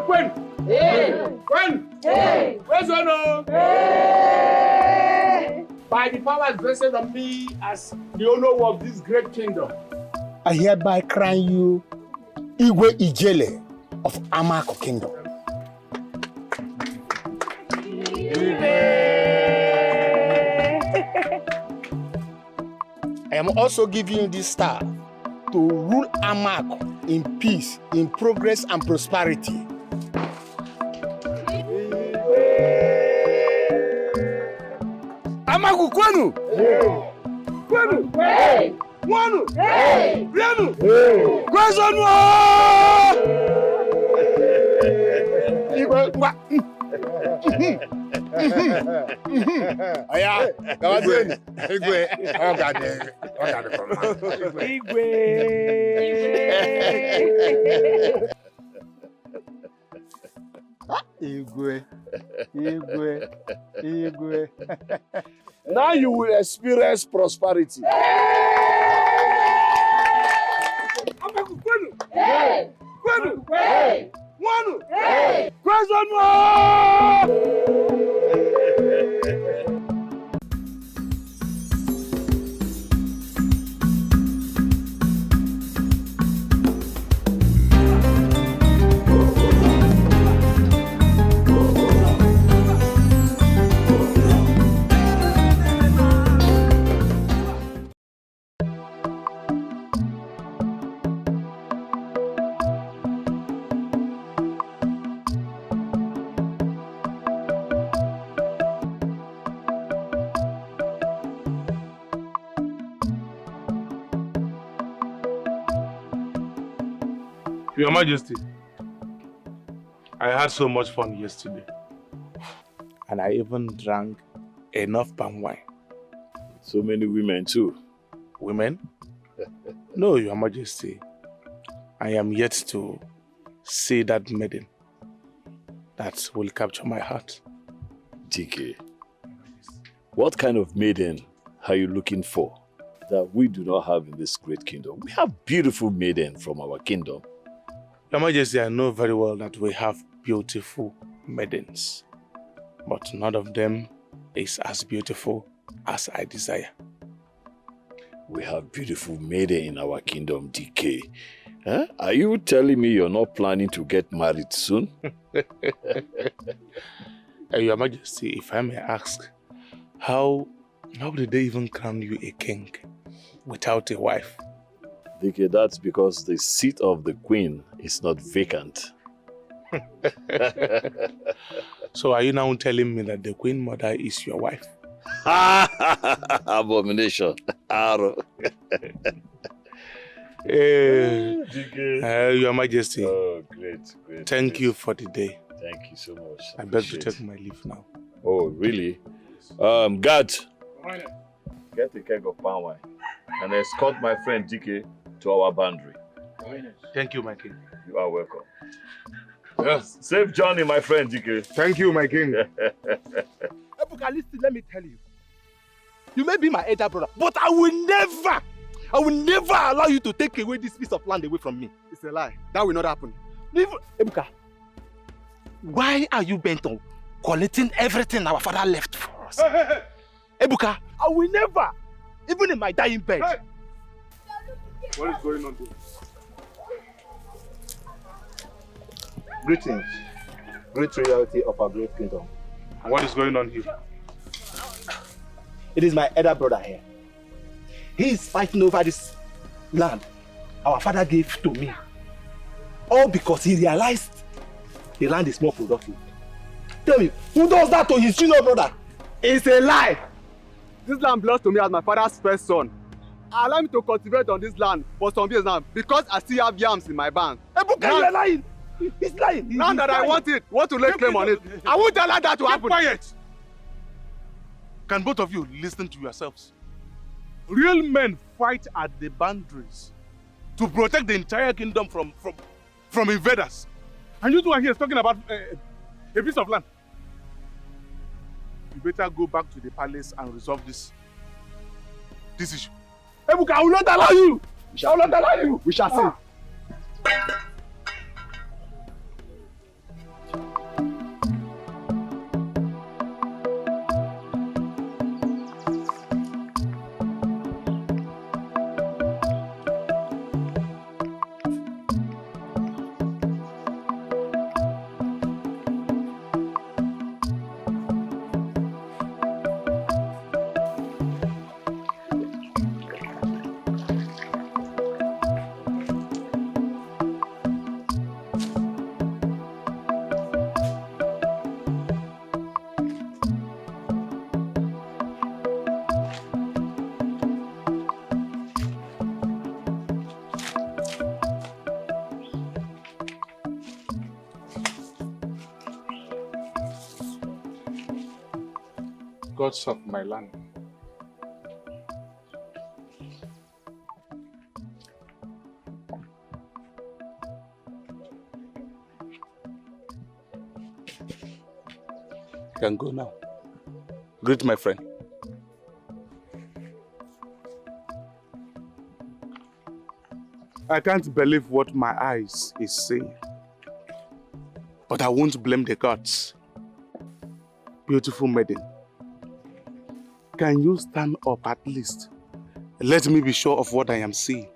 When? When? Where's one? By the powers vested on me as the owner of this great kingdom, I hereby crown you Igwe Ijele of Amako Kingdom. I am also giving you this star to rule Amako in peace, in progress and prosperity. Amako kwenu! Kwenu! Kwenu! Kwenu! Kwenu! Oya, Kawazeni. Igwe. Igwe. Now you will experience prosperity. Your Majesty, I had so much fun yesterday. And I even drank enough palm wine. So many women too. Women? No, Your Majesty. I am yet to see that maiden that will capture my heart. DK, what kind of maiden are you looking for that we do not have in this great kingdom? We have beautiful maiden from our kingdom. Your Majesty, I know very well that we have beautiful maidens, but none of them is as beautiful as I desire. We have beautiful maiden in our kingdom, DK. Huh? Are you telling me you're not planning to get married soon? Your Majesty, if I may ask, how did they even crown you a king without a wife? DK, that's because the seat of the queen is not vacant. So are you now telling me that the queen mother is your wife? Abomination. Your Majesty. Oh, great. Thank you for the day. Thank you so much. I beg to take my leave now. Oh, really? Guard, get a keg of palm wine and escort my friend DK to our boundary. Thank you, my king. You are welcome. Yes. Safe journey, my friend DK. Thank you, my king. Ebuka, listen, let me tell you. You may be my elder brother, but I will never allow you to take away this piece of land away from me. It's a lie. That will not happen. Ebuka, why are you bent on collecting everything our father left for us? Hey. Ebuka, I will never, even in my dying bed. Hey. What is going on there? Greetings, great royalty of our great kingdom. And what is going on here? It is my elder brother here. He is fighting over this land our father gave to me. All because he realized the land is more productive. Tell me, who does that to his junior brother? It's a lie! This land belongs to me as my father's first son. Allow me to cultivate on this land for some years now because I still have yams in my bank. Ebuka, you are lying! He's lying! Now that I want to lay claim on it, I won't allow that to happen. Quiet! Can both of you listen to yourselves? Real men fight at the boundaries to protect the entire kingdom from invaders. And you two are here talking about a piece of land. You better go back to the palace and resolve this issue. Ebuka, I will not allow you! I will not allow you! We shall see. gods of my land. You can go now. Greet my friend. I can't believe what my eyes is saying. But I won't blame the gods. Beautiful maiden, can you stand up at least? Let me be sure of what I am seeing.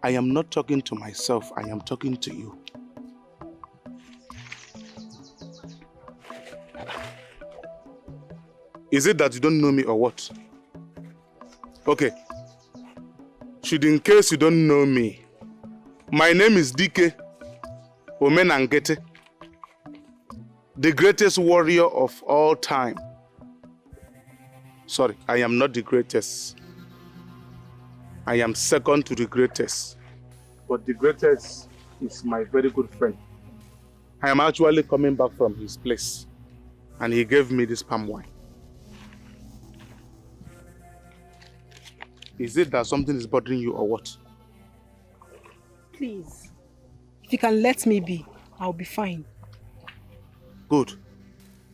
I am not talking to myself, I am talking to you. Is it that you don't know me or what? Okay. Should in case you don't know me, my name is Dike Omenangete, the greatest warrior of all time. Sorry, I am not the greatest. I am second to the greatest. But the greatest is my very good friend. I am actually coming back from his place, and he gave me this palm wine. Is it that something is bothering you or what? Please, if you can let me be, I'll be fine. Good.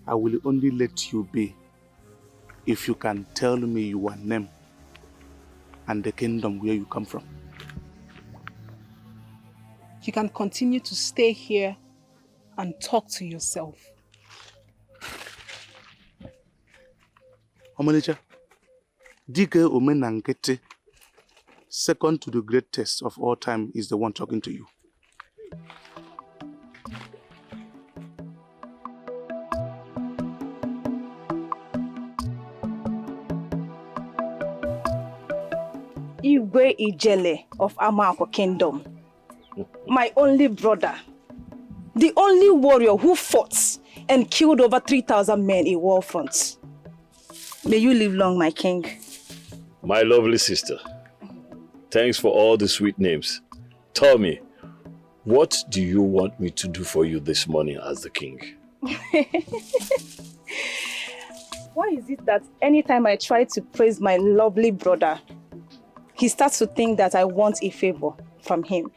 I will only let you be if you can tell me your name and the kingdom where you come from. You can continue to stay here and talk to yourself. Omalicha, Dike Omenangete, second to the greatest of all time, is the one talking to you. Igwe Ijele of Amako Kingdom, my only brother, the only warrior who fought and killed over 3,000 men in war fronts. May you live long, my king. My lovely sister, thanks for all the sweet names. Tell me, what do you want me to do for you this morning as the king? Why is it that anytime I try to praise my lovely brother, he starts to think that I want a favor from him?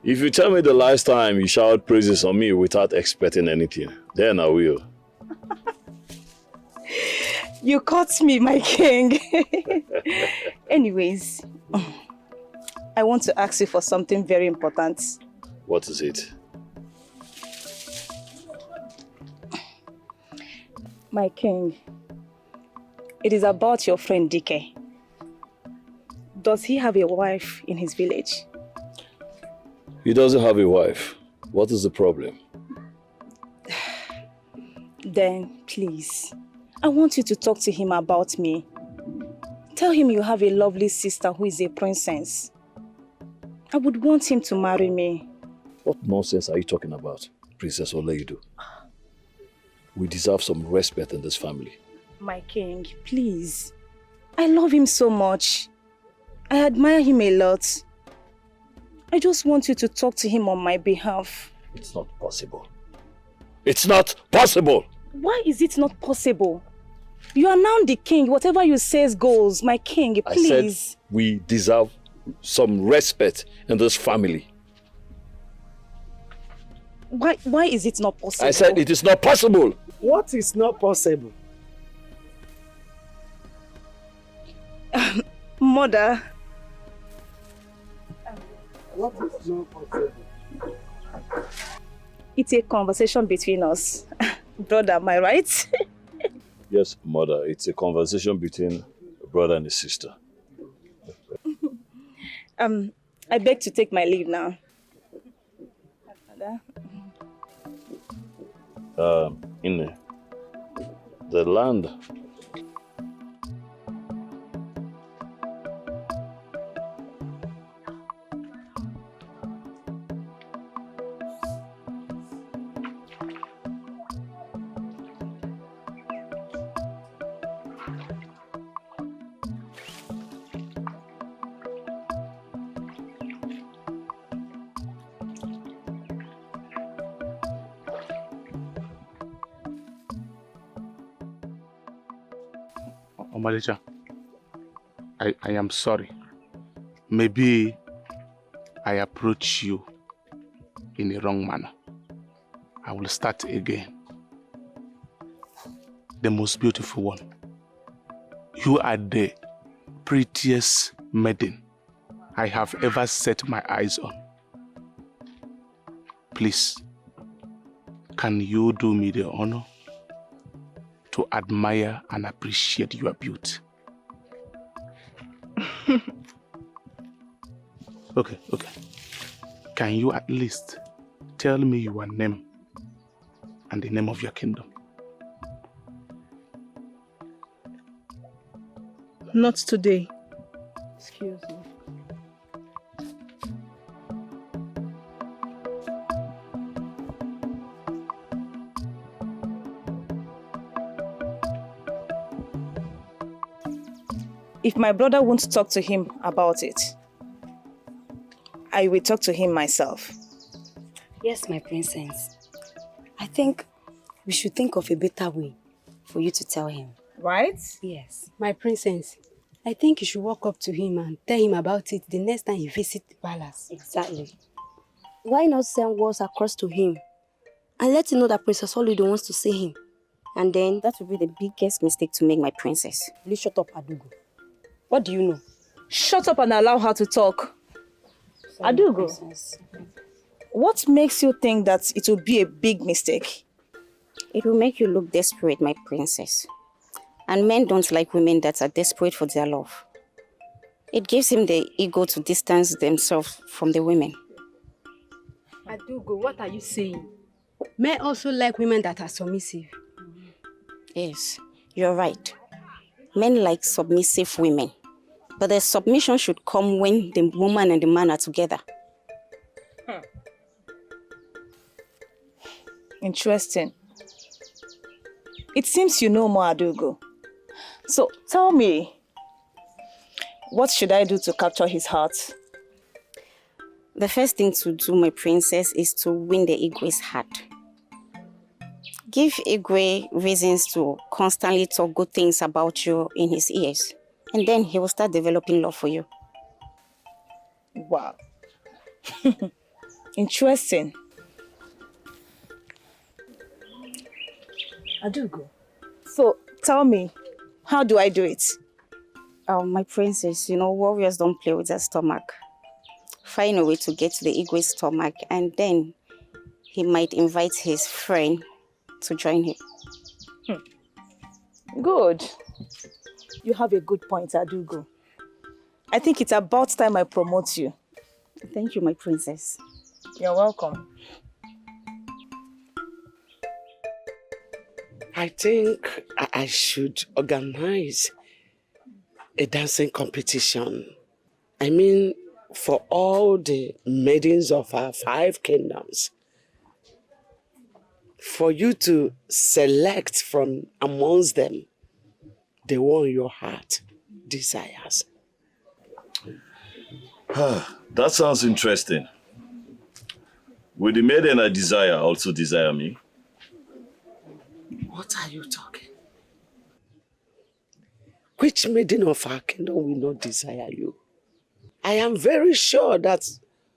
If you tell me the last time you showered praises on me without expecting anything, then I will. You caught me, my king. Anyways, I want to ask you for something very important. What is it? My king, it is about your friend Dike. Does he have a wife in his village? He doesn't have a wife. What is the problem? Then, please, I want you to talk to him about me. Tell him you have a lovely sister who is a princess. I would want him to marry me. What nonsense are you talking about, Princess Oleido? We deserve some respect in this family. My king, please. I love him so much. I admire him a lot. I just want you to talk to him on my behalf. It's not possible. It's not possible! Why is it not possible? You are now the king. Whatever you say goes. My king, please. I said we deserve some respect in this family. Why is it not possible? I said it is not possible. What is not possible? Mother. What is not possible? It's a conversation between us. Brother, am I right? Yes, mother. It's a conversation between a brother and a sister. I beg to take my leave now. In the land. Omalicha, I am sorry. Maybe I approach you in a wrong manner. I will start again. The most beautiful one. You are the prettiest maiden I have ever set my eyes on. Please, can you do me the honor to admire and appreciate your beauty? Okay. Can you at least tell me your name and the name of your kingdom? Not today. Excuse me. If my brother won't talk to him about it, I will talk to him myself. Yes, my princess. I think we should think of a better way for you to tell him. Right? Yes. My princess, I think you should walk up to him and tell him about it the next time he visits the palace. Exactly. Why not send words across to him and let him know that Princess Oludo wants to see him? And then That would be the biggest mistake to make, my princess. please shut up, Adugo. What do you know? Shut up and allow her to talk. Sorry, Adugo. princess. What makes you think that it will be a big mistake? It will make you look desperate, my princess. And men don't like women that are desperate for their love. It gives him the ego to distance themselves from the women. Adugo, what are you saying? Men also like women that are submissive. Yes, you're right. Men like submissive women. But the submission should come when the woman and the man are together. Interesting. It seems you know more, Adugo. So tell me, what should I do to capture his heart? The first thing to do, my princess, is to win the Igwe's heart. Give Igwe reasons to constantly talk good things about you in his ears. And then he will start developing love for you. Wow. Interesting. Adugo. So tell me, how do I do it? My princess, warriors don't play with their stomach. Find a way to get to the Igwe's stomach, and then he might invite his friend to join him. Good. You have a good point, Adugo. I think it's about time I promote you. Thank you, my princess. You're welcome. I think I should organize a dancing competition. I mean, for all the maidens of our 5 kingdoms. For you to select from amongst them the one your heart desires. That sounds interesting. Will the maiden I desire also desire me? What are you talking? Which maiden of our kingdom will not desire you? I am very sure that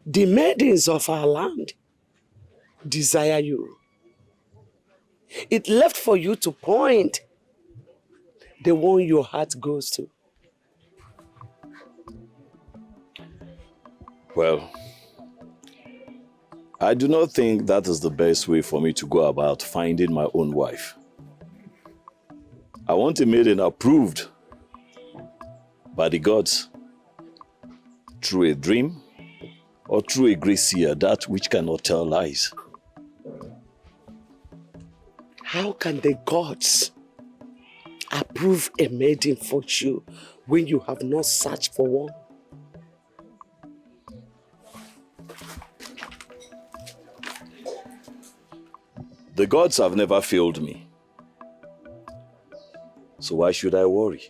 the maidens of our land desire you. It left for you to point the one your heart goes to. Well, I do not think that is the best way for me to go about finding my own wife. I want a maiden approved by the gods through a dream or through a great seer, that which cannot tell lies. How can the gods approve a maiden for you when you have not searched for one? The gods have never failed me. So why should I worry?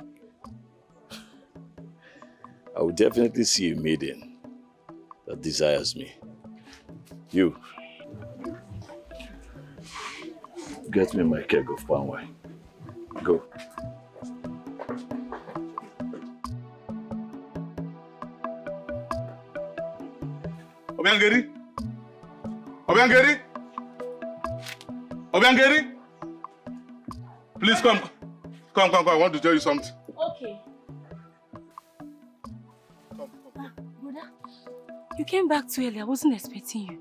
I will definitely see a maiden that desires me. You, get me my keg of palm wine. Go. Obiangeri? Obiangeri? Obiangeri? Please come. Come. I want to tell you something. Okay. Brother, you came back too early. I wasn't expecting you.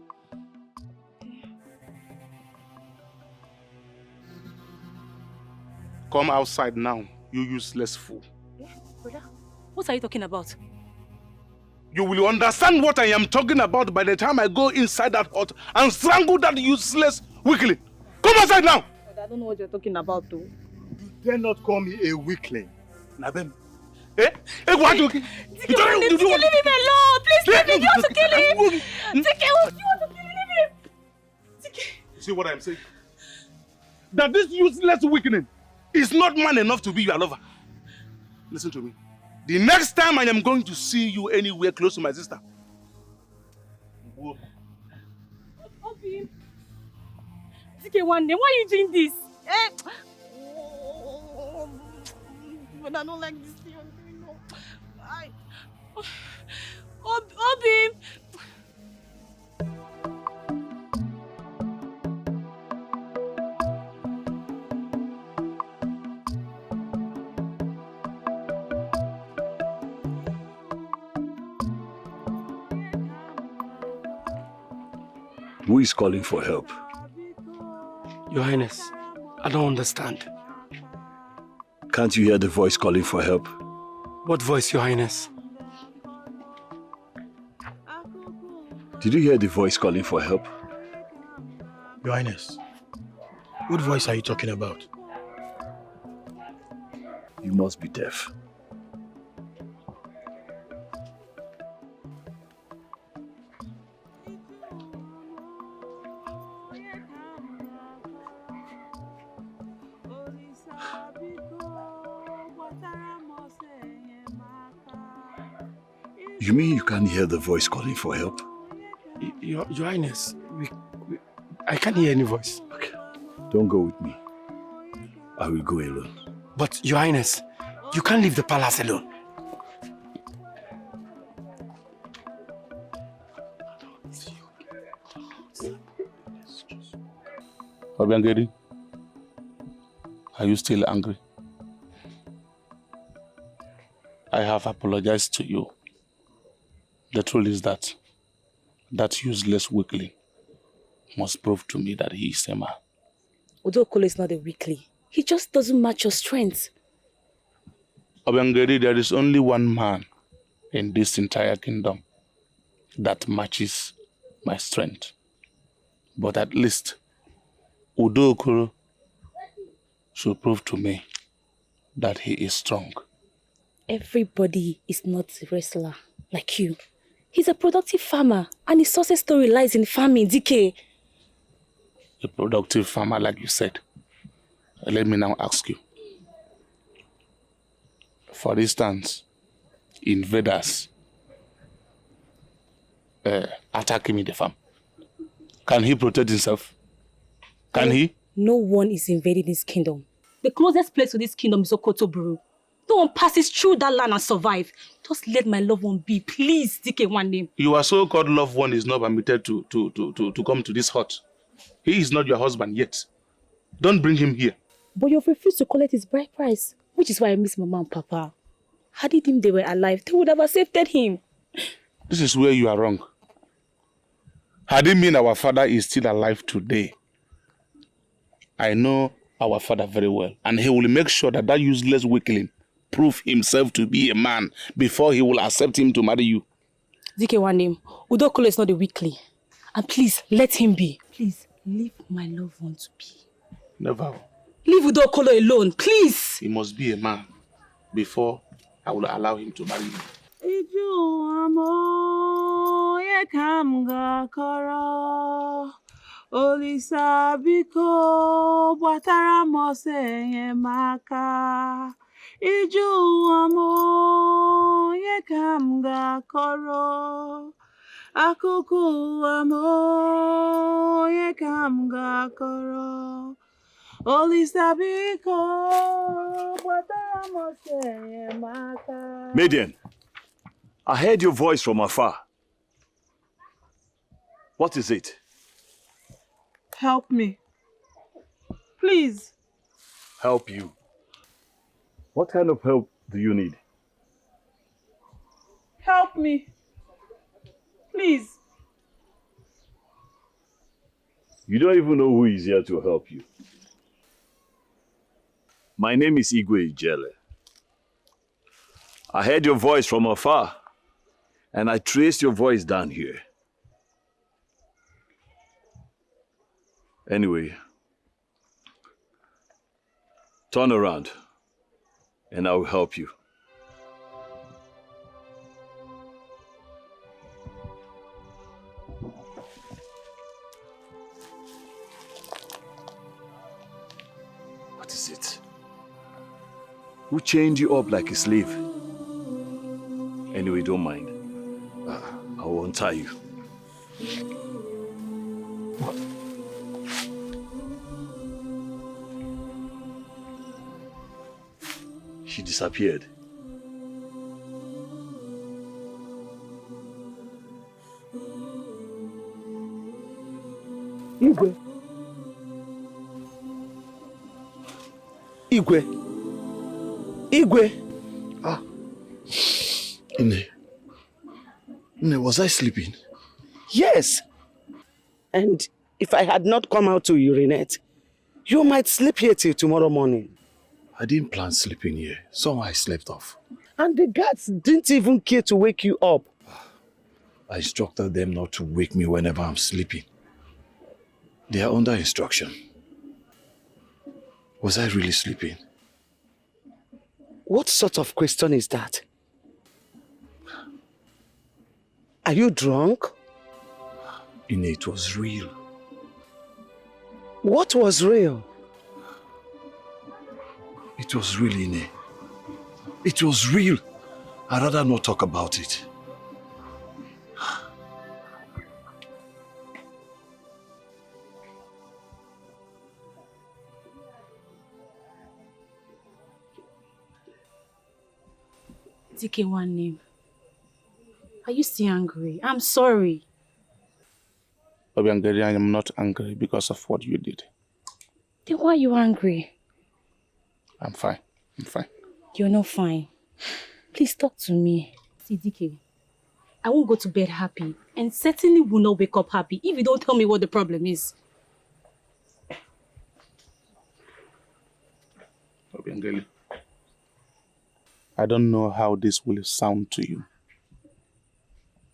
Come outside now, you useless fool. Brother, what are you talking about? You will understand what I am talking about by the time I go inside that hut and strangle that useless weakling. Come outside now! I don't know what you're talking about, though. You dare not call me a weakling. Nabem. Eh? What you? Leave him alone! Please leave him! You want to kill him! You want to kill him! See what I'm saying? That this useless weakling is not man enough to be your lover. Listen to me. The next time I am going to see you anywhere close to my sister. Obi. One day, why are you doing this? But I don't like this thing I'm doing now. Obi. Who is calling for help? Your Highness, I don't understand. Can't you hear the voice calling for help? What voice, Your Highness? Did you hear the voice calling for help? Your Highness, what voice are you talking about? You must be deaf. You mean you can't hear the voice calling for help? Your Highness, I can't hear any voice. Okay, don't go with me. I will go alone. But Your Highness, you can't leave the palace alone. Obiangeri, are you still angry? I have apologized to you. The truth is that useless weakling must prove to me that he is a man. Udokolo is not a weakling. He just doesn't match your strength. Obiangeri, there is only one man in this entire kingdom that matches my strength. But at least Udokolo should prove to me that he is strong. Everybody is not a wrestler like you. He's a productive farmer, and his success story lies in farming, DK. A productive farmer, like you said. Let me now ask you. For instance, invaders attack him in the farm. Can he protect himself? Can he? No one is invading this kingdom. The closest place to this kingdom is Okotoburu. No one passes through that land and survive. Just let my loved one be, please, DK one name. Your so-called loved one is not permitted to come to this hut. He is not your husband yet. Don't bring him here. But you've refused to collect his bride price, which is why I miss Mama and Papa. Had they were alive, they would have accepted him. This is where you are wrong. Had it mean our father is still alive today, I know our father very well, and he will make sure that useless weakling prove himself to be a man before he will accept him to marry you. DK one name, Udokolo is not a weakling. And please, let him be. Please, leave my loved one to be. Never. Leave Udokolo alone, please. He must be a man before I will allow him to marry you. Olisa biko batara mose maka iju amo ye kamga koro akuku amo ye kamga koro Olisa biko batara mose maka. Maiden, I heard your voice from afar. What is it? Help me. Please. Help you. What kind of help do you need? Help me. Please. You don't even know who is here to help you. My name is Igwe Ijele. I heard your voice from afar, and I traced your voice down here. Anyway, turn around, and I will help you. What is it? Who chained you up like a slave? Anyway, don't mind. I will untie you. She disappeared. Igwe. Igwe. Igwe. Ah. Nne, was I sleeping? Yes. And if I had not come out to urinate, you might sleep here till tomorrow morning. I didn't plan sleeping here. Somehow I slept off. And the guards didn't even care to wake you up. I instructed them not to wake me whenever I'm sleeping. They are under instruction. Was I really sleeping? What sort of question is that? Are you drunk? Ine, it was real. What was real? It was real, Ine. It was real. I'd rather not talk about it. DK one name. Are you still angry? I'm sorry. Obiangeli, I am not angry because of what you did. Then why are you angry? I'm fine. I'm fine. You're not fine. Please talk to me. See, DK, I won't go to bed happy and certainly will not wake up happy if you don't tell me what the problem is. Obiangeli, I don't know how this will sound to you,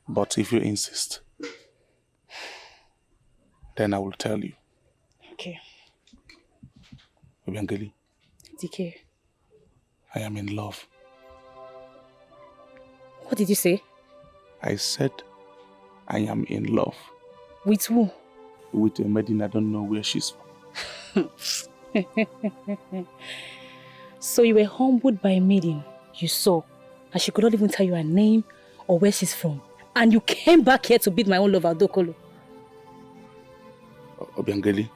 but if you insist, then I will tell you. Okay. Obiangeli, DK, I am in love. what did you say? I said I am in love. With who? With a maiden I don't know where she's from. So you were humbled by a maiden you saw, and she could not even tell you her name or where she's from. And you came back here to beat my own lover, Dokolo. Obiangeli,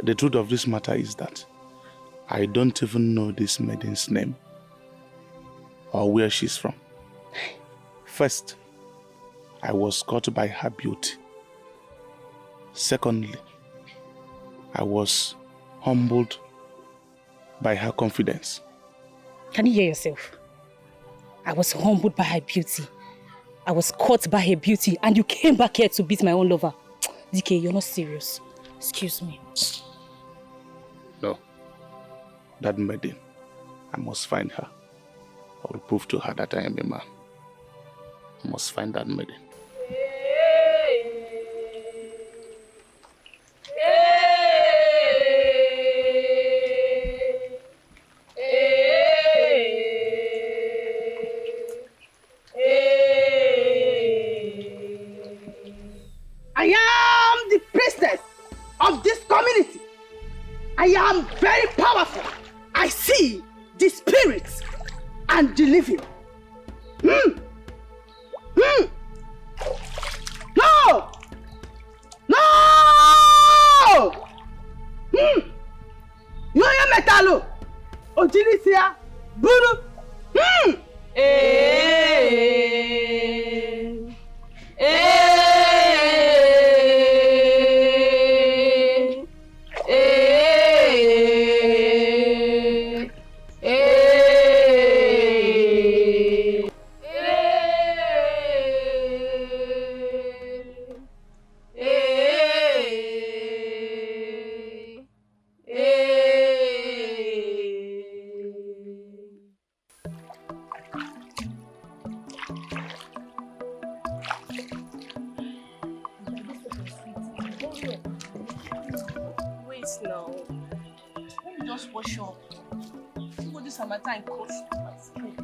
the truth of this matter is that I don't even know this maiden's name or where she's from. First, I was caught by her beauty. Secondly, I was humbled by her confidence. Can you hear yourself? I was humbled by her beauty. I was caught by her beauty, and you came back here to beat my own lover. DK, you're not serious. Excuse me. No. That maiden, I must find her. I will prove to her that I am a man. I must find that maiden. I am the priestess of this community. I am very powerful. I see the spirits and the living. No! No! Yoyo metalo. Ojirisia. Buru. now. Let me just wash up. See what this summertime costs my skin.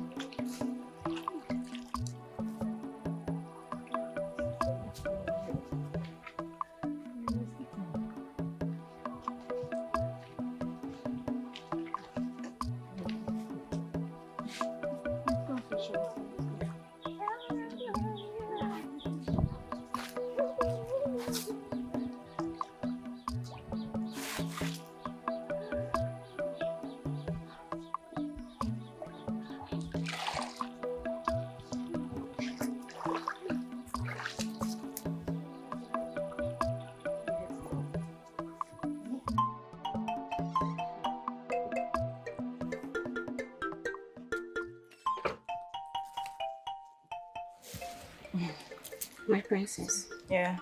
My princess. Yeah.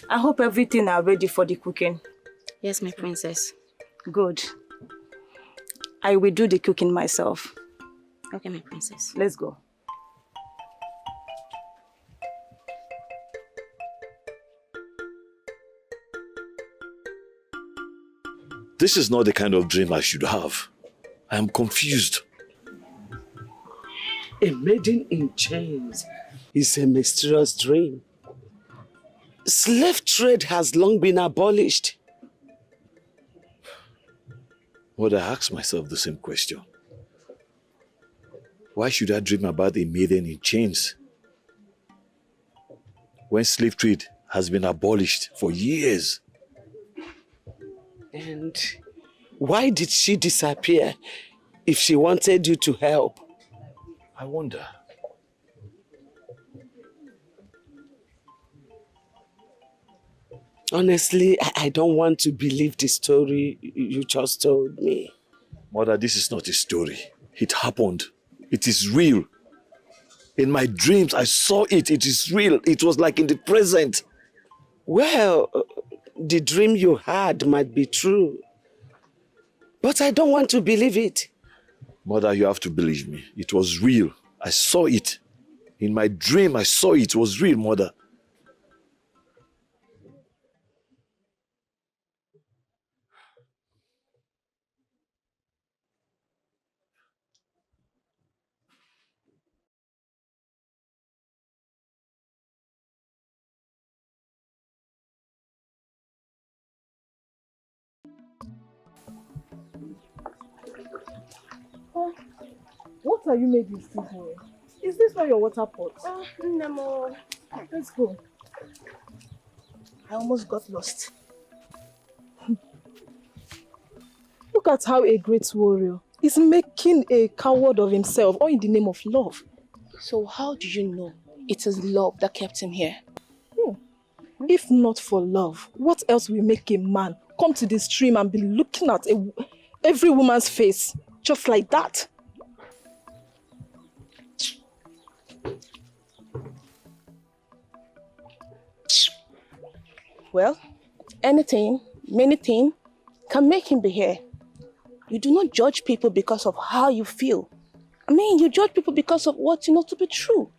I hope everything are ready for the cooking. Yes, my princess. Good. I will do the cooking myself. Okay, my princess. Let's go. This is not the kind of dream I should have. I am confused. A maiden in chains is a mysterious dream. Slave trade has long been abolished. Mother, I ask myself the same question. Why should I dream about a maiden in chains when slave trade has been abolished for years? And why did she disappear if she wanted you to help? I wonder. Honestly, I don't want to believe the story you just told me. Mother, this is not a story. It happened. It is real. In my dreams, I saw it. It is real. It was like in the present. Well, the dream you had might be true. But I don't want to believe it. Mother, you have to believe me. It was real. I saw it. In my dream, I saw it. It was real, Mother. What are you making still here? Is this not your water pot? No. Let's go. I almost got lost. Look at how a great warrior is making a coward of himself, all in the name of love. So how do you know it is love that kept him here? If not for love, what else will make a man come to the stream and be looking at every woman's face just like that? Well, anything, many things can make him be here. You do not judge people because of how you feel. I mean, you judge people because of what you know to be true.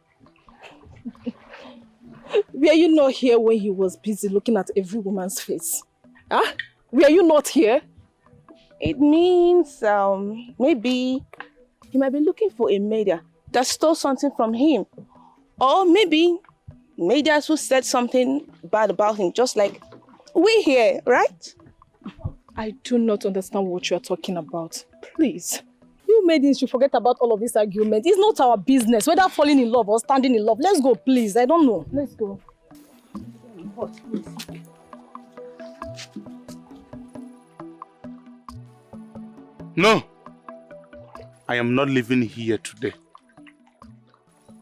Were you not here when he was busy looking at every woman's face? Huh? Were you not here? It means maybe he might be looking for a maiden that stole something from him. Or maybe maidens who said something bad about him, just like we here, right? I do not understand what you are talking about. Please. You maidens should forget about all of this argument. It's not our business, whether falling in love or standing in love. Let's go, please. I don't know. Let's go. No. I am not living here today.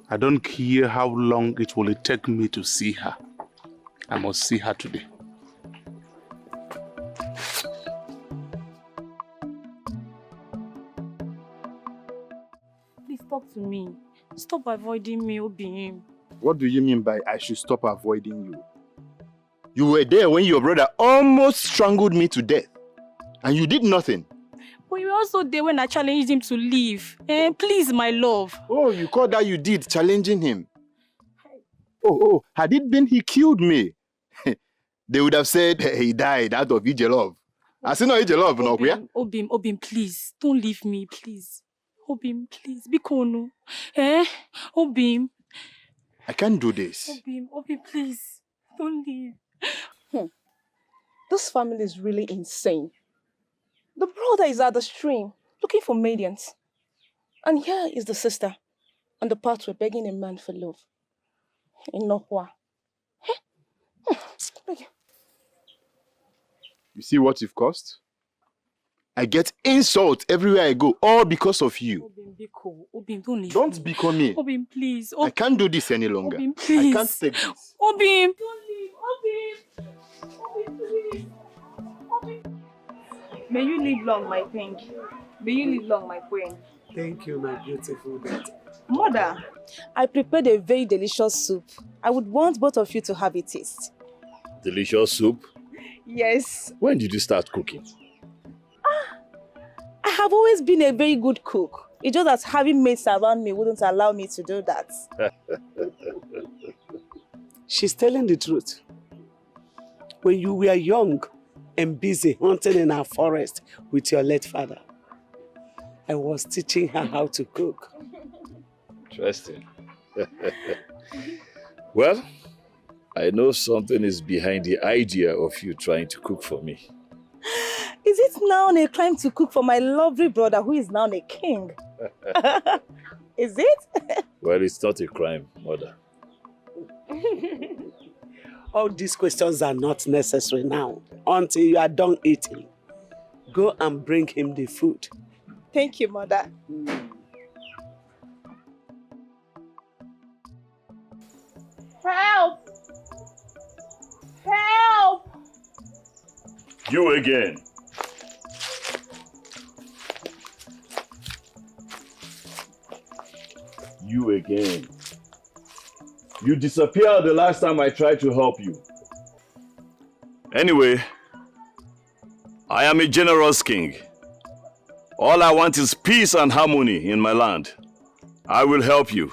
I don't care how long it will take me to see her. I must see her today. Please talk to me. Stop avoiding me, Obim. What do you mean by I should stop avoiding you? You were there when your brother almost strangled me to death. And you did nothing. But you were also there when I challenged him to leave. Please, my love. Oh, you call that you did, challenging him? Oh, had it been he killed me, they would have said he died out of each love. I say no eat your love, no, yeah? Obim, please. Don't leave me, please. Obim, please. Bikono. Obim. I can't do this. Obim, please. Don't leave. This family is really insane. The brother is at the stream, looking for maidens. And here is the sister, on the path we're begging a man for love. In Nokwa. You see what you've caused? I get insult everywhere I go, all because of you. Obim, don't leave Don't me. become me. Obim, please. I can't do this any longer. Obim, please. I can't take this. Obim, don't leave. Obim. Obim, please. Obim. May you live long, my pink. May you live long, my queen. Thank you, my beautiful daughter. Mother, I prepared a very delicious soup. I would want both of you to have a taste. Delicious soup? Yes. When did you start cooking? I have always been a very good cook. It's just that having maids around me wouldn't allow me to do that. She's telling the truth. When you were young and busy hunting in our forest with your late father, I was teaching her how to cook. Interesting. Well, I know something is behind the idea of you trying to cook for me. Is it now a crime to cook for my lovely brother who is now a king? Is it? Well, it's not a crime, mother. All these questions are not necessary now until you are done eating. Go and bring him the food. Thank you, mother. Help! Help! You again. You again. You disappeared the last time I tried to help you. Anyway, I am a generous king. All I want is peace and harmony in my land. I will help you.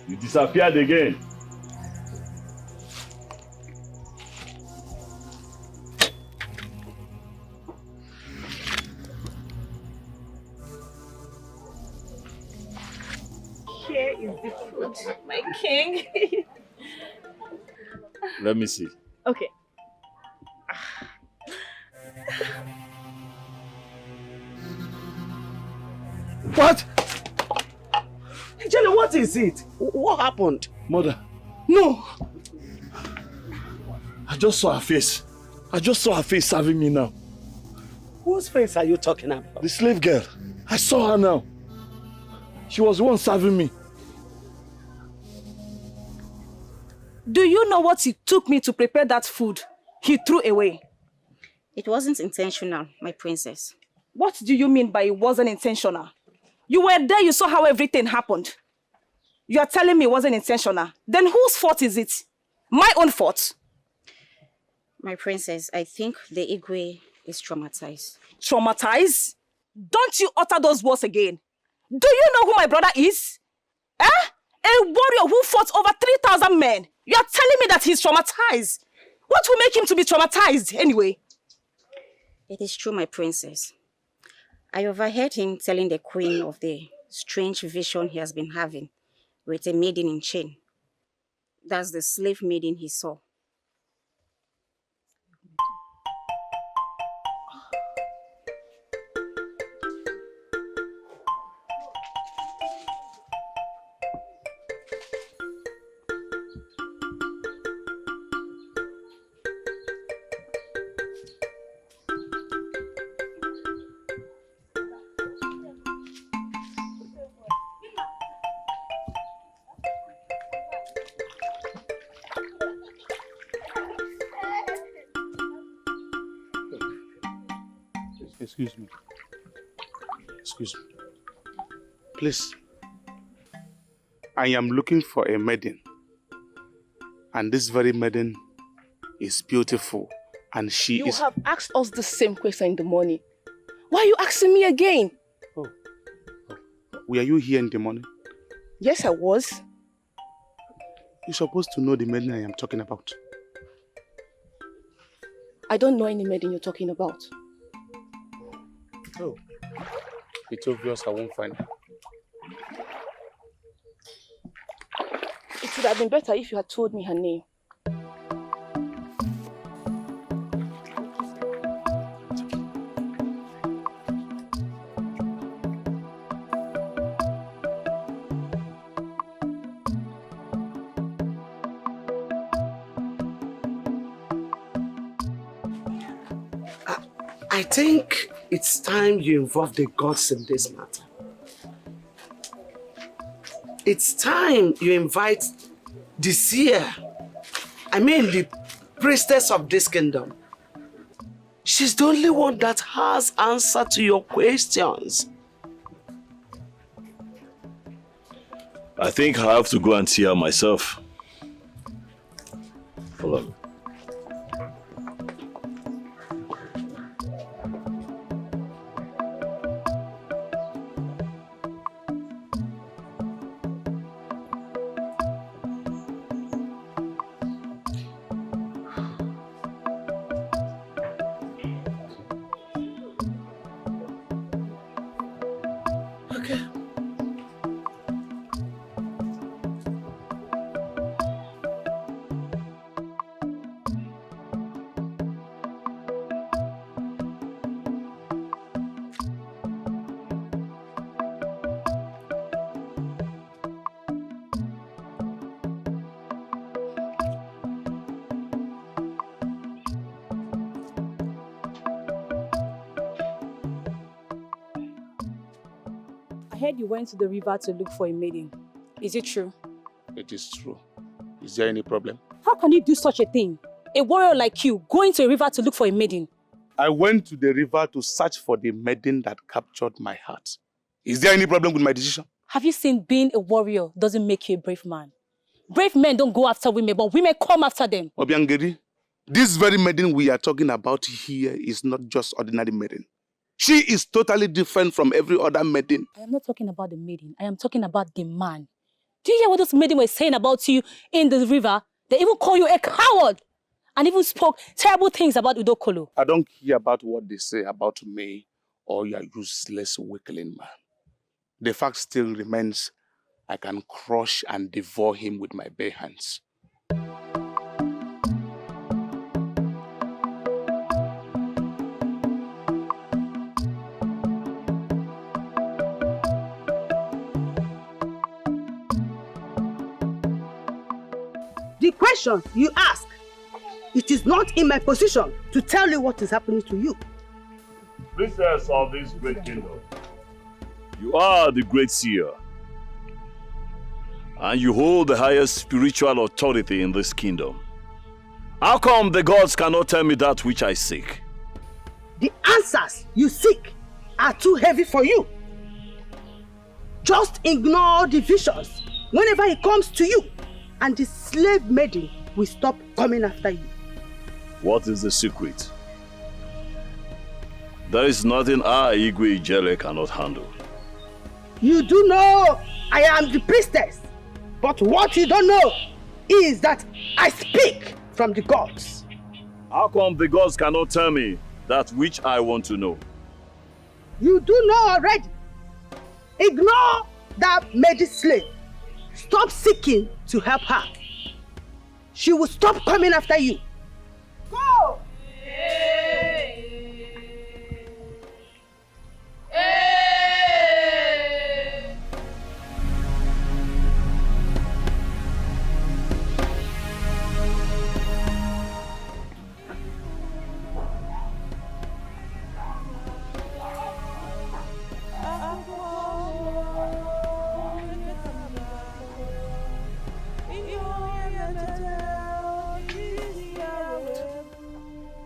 You disappeared again. Here is the food, my king. Let me see. Okay. What? Jenny, what is it? What happened? Mother, No. I just saw her face. I just saw her face serving me now. Whose face are you talking about? The slave girl. I saw her now. She was the one serving me. Do you know what it took me to prepare that food he threw away? It wasn't intentional, my princess. What do you mean by it wasn't intentional? You were there, you saw how everything happened. You are telling me it wasn't intentional. Then whose fault is it? My own fault? My princess, I think the Igwe is traumatized. Traumatized? Don't you utter those words again. Do you know who my brother is? Eh? A warrior who fought over 3,000 men. You are telling me that he's traumatized. What will make him to be traumatized anyway? It is true, my princess. I overheard him telling the queen of the strange vision he has been having with a maiden in chain. That's the slave maiden he saw. Excuse me. Excuse me. Please. I am looking for a maiden. And this very maiden is beautiful. And she You is... have asked us the same question in the morning. Why are you asking me again? Were you here in the morning? Yes, I was. You're supposed to know the maiden I am talking about. I don't know any maiden you're talking about. Oh, it's obvious I won't find her. It would have been better if you had told me her name. I think it's time you involve the gods in this matter. It's time you invite the seer, the priestess of this kingdom. She's the only one that has answer to your questions. I think I have to go and see her myself. Follow me. I heard you went to the river to look for a maiden. Is it true? It is true. Is there any problem? How can you do such a thing? A warrior like you going to a river to look for a maiden? I went to the river to search for the maiden that captured my heart. Is there any problem with my decision? Have you seen being a warrior doesn't make you a brave man? Brave men don't go after women, but women come after them. Obiangeri, this very maiden we are talking about here is not just ordinary maiden. She is totally different from every other maiden. I am not talking about the maiden. I am talking about the man. Do you hear what those maiden were saying about you in the river? They even call you a coward and even spoke terrible things about Udokolo. I don't care about what they say about me or your useless weakling man. The fact still remains I can crush and devour him with my bare hands. The question you ask, it is not in my position to tell you what is happening to you. Priestess of this great kingdom, you are the great seer, and you hold the highest spiritual authority in this kingdom. How come the gods cannot tell me that which I seek? The answers you seek are too heavy for you. Just ignore the visions whenever it comes to you, and the slave maiden will stop coming after you. What is the secret? There is nothing I, Igwe Ijele, cannot handle. You do know I am the priestess, but what you don't know is that I speak from the gods. How come the gods cannot tell me that which I want to know? You do know already. Ignore that maiden slave. Stop seeking to help her. She will stop coming after you. Go!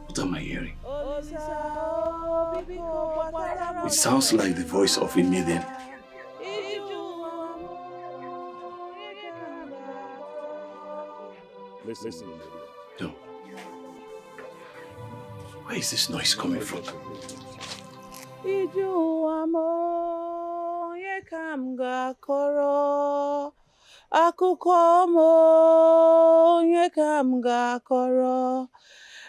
What am I hearing? It sounds like the voice of a maiden. Listen. No. Where is this noise coming from? Akụkọ m onye ka m ga-akọrọ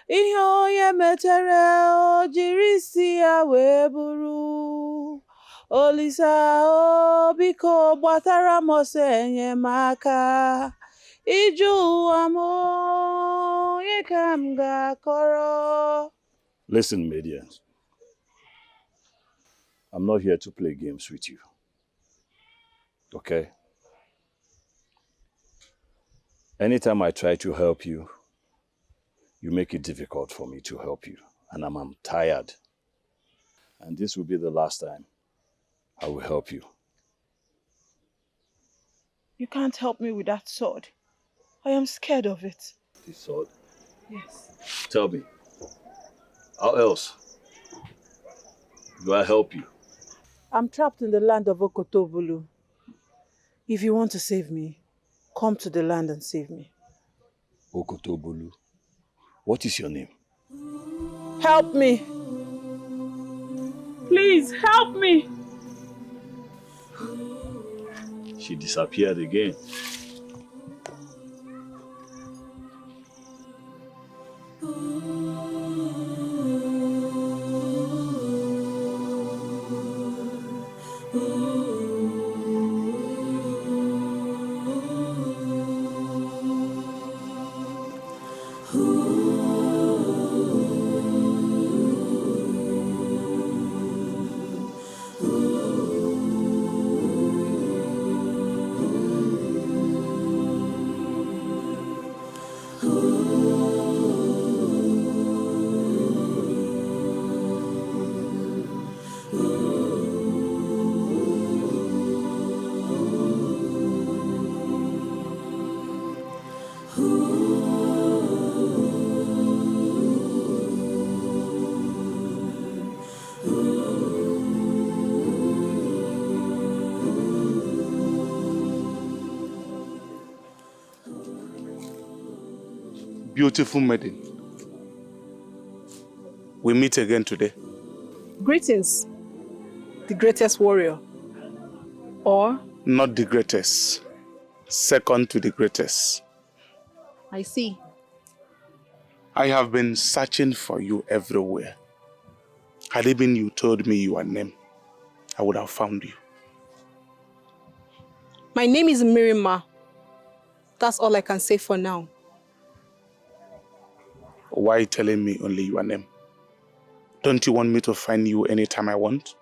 ihe onye metere o jiri isi ya wee bụrụ. Olisa o biko gbatara m ọsọ enyemaka. Iju ụwa m onye ka m ga-akọrọ. Listen, Medians. I'm not here to play games with you. Okay? Anytime I try to help you, you make it difficult for me to help you. And I'm tired. And this will be the last time I will help you. You can't help me with that sword. I am scared of it. The sword? Yes. Tell me, how else do I help you? I'm trapped in the land of Okotobulu. If you want to save me, come to the land and save me. Okotobulu? What is your name? Help me. Please, help me. She disappeared again. Beautiful maiden. We meet again today. Greetings, the greatest warrior. Or? Not the greatest. Second to the greatest. I see. I have been searching for you everywhere. Had it been you told me your name, I would have found you. My name is Mirima. That's all I can say for now. Why telling me only your name? Don't you want me to find you anytime I want?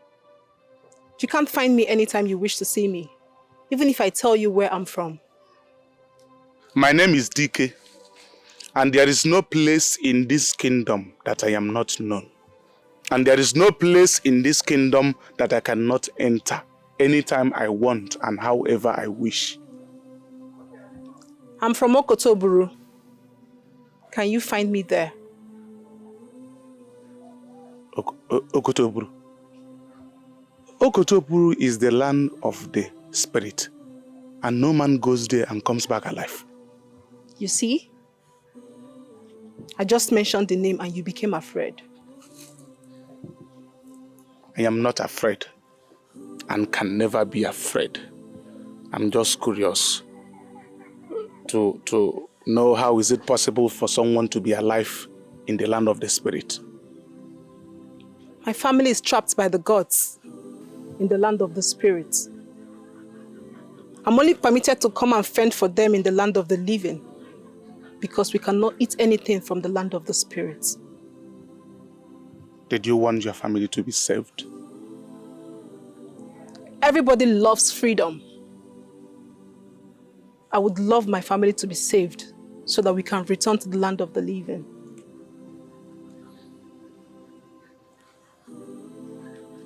You can't find me anytime you wish to see me, even if I tell you where I'm from. My name is DK, and there is no place in this kingdom that I am not known. And there is no place in this kingdom that I cannot enter anytime I want and however I wish. I'm from Okotoburu. Can you find me there? Okotoburu. Okotoburu is the land of the spirit, and no man goes there and comes back alive. You see? I just mentioned the name and you became afraid. I am not afraid and can never be afraid. I'm just curious to know how is it possible for someone to be alive in the land of the spirit. My family is trapped by the gods in the land of the spirit. I'm only permitted to come and fend for them in the land of the living because we cannot eat anything from the land of the spirit. Did you want your family to be saved? Everybody loves freedom. I would love my family to be saved so that we can return to the land of the living.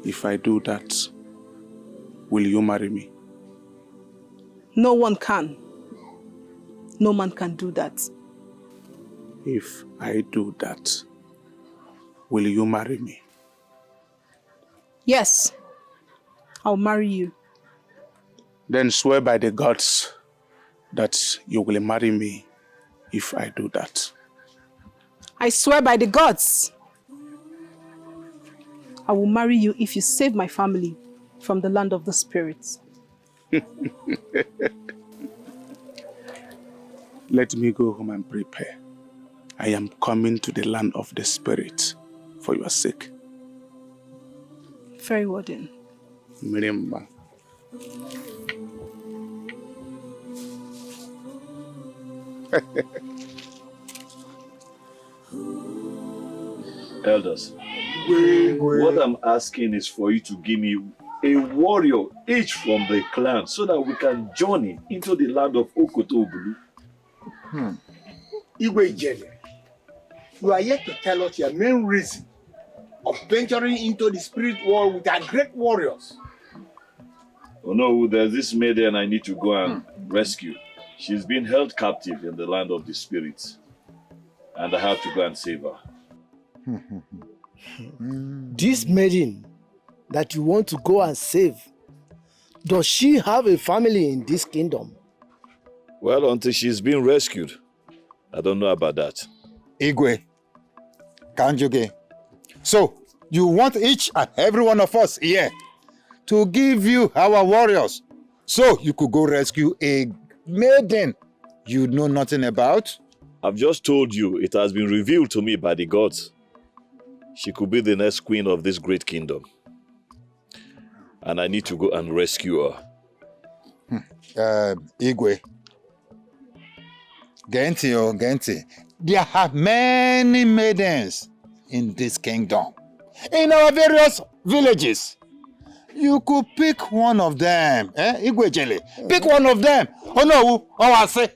If I do that, will you marry me? No one can. No man can do that. If I do that, will you marry me? Yes, I'll marry you. Then swear by the gods that you will marry me if I do that. I swear by the gods, I will marry you if you save my family from the land of the spirits. Let me go home and prepare. I am coming to the land of the spirit for your sake. Very well then. Mirimba. Elders, what I'm asking is for you to give me a warrior, each from the clan, so that we can journey into the land of Okotobulu. Igwe Ijele, you are yet to tell us your main reason of venturing into the spirit world with our great warriors. Oh no, there's this maiden I need to go and rescue. She's been held captive in the land of the spirits, and I have to go and save her. This maiden that you want to go and save, does she have a family in this kingdom? Well, until she's been rescued, I don't know about that. Igwe, Kanjuge. So, you want each and every one of us here to give you our warriors so you could go rescue a maiden you know nothing about? I've just told you it has been revealed to me by the gods. She could be the next queen of this great kingdom. And I need to go and rescue her. Igwe. Genti. There are many maidens in this kingdom. In our various villages. You could pick one of them. Igwe Jele. Pick one of them. Oh no, I say.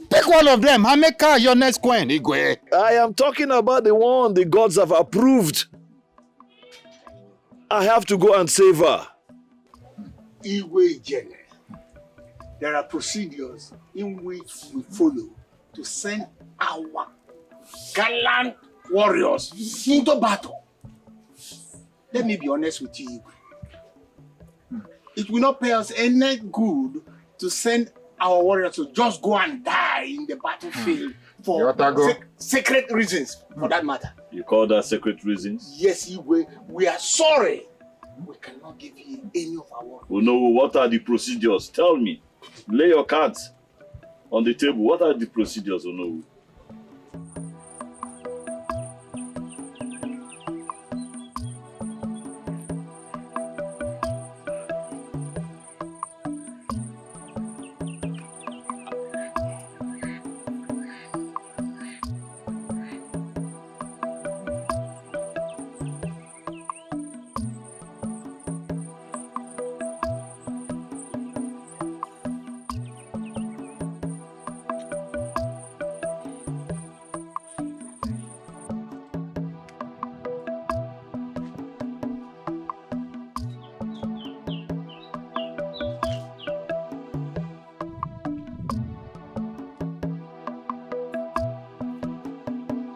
Pick one of them and make her your next queen, Igwe. I am talking about the one the gods have approved. I have to go and save her. Igwe Ijele, there are procedures in which we follow to send our gallant warriors into battle. Let me be honest with you, Igwe. It will not pay us any good to send our warriors to just go and die in the battlefield for sacred reasons, for that matter. You call that sacred reasons? Yes, Igwe, we are sorry. We cannot give you any of our warriors. Oh no, what are the procedures? Tell me. Lay your cards on the table. What are the procedures, oh no?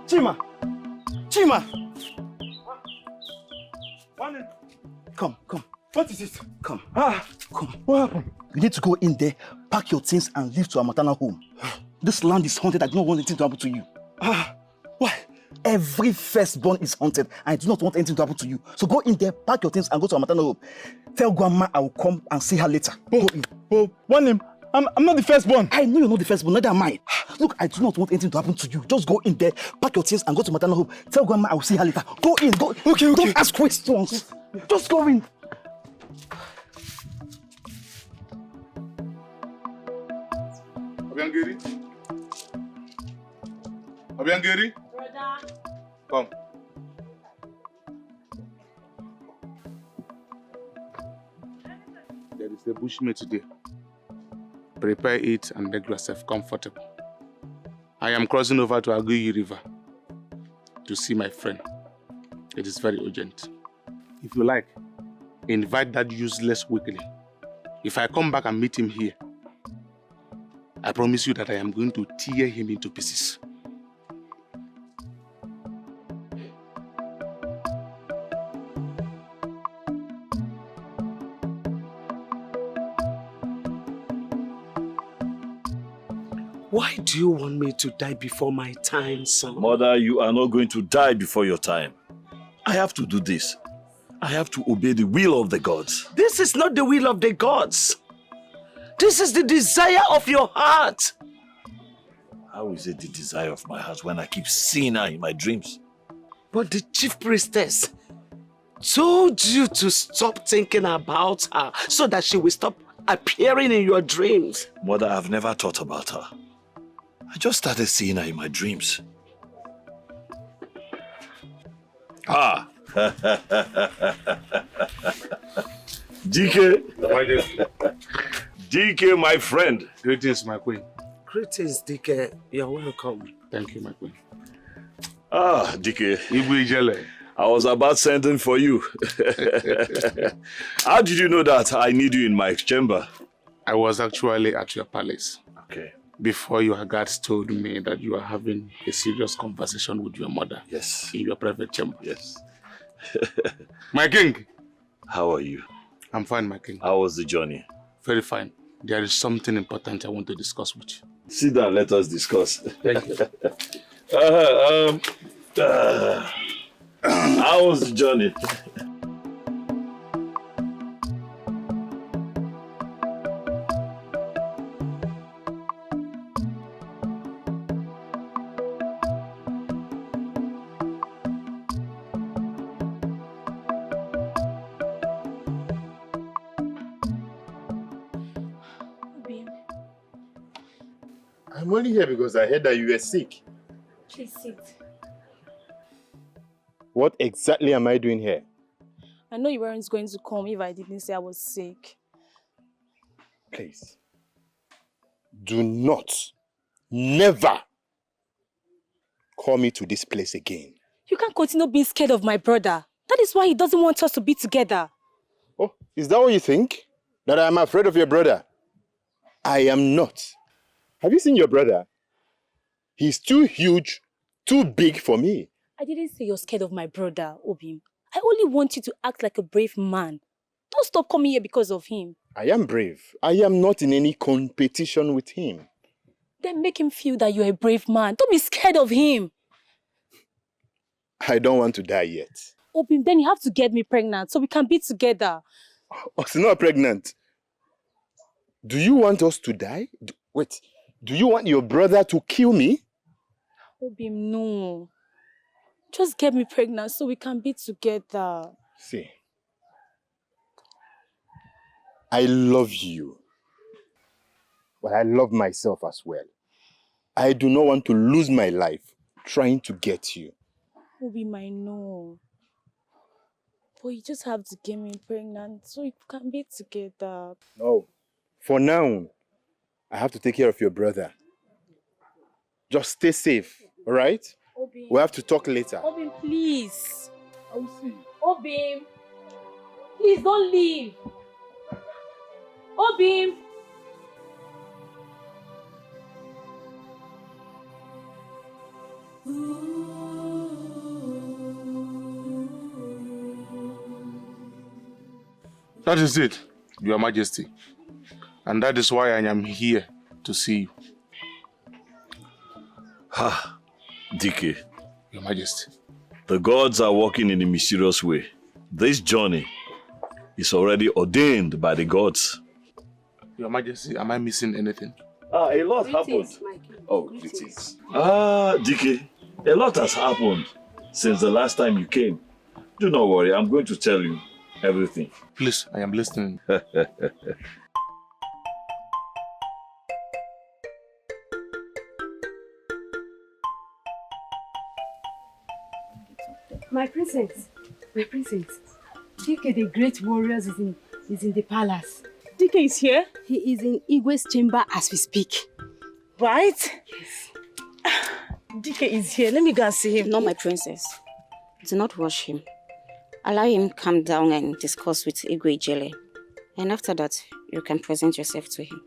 Chima! Come. What is it? Come. Come. What happened? You need to go in there, pack your things and leave to our maternal home. This land is haunted. I do not want anything to happen to you. Why? Every firstborn is haunted. I do not want anything to happen to you. So go in there, pack your things and go to our maternal home. Tell grandma I will come and see her later. Go in. One name. I'm not the firstborn. I know you're not the firstborn, neither am I. Look, I do not want anything to happen to you. Just go in there, pack your things and go to maternal home. Tell grandma I will see her later. Go in, go. Okay. Don't ask questions. Just go in. Obiangeri? Brother. Come. There is a bushmeat today. Prepare it and make yourself comfortable. I am crossing over to Aguyi River to see my friend. It is very urgent. If you like, invite that useless weakling. If I come back and meet him here, I promise you that I am going to tear him into pieces. Why do you want me to die before my time, son? Mother, you are not going to die before your time. I have to do this. I have to obey the will of the gods. This is not the will of the gods. This is the desire of your heart. How is it the desire of my heart when I keep seeing her in my dreams? But the chief priestess told you to stop thinking about her so that she will stop appearing in your dreams. Mother, I've never thought about her. I just started seeing her in my dreams. Ah! DK! DK, my friend. Greetings, my queen. Greetings, DK. You're welcome. Thank you, my queen. Ah, DK. I was about sending for you. How did you know that I need you in my chamber? I was actually at your palace. Okay. Before your guards told me that you are having a serious conversation with your mother. Yes. In your private chamber. Yes. My king. How are you? I'm fine, my king. How was the journey? Very fine. There is something important I want to discuss with you. Sit down, let us discuss. Thank you. How was the journey? I'm only here because I heard that you were sick. Please sit. What exactly am I doing here? I know you weren't going to come if I didn't say I was sick. Please. Do not, never call me to this place again. You can't continue being scared of my brother. That is why he doesn't want us to be together. Oh, is that what you think? That I am afraid of your brother? I am not. Have you seen your brother? He's too huge, too big for me. I didn't say you're scared of my brother, Obim. I only want you to act like a brave man. Don't stop coming here because of him. I am brave. I am not in any competition with him. Then make him feel that you're a brave man. Don't be scared of him. I don't want to die yet. Obim, then you have to get me pregnant so we can be together. Oh, she's not pregnant. Do you want us to die? Wait, do you want your brother to kill me? Obim, no. Just get me pregnant so we can be together. See, I love you. But I love myself as well. I do not want to lose my life trying to get you. Obim, I know. But you just have to get me pregnant so we can be together. No. For now, I have to take care of your brother. Just stay safe, all right? Obim. We have to talk later. Obim, please. I will see. Obim. Please don't leave. Obim. That is it, Your Majesty. And that is why I am here to see you. Ha, DK. Your Majesty. The gods are working in a mysterious way. This journey is already ordained by the gods. Your Majesty, am I missing anything? A lot happened. Oh, greetings. DK, a lot has happened since the last time you came. Do not worry, I'm going to tell you everything. Please, I am listening. My princess, DK the great warriors is in the palace. DK is here? He is in Igwe's chamber as we speak. Right? Yes. DK is here. Let me go and see him. No, my princess. Do not rush him. Allow him calm down and discuss with Igwe Ijele. And after that, you can present yourself to him.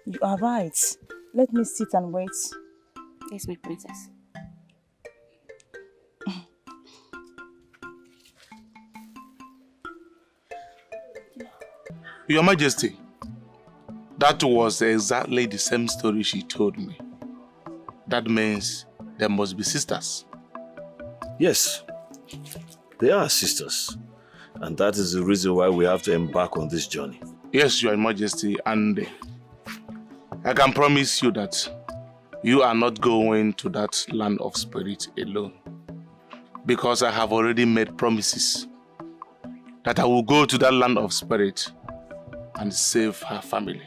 You are right. Let me sit and wait. Yes, my princess. Your Majesty, that was exactly the same story she told me. That means there must be sisters. Yes, they are sisters. And that is the reason why we have to embark on this journey. Yes, Your Majesty, and I can promise you that you are not going to that land of spirit alone. Because I have already made promises that I will go to that land of spirit and save her family.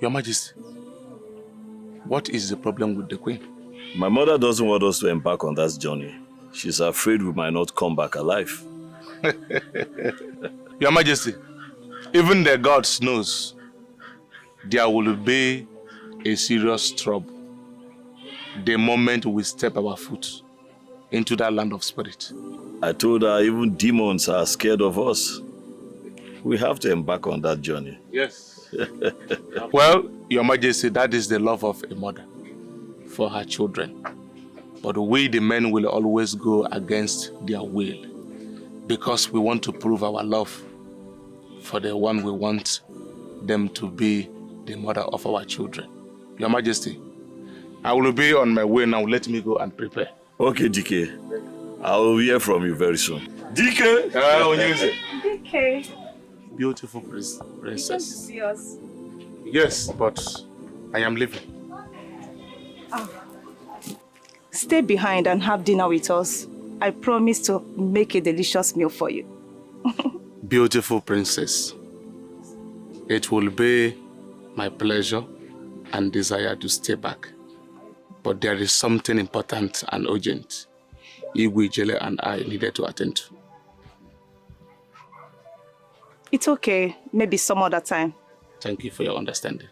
Your Majesty, what is the problem with the Queen? My mother doesn't want us to embark on that journey. She's afraid we might not come back alive. Your Majesty, even the gods knows there will be a serious trouble the moment we step our foot into that land of spirit. I told her even demons are scared of us. We have to embark on that journey. Yes. Well, Your Majesty, that is the love of a mother for her children. But we, the men, will always go against their will because we want to prove our love for the one we want them to be the mother of our children. Your Majesty, I will be on my way now. Let me go and prepare. Okay, DK. I will hear from you very soon. DK! DK. Beautiful You princess. came to see us. Yes, but I am leaving. Stay behind and have dinner with us. I promise to make a delicious meal for you. Beautiful princess. It will be my pleasure and desire to stay back. But there is something important and urgent Igwe, Jele, and I needed to attend to. It's okay. Maybe some other time. Thank you for your understanding.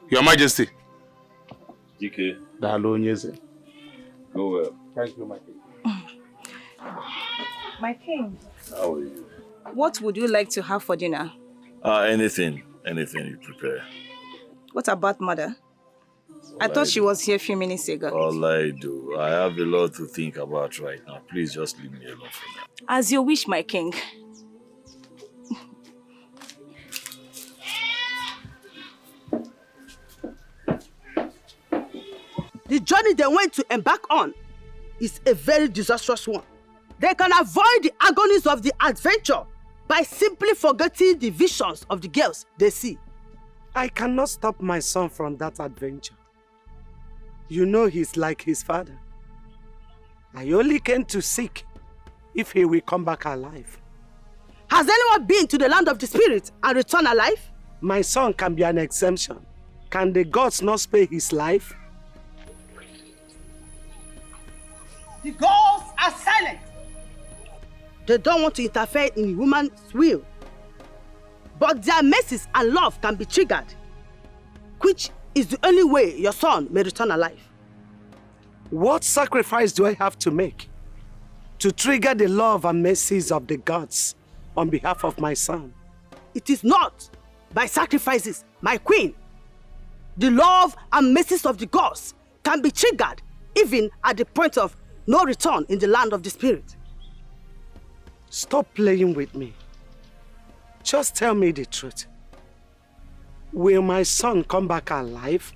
Your Majesty. DK. Go well. Thank you, my king. My king, How are you? what would you like to have for dinner? Anything you prepare. What about mother? I thought she was here a few minutes ago. All I do. I have a lot to think about right now. Please just leave me alone for now. As you wish, my king. The journey they went to embark on is a very disastrous one. They can avoid the agonies of the adventure by simply forgetting the visions of the girls they see. I cannot stop my son from that adventure. You know he's like his father. I only came to seek if he will come back alive. Has anyone been to the land of the spirit and returned alive? My son can be an exemption. Can the gods not spare his life? The gods are silent. They don't want to interfere in woman's will. But their mercies and love can be triggered, which is the only way your son may return alive. What sacrifice do I have to make to trigger the love and mercies of the gods on behalf of my son? It is not by sacrifices, my queen. The love and mercies of the gods can be triggered even at the point of no return in the land of the spirit. Stop playing with me. Just tell me the truth. Will my son come back alive?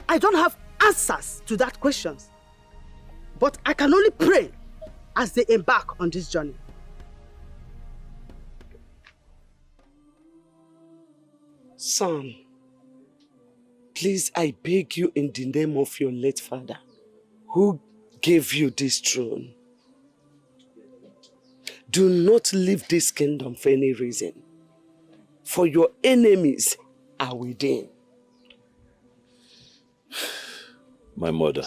I don't have answers to that question, but I can only pray as they embark on this journey. Son, please, I beg you in the name of your late father, who gave you this throne, do not leave this kingdom for any reason, for your enemies are within. My mother,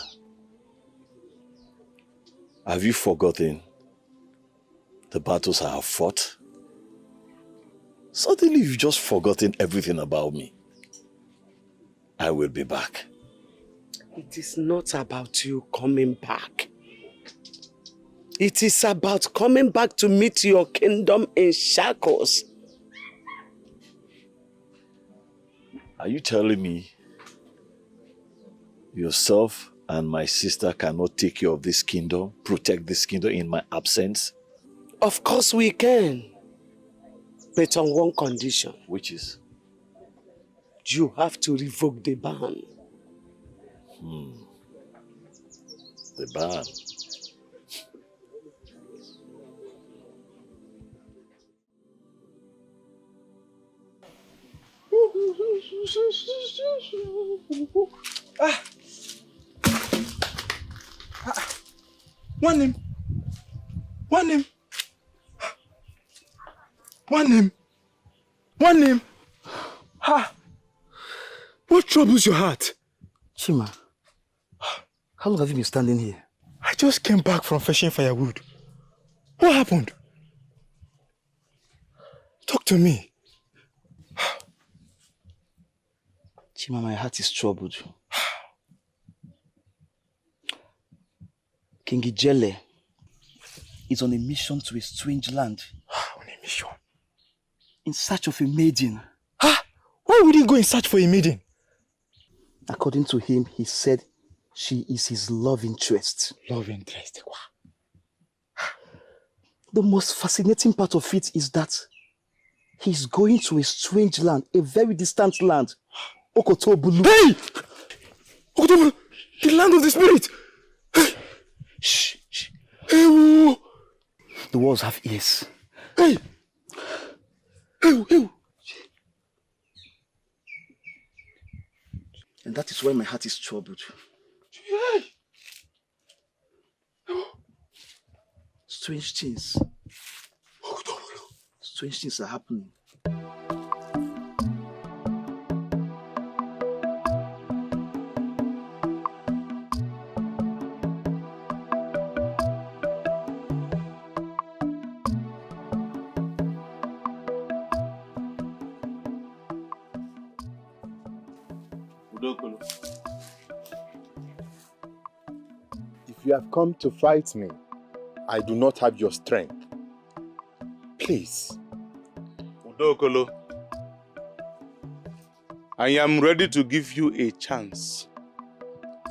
have you forgotten the battles I have fought? Suddenly you've just forgotten everything about me. I will be back. It is not about you coming back. It is about coming back to meet your kingdom in shackles. Are you telling me yourself and my sister cannot take care of this kingdom, protect this kingdom in my absence? Of course we can. But on one condition. Which is? You have to revoke the ban. The ban. One name. One name. One name. One name. Ha! What troubles your heart? Chima, how long have you been standing here? I just came back from fetching firewood. What happened? Talk to me. Chima, my heart is troubled. King Ijele is on a mission to a strange land. On a mission? In search of a maiden. Why would he go in search for a maiden? According to him, he said she is his love interest. Love interest? Wow. The most fascinating part of it is that he's going to a strange land, a very distant land. Okotobulu. Hey! Okotobulu! The land of the spirit! Hey! Shh, shh. Hey, whoa. The walls have ears. Hey! Hey, hey! And that is why my heart is troubled. Hey! Strange things. Strange things are happening. If you have come to fight me, I do not have your strength. Please. Udokolo, I am ready to give you a chance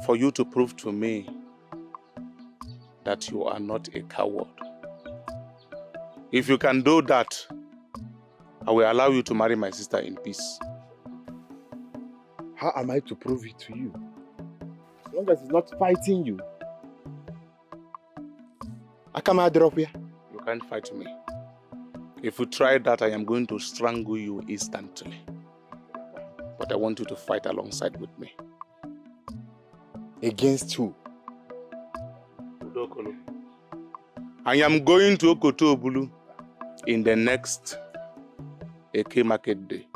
for you to prove to me that you are not a coward. If you can do that, I will allow you to marry my sister in peace. How am I to prove it to you? As long as he's not fighting you. You can't fight me. If you try that, I am going to strangle you instantly. But I want you to fight alongside with me. Against who? Udokolo. I am going to Okotobulu in the next Eke Market Day.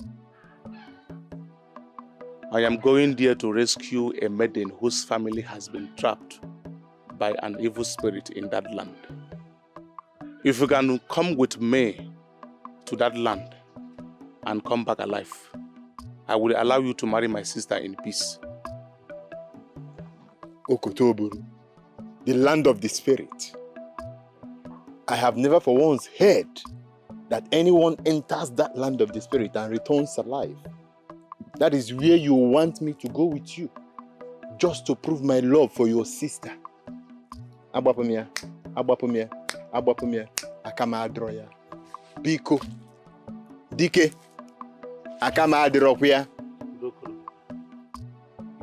I am going there to rescue a maiden whose family has been trapped by an evil spirit in that land. If you can come with me to that land and come back alive, I will allow you to marry my sister in peace. Okotoburu, the land of the spirit. I have never for once heard that anyone enters that land of the spirit and returns alive. That is where you want me to go with you, just to prove my love for your sister. Abapumia, Abapumia, Abapumia, Akama Adroya. Biko, Dike, Akama Adroya.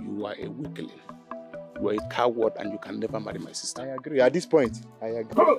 You are a weakling. You are a coward and you can never marry my sister. I agree. At this point, I agree.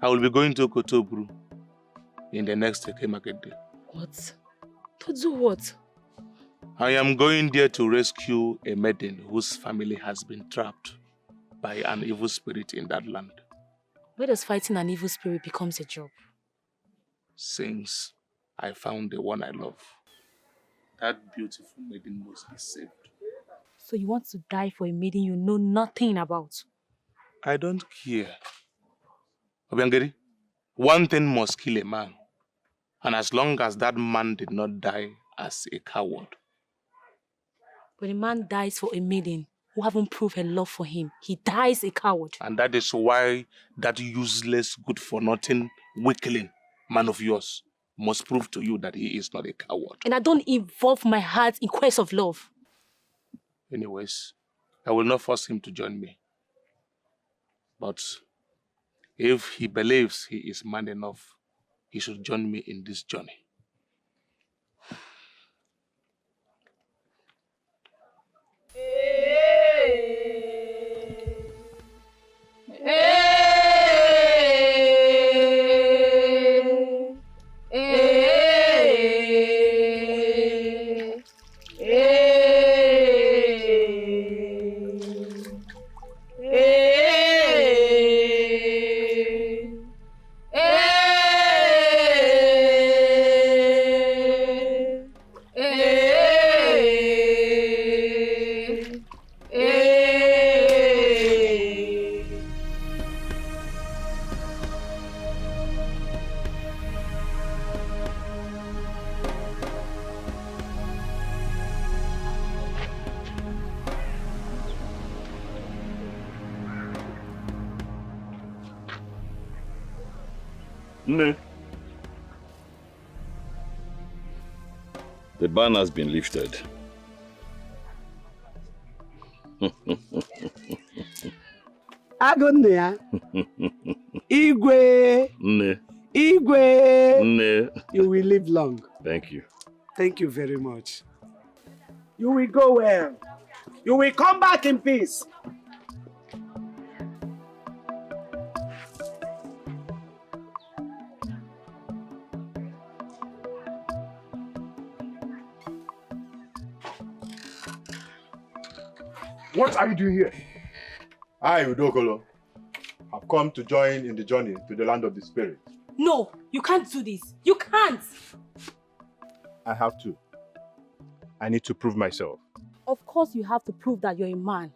I will be going to Okotoburu in the next Eke Market Day. What? To do what? I am going there to rescue a maiden whose family has been trapped by an evil spirit in that land. Where does fighting an evil spirit becomes a job? Since I found the one I love, that beautiful maiden must be saved. So you want to die for a maiden you know nothing about? I don't care. Obiangeri, one thing must kill a man. And as long as that man did not die as a coward. When a man dies for a maiden who haven't proved her love for him, he dies a coward. And that is why that useless, good-for-nothing weakling man of yours must prove to you that he is not a coward. And I don't involve my heart in quest of love. Anyways, I will not force him to join me. But if he believes he is man enough, he should join me in this journey. No. The ban has been lifted. Agonia. Igwe. Ne. Igwe. Ne. You will live long. Thank you. Thank you very much. You will go well. You will come back in peace. What are you doing here? I, Udokolo, have come to join in the journey to the land of the spirit. No, you can't do this. You can't. I have to. I need to prove myself. Of course you have to prove that you're a man.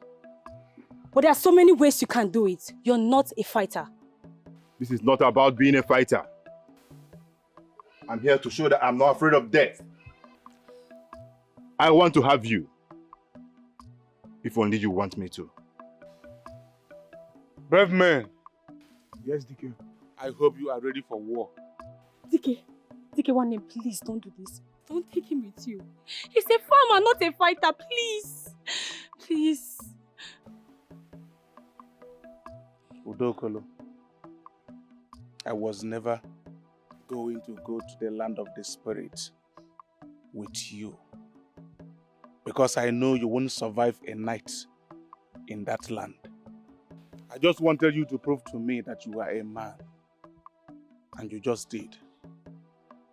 But there are so many ways you can do it. You're not a fighter. This is not about being a fighter. I'm here to show that I'm not afraid of death. I want to have you. If only you want me to. Brave man. Yes, DK. I hope you are ready for war. DK, one name, please don't do this. Don't take him with you. He's a farmer, not a fighter, please. Please. Udokolo, I was never going to go to the land of the spirit with you. Because I know you won't survive a night in that land. I just wanted you to prove to me that you are a man. And you just did.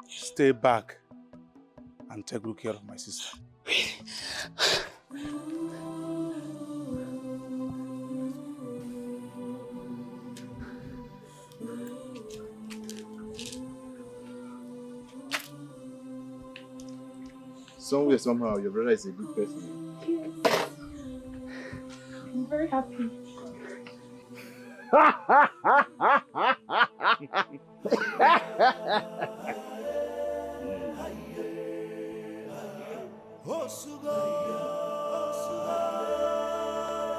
Stay back and take good care of my sister. Somewhere, somehow, your brother is a good person. Yes. I'm very happy.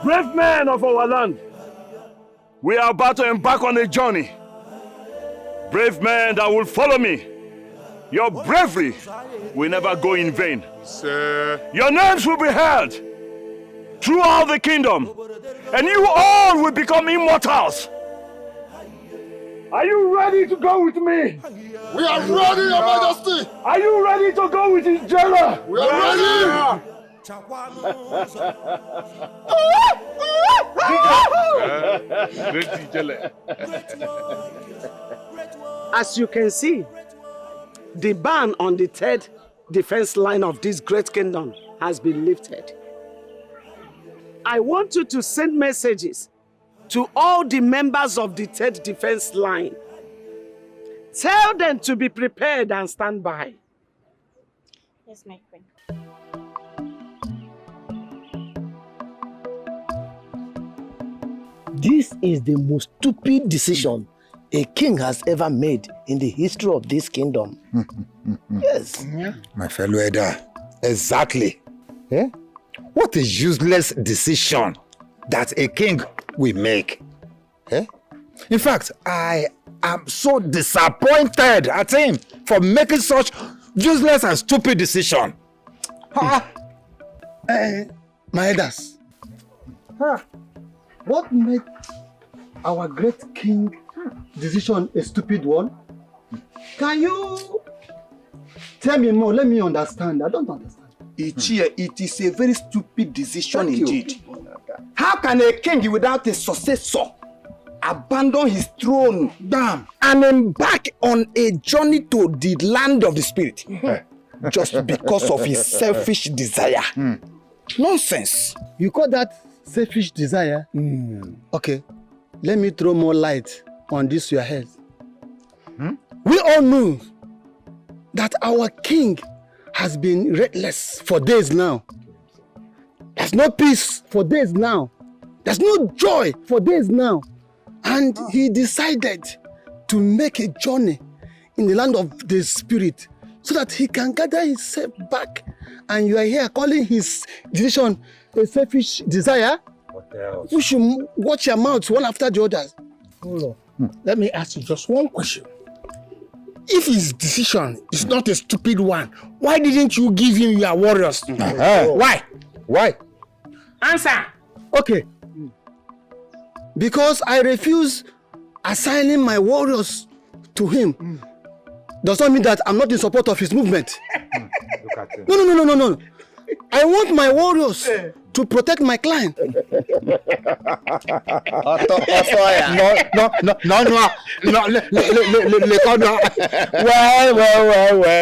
Brave men of our land, we are about to embark on a journey. Brave men that will follow me. Your bravery will never go in vain. Sir. Your names will be heard throughout the kingdom, and you all will become immortals. Are you ready to go with me? We are ready, Your Majesty. Are you ready to go with his jailer? We are ready. As you can see, the ban on the third defense line of this great kingdom has been lifted. I want you to send messages to all the members of the third defense line. Tell them to be prepared and stand by. Yes, my friend. This is the most stupid decision a king has ever made in the history of this kingdom. Yes. My fellow elder, exactly. Eh? What a useless decision that a king will make. Eh? In fact, I am so disappointed at him for making such useless and stupid decision. My elders, what made our great king decision a stupid one? Can you tell me more? Let me understand. I don't understand. It is a very stupid decision Thank you. indeed. How can a king without a successor abandon his throne and embark on a journey to the land of the spirit just because of his selfish desire? Nonsense. You call that selfish desire? Okay, let me throw more light on this your head. We all know that our king has been restless for days now. There's no peace for days now. There's no joy for days now. And he decided to make a journey in the land of the spirit so that he can gather himself back. And you are here calling his decision a selfish desire? You should watch your mouth one after the others. Hold on. Let me ask you just one question. If his decision is not a stupid one, why didn't you give him your warriors? Why? Why? Answer. Okay. Because I refuse assigning my warriors to him. Does not mean that I'm not in support of his movement. Look at him. No. I want my warriors to protect my client.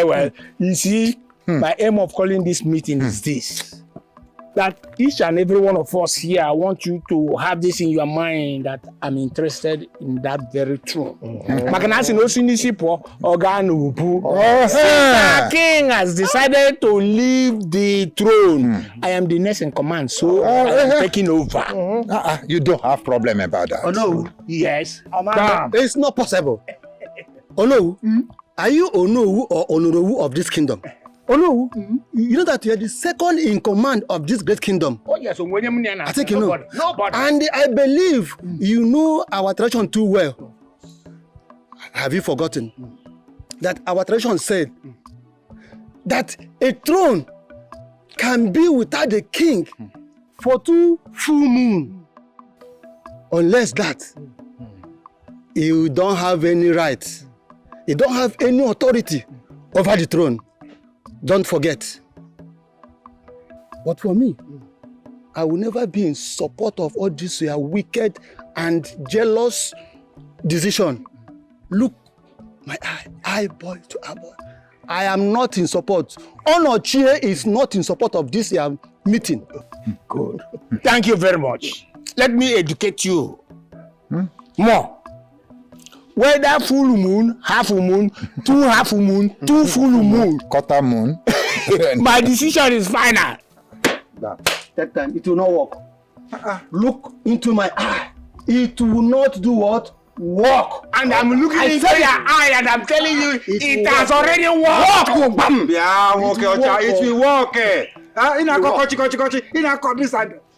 Well. You see, my aim of calling this meeting is this. That each and every one of us here, I want you to have this in your mind that I'm interested in that very throne. Since our king has decided to leave the throne, I am the next in command, so I am taking over. You don't have problem about that. Oh no. Yes. It's not possible. Oh no. Are you Onowu or Onorowu of this kingdom? Onowu, you know that you are the second in command of this great kingdom. Oh yes, I think you know. Nobody. And I believe you know our tradition too well. Have you forgotten that our tradition said that a throne can be without the king for 2 full moons? Unless that, you don't have any right. You don't have any authority over the throne. Don't forget. But for me, I will never be in support of all this wicked and jealous decision. Look, my eyeball to eyeball. I am not in support. Onochie is not in support of this meeting. Good. Thank you very much. Let me educate you more. Whether full moon, half moon, 2 half moon, 2 full moon, quarter moon. My decision is final. That time it will not work. Look into my eye. It will not do what? Work. And I'm looking into your eye and I'm telling you, it has already worked. It will work.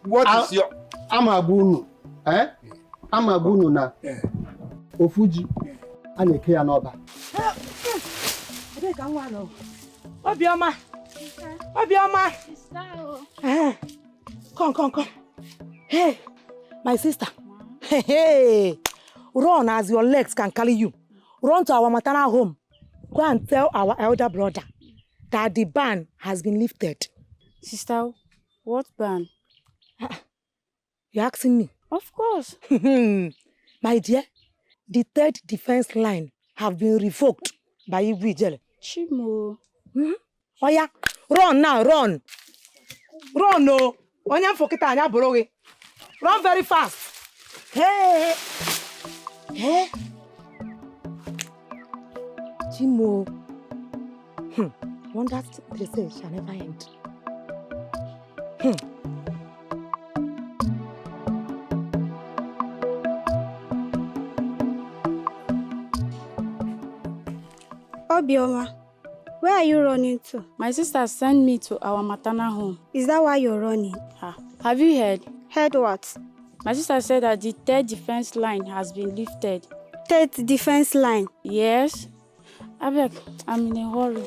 What is your... Amabunu. Amabunu na. Ofuji. Aneke ya n'ọba. Obioma. Come. Hey, my sister. Hey. Run as your legs can carry you. Run to our maternal home. Go and tell our elder brother that the ban has been lifted. Sister, what ban? You're asking me? Of course. My dear, the 3rd defense line have been revoked by Igwijele. Chimo. Oh yeah, run now, run. Run, no. Run very fast. Hey. Hey. Chimo. Wonders they say shall never end. Obioma, where are you running to? My sister sent me to our maternal home. Is that why you're running? Have you heard? Heard what? My sister said that the 3rd defense line has been lifted. third defense line. Yes. Abeg, I'm in a hurry.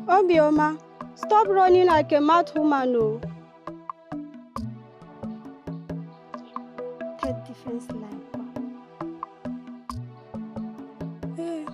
Obioma, stop running like a mad woman, no. Third defense line. Hey.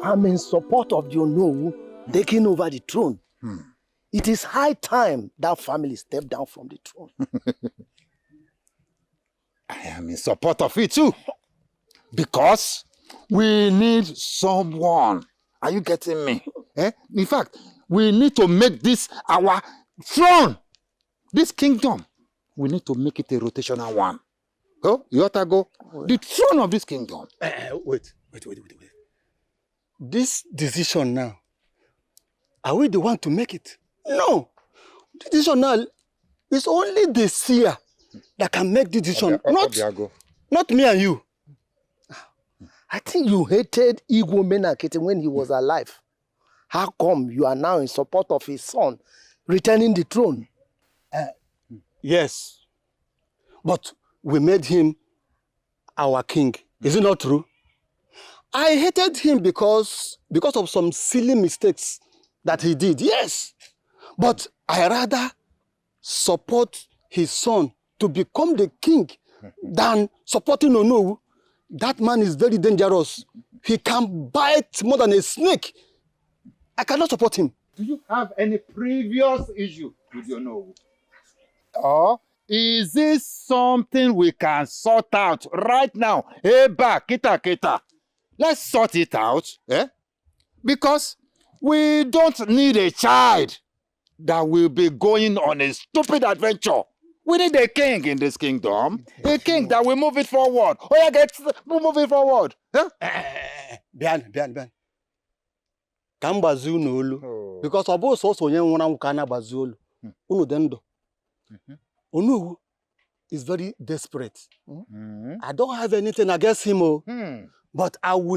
I'm in support of the Onowu taking over the throne. It is high time that family step down from the throne. I am in support of it too. Because we need someone. Are you getting me? In fact, we need to make this our throne. This kingdom, we need to make it a rotational one. Oh, you ought to go. The throne of this kingdom. Wait. This decision now, are we the one to make it? No. The decision now is only the seer that can make the decision, not me and you. I think you hated Igwe Menakete when he was alive. How come you are now in support of his son returning the throne? Yes. But we made him our king. Is it not true? I hated him because of some silly mistakes that he did. Yes. But I rather support his son to become the king than supporting Onowu. That man is very dangerous. He can bite more than a snake. I cannot support him. Do you have any previous issue with your Onowu? Or is this something we can sort out right now? Eba, kita. Let's sort it out. Because we don't need a child that will be going on a stupid adventure. We need a king in this kingdom. A king that will move it forward. Move it forward. Bian. Ka m gbazie unu olu. Because ọ bụ sọsọ onye nwụrụ anwụ ka a na-agbazi olu. Unu dị ndụ. Onowu is very desperate. I don't have anything against him. But I will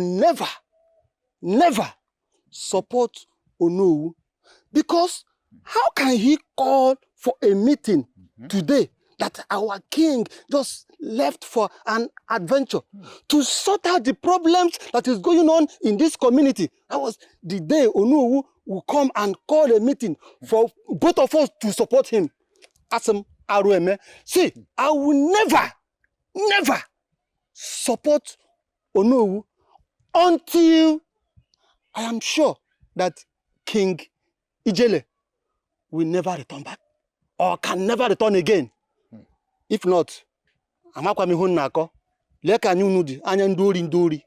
never support Onowu. Because how can he call for a meeting today that our king just left for an adventure to sort out the problems that is going on in this community? That was the day Onowu will come and call a meeting for both of us to support him. Asem Arueme. See, I will never support Onowu until I am sure that King Ijele will never return back or can never return again. If not, amakwa mi hun nako. Leka ni unudi anya ndori.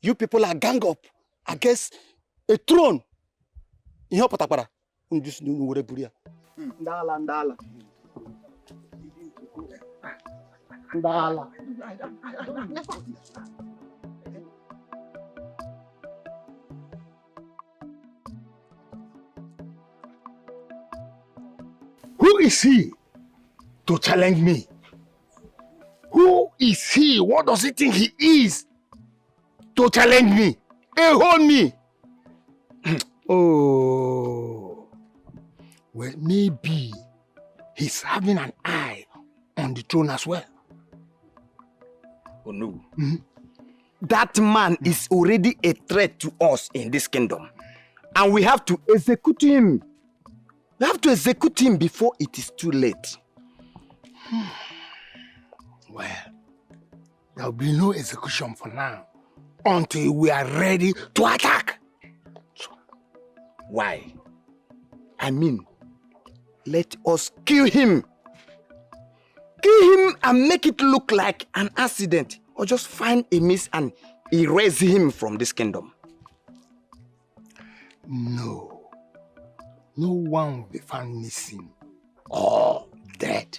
You people are gang up against a throne. Ihe patakwara ndis nu were buria. Ndala. Who is he to challenge me? Who is he? What does he think he is to challenge me? Hold me. Oh, well, maybe he's having an eye on the throne as well. Oh no. That man is already a threat to us in this kingdom. And we have to execute him. We have to execute him before it is too late. Well, there will be no execution for now until we are ready to attack. Why? I mean, let us kill him. Kill him and make it look like an accident. Or just find a miss and erase him from this kingdom. No. No one will be found missing or dead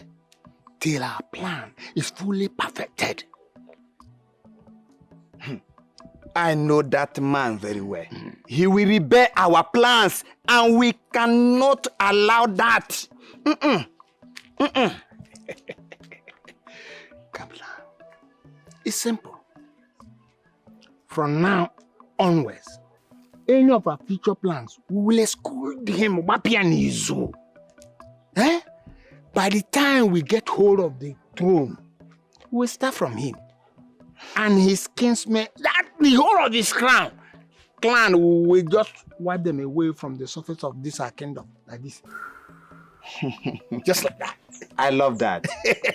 till our plan is fully perfected. I know that man very well. He will rebel our plans and we cannot allow that. Kaplan, it's simple. From now onwards, any of our future plans, we will escort him Wapianizu. By the time we get hold of the throne, we'll start from him. And his kinsmen, that the whole of his clan will just wipe them away from the surface of this our kingdom, like this. Just like that. I love that.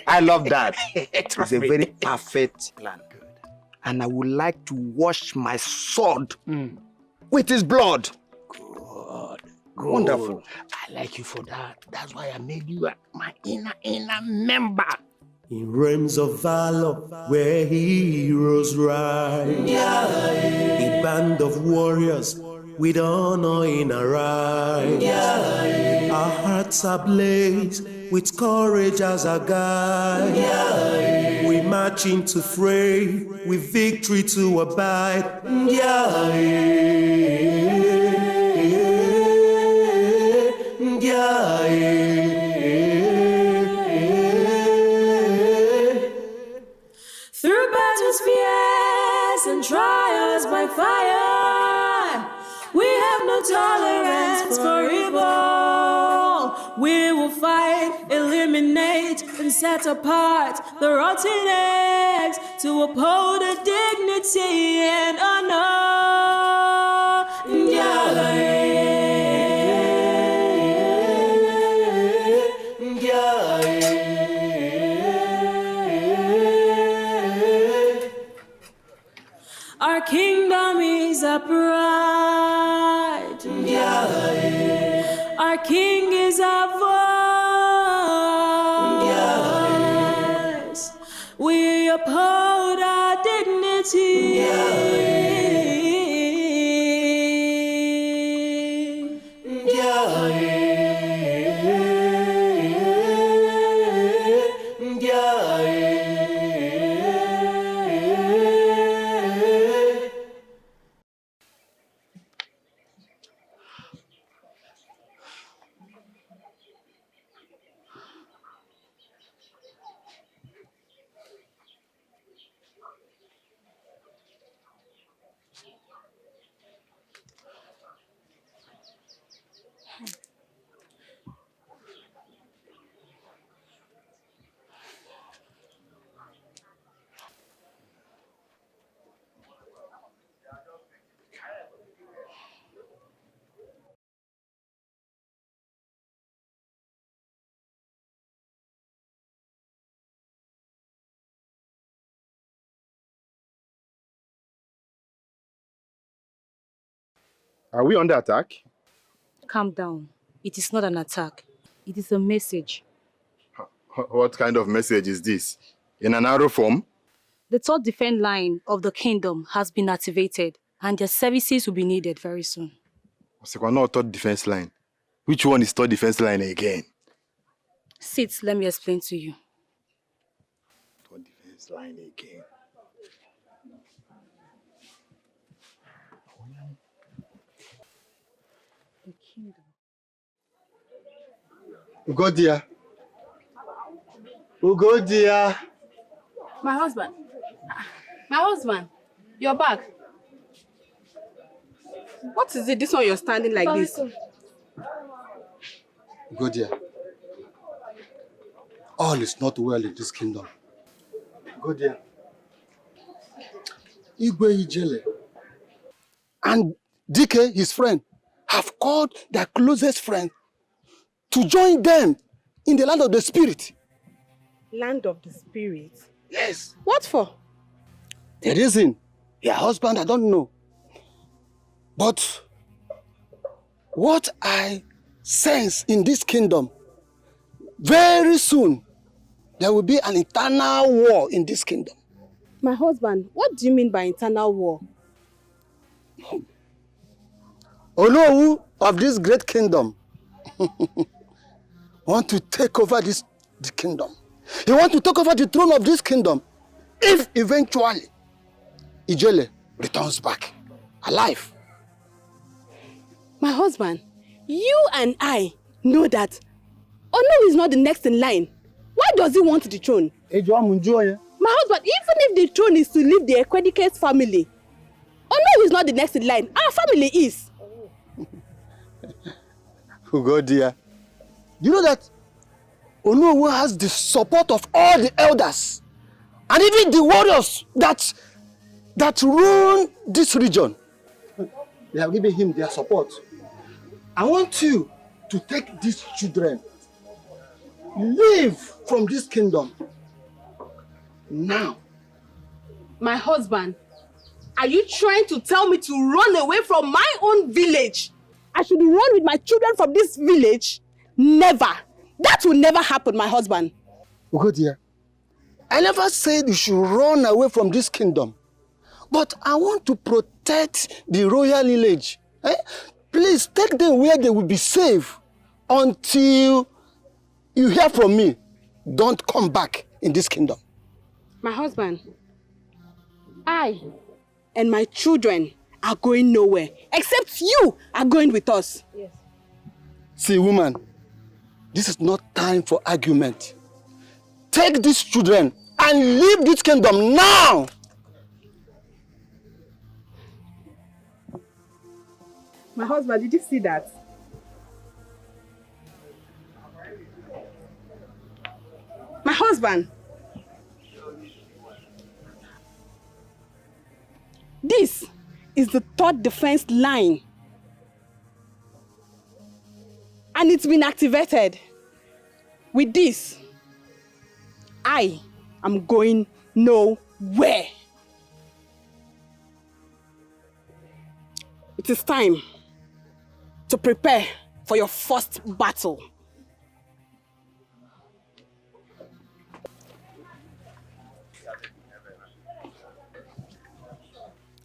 I love that. It's a very perfect plan. And I would like to wash my sword with his blood. Good. Wonderful. I like you for that. That's why I made you my inner member. In realms of valor, where heroes ride, a band of warriors with honor in our eyes. Our hearts are ablaze with courage as our guide. We march into fray with victory to abide. Through battles, fears, and trials by fire, we have no tolerance for evil. We will fight, eliminate, and set apart the rotten eggs to uphold the dignity and honor. Our kingdom is upright. Our king is our voice. We uphold our dignity. Are we under attack? Calm down. It is not an attack. It is a message. What kind of message is this? In an arrow form? The third defense line of the kingdom has been activated, and their services will be needed very soon. Not third defense line. Which one is third defense line again? Sit, let me explain to you. Third defense line again. The kingdom. Ugodia. Ugodia. My husband. My husband. You're back. What is it? This one you're standing like this. Ugodia. All is not well in this kingdom. Ugodia. Igwe Ijele and DK, his friend, have called their closest friend to join them in the land of the spirit. Land of the spirit? Yes. What for? The reason, your husband, I don't know. But what I sense in this kingdom, very soon, there will be an eternal war in this kingdom. My husband, what do you mean by internal war? Olowu of this great kingdom want to take over the kingdom. He want to take over the throne of this kingdom if eventually Ijele returns back alive. My husband, you and I know that Olowu is not the next in line. Why does he want the throne? My husband, even if the throne is to leave the Equedicate family, Olowu is not the next in line. Our family is. Ugo dear, you know that Olowu has the support of all the elders and even the warriors that run this region. They have given him their support. I want you to take these children, leave from this kingdom now. My husband, are you trying to tell me to run away from my own village? I should run with my children from this village? Never. That will never happen, my husband. Ugo dear, I never said you should run away from this kingdom. But I want to protect the royal lineage. Please take them where they will be safe until you hear from me. Don't come back in this kingdom. My husband, I and my children are going nowhere, except you are going with us. Yes. See, woman, this is not time for argument. Take these children and leave this kingdom now. My husband, did you see that? My husband. This is the third defense line. And it's been activated. With this, I am going nowhere. It is time to prepare for your first battle.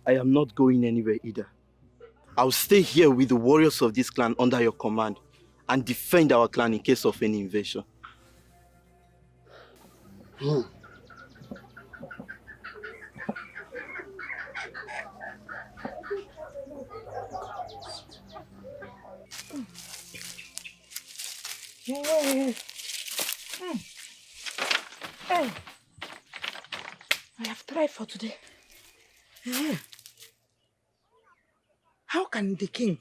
I am not going anywhere either. I'll stay here with the warriors of this clan under your command and defend our clan in case of any invasion. I have tried for today. How can the king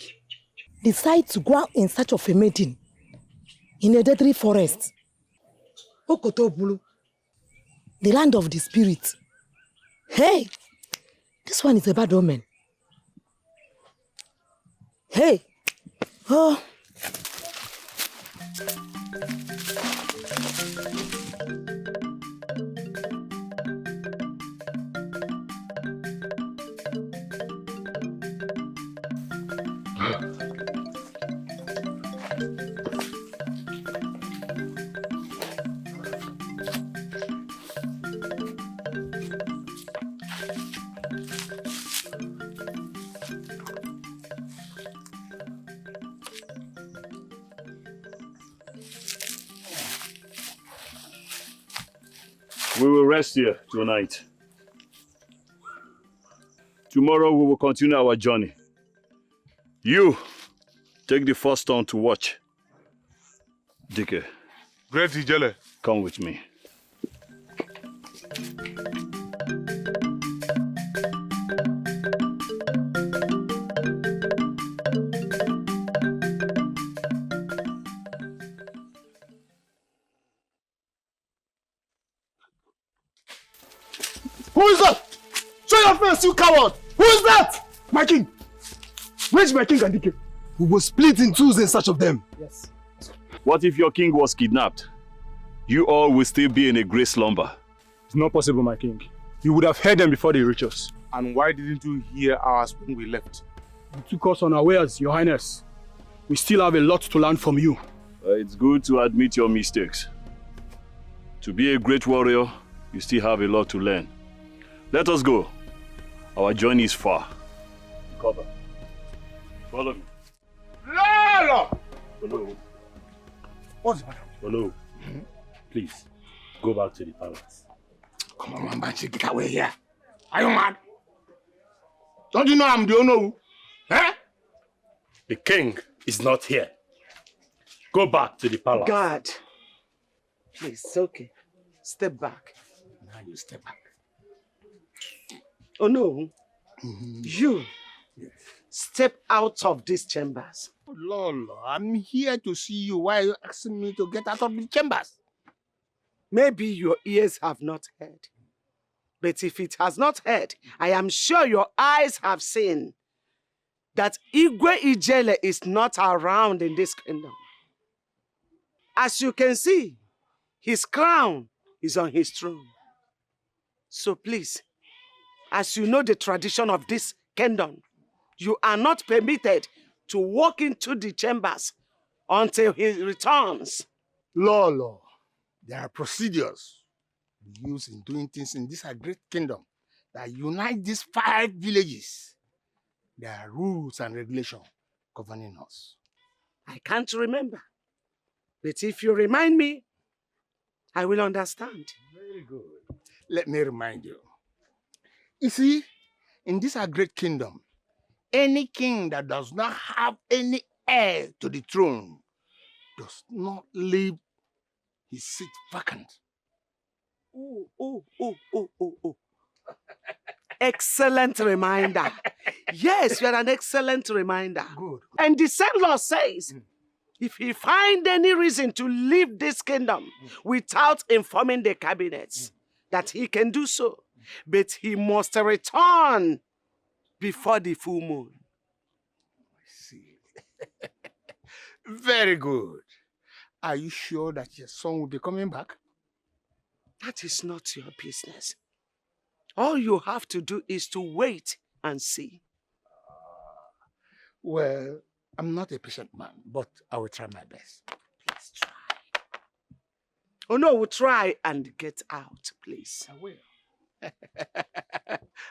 decide to go out in search of a maiden in a deadly forest? Okotobulu, the land of the spirit. Hey, this one is a bad omen. Hey, oh. We will rest here tonight. Tomorrow we will continue our journey. You, take the first turn to watch. Dike. Great Ijele. Come with me. Who is that? Show your face, you coward! Who is that? My king! Where's my king and Dike? We will split in twos in search of them. Yes. What if your king was kidnapped? You all will still be in a great slumber. It's not possible, my king. You would have heard them before they reach us. And why didn't you hear ours when we left? You took us unawares, Your Highness. We still have a lot to learn from you. It's good to admit your mistakes. To be a great warrior, you still have a lot to learn. Let us go. Our journey is far. Cover. Follow me. Lolo! Follow. What's the matter? Follow. Please, go back to the palace. Come on, Banshee, get away here. Are you mad? Don't you know I'm the owner? Eh? The king is not here. Go back to the palace. God. Please, it's okay. Step back. Now you step back. Oh no. You. Step out of these chambers. Lolo, I'm here to see you. Why are you asking me to get out of the chambers? Maybe your ears have not heard. But if it has not heard, I am sure your eyes have seen that Igwe Ijele is not around in this kingdom. As you can see, his crown is on his throne. So please, as you know the tradition of this kingdom, you are not permitted to walk into the chambers until he returns. Lolo, there are procedures we use in doing things in this great kingdom that unite these 5 villages. There are rules and regulations governing us. I can't remember. But if you remind me, I will understand. Very good. Let me remind you. You see, in this great kingdom, any king that does not have any heir to the throne does not leave his seat vacant. Oh. Excellent reminder. Yes, you are an excellent reminder. Good. And the same law says, if he find any reason to leave this kingdom without informing the cabinets, that he can do so, but he must return before the full moon. I see. Very good. Are you sure that your son will be coming back? That is not your business. All you have to do is to wait and see. Well, I'm not a patient man, but I will try my best. Please try. Oh no, we'll try and get out, please. I will.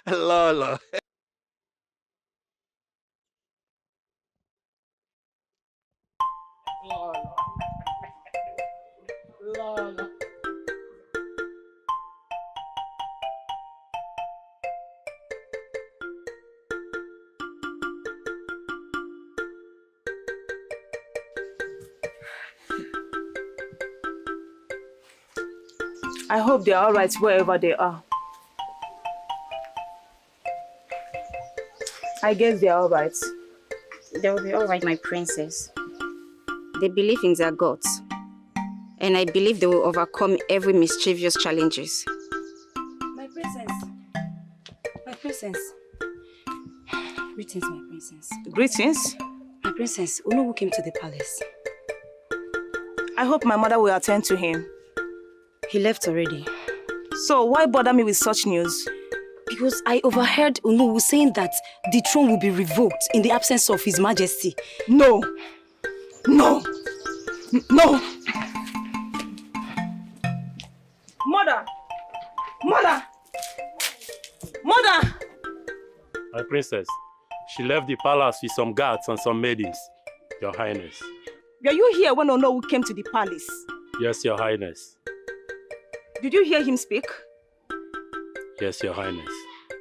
Lolo. Lolo. I hope they're all right wherever they are. I guess they're all right. They'll be all right, my princess. They believe in their gods. And I believe they will overcome every mischievous challenges. My princess. My princess. Greetings, my princess. Greetings. My princess, Onowu came to the palace. I hope my mother will attend to him. He left already. So why bother me with such news? Because I overheard Onowu saying that the throne will be revoked in the absence of His Majesty. No. No. No. Mother! Mother! Mother! My princess, she left the palace with some guards and some maidens, Your Highness. Were you here when Onowu came to the palace? Yes, Your Highness. Did you hear him speak? Yes, Your Highness.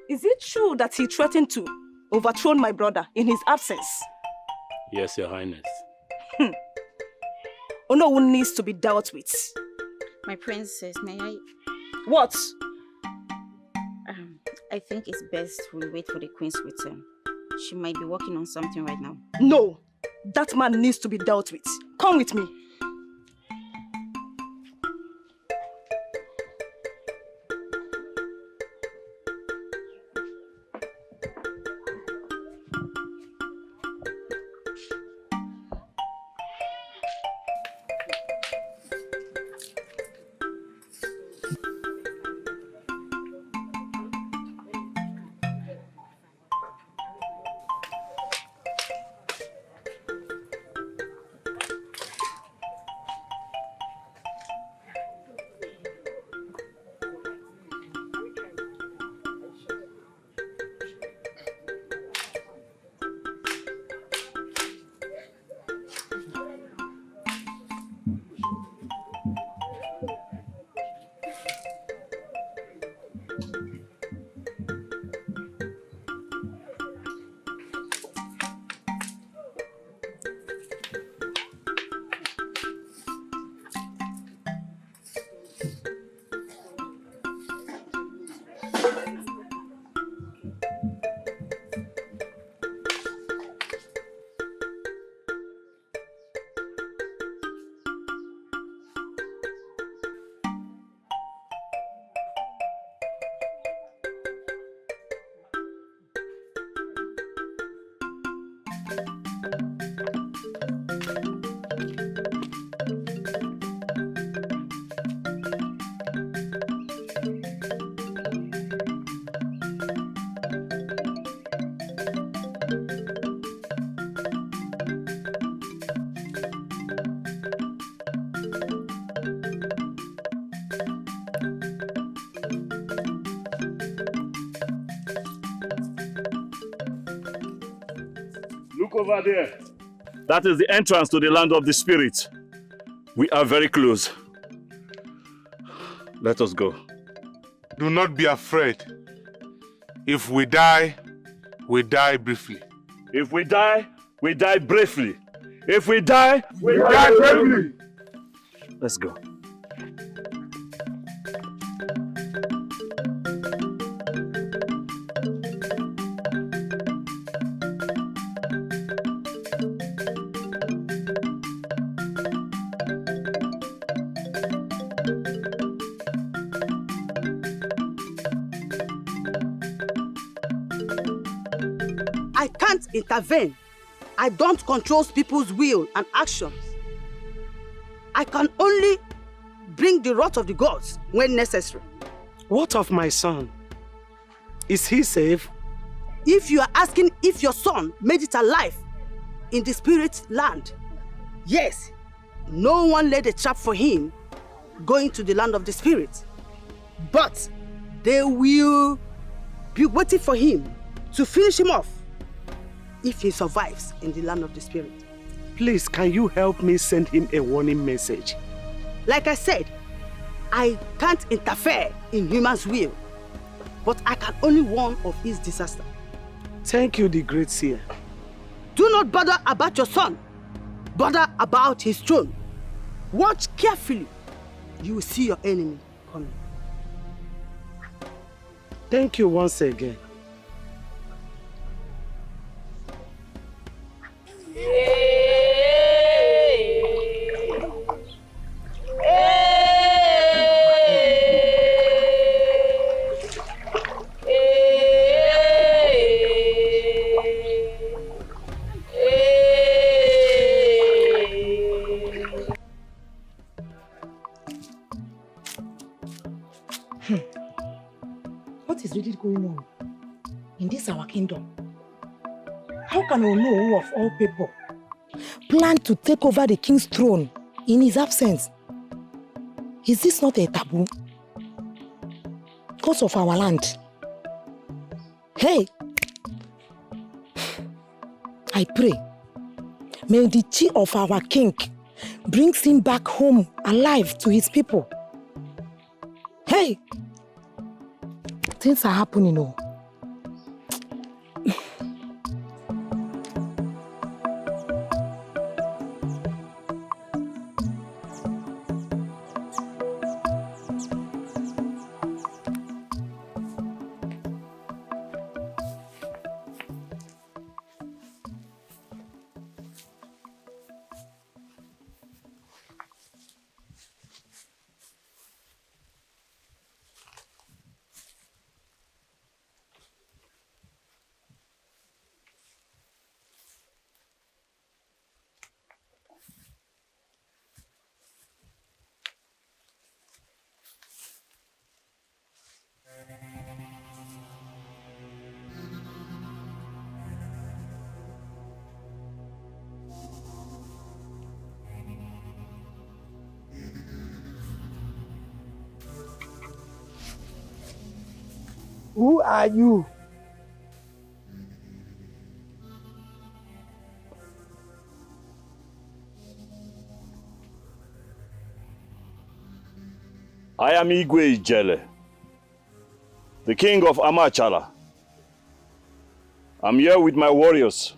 Is it true that he threatened to overthrow my brother in his absence? Yes, Your Highness. Onowu needs to be dealt with. My princess, may I? What? I think it's best we wait for the queen's return. She might be working on something right now. No, that man needs to be dealt with. Come with me. Look over there. That is the entrance to the land of the spirit. We are very close. Let us go. Do not be afraid. If we die briefly. If we die briefly. If we die, we die bravely. Let's go. I can't intervene. I don't control people's will and actions. I can only bring the wrath of the gods when necessary. What of my son? Is he safe? If you are asking if your son made it alive in the spirit land, yes, no one laid a trap for him going to the land of the spirit. But they will be waiting for him to finish him off if he survives in the land of the spirit. Please, can you help me send him a warning message? Like I said, I can't interfere in human's will, but I can only warn of his disaster. Thank you, the great seer. Do not bother about your son. Bother about his throne. Watch carefully. You will see your enemy coming. Thank you once again. What is really going on in this our kingdom? How can we know who of all people plan to take over the king's throne in his absence? Is this not a taboo? Because of our land. Hey! I pray, may the chi of our king brings him back home alive to his people. Hey! Things are happening, oh. Who are you? I am Igwe Ijele, the king of Amachala. I'm here with my warriors.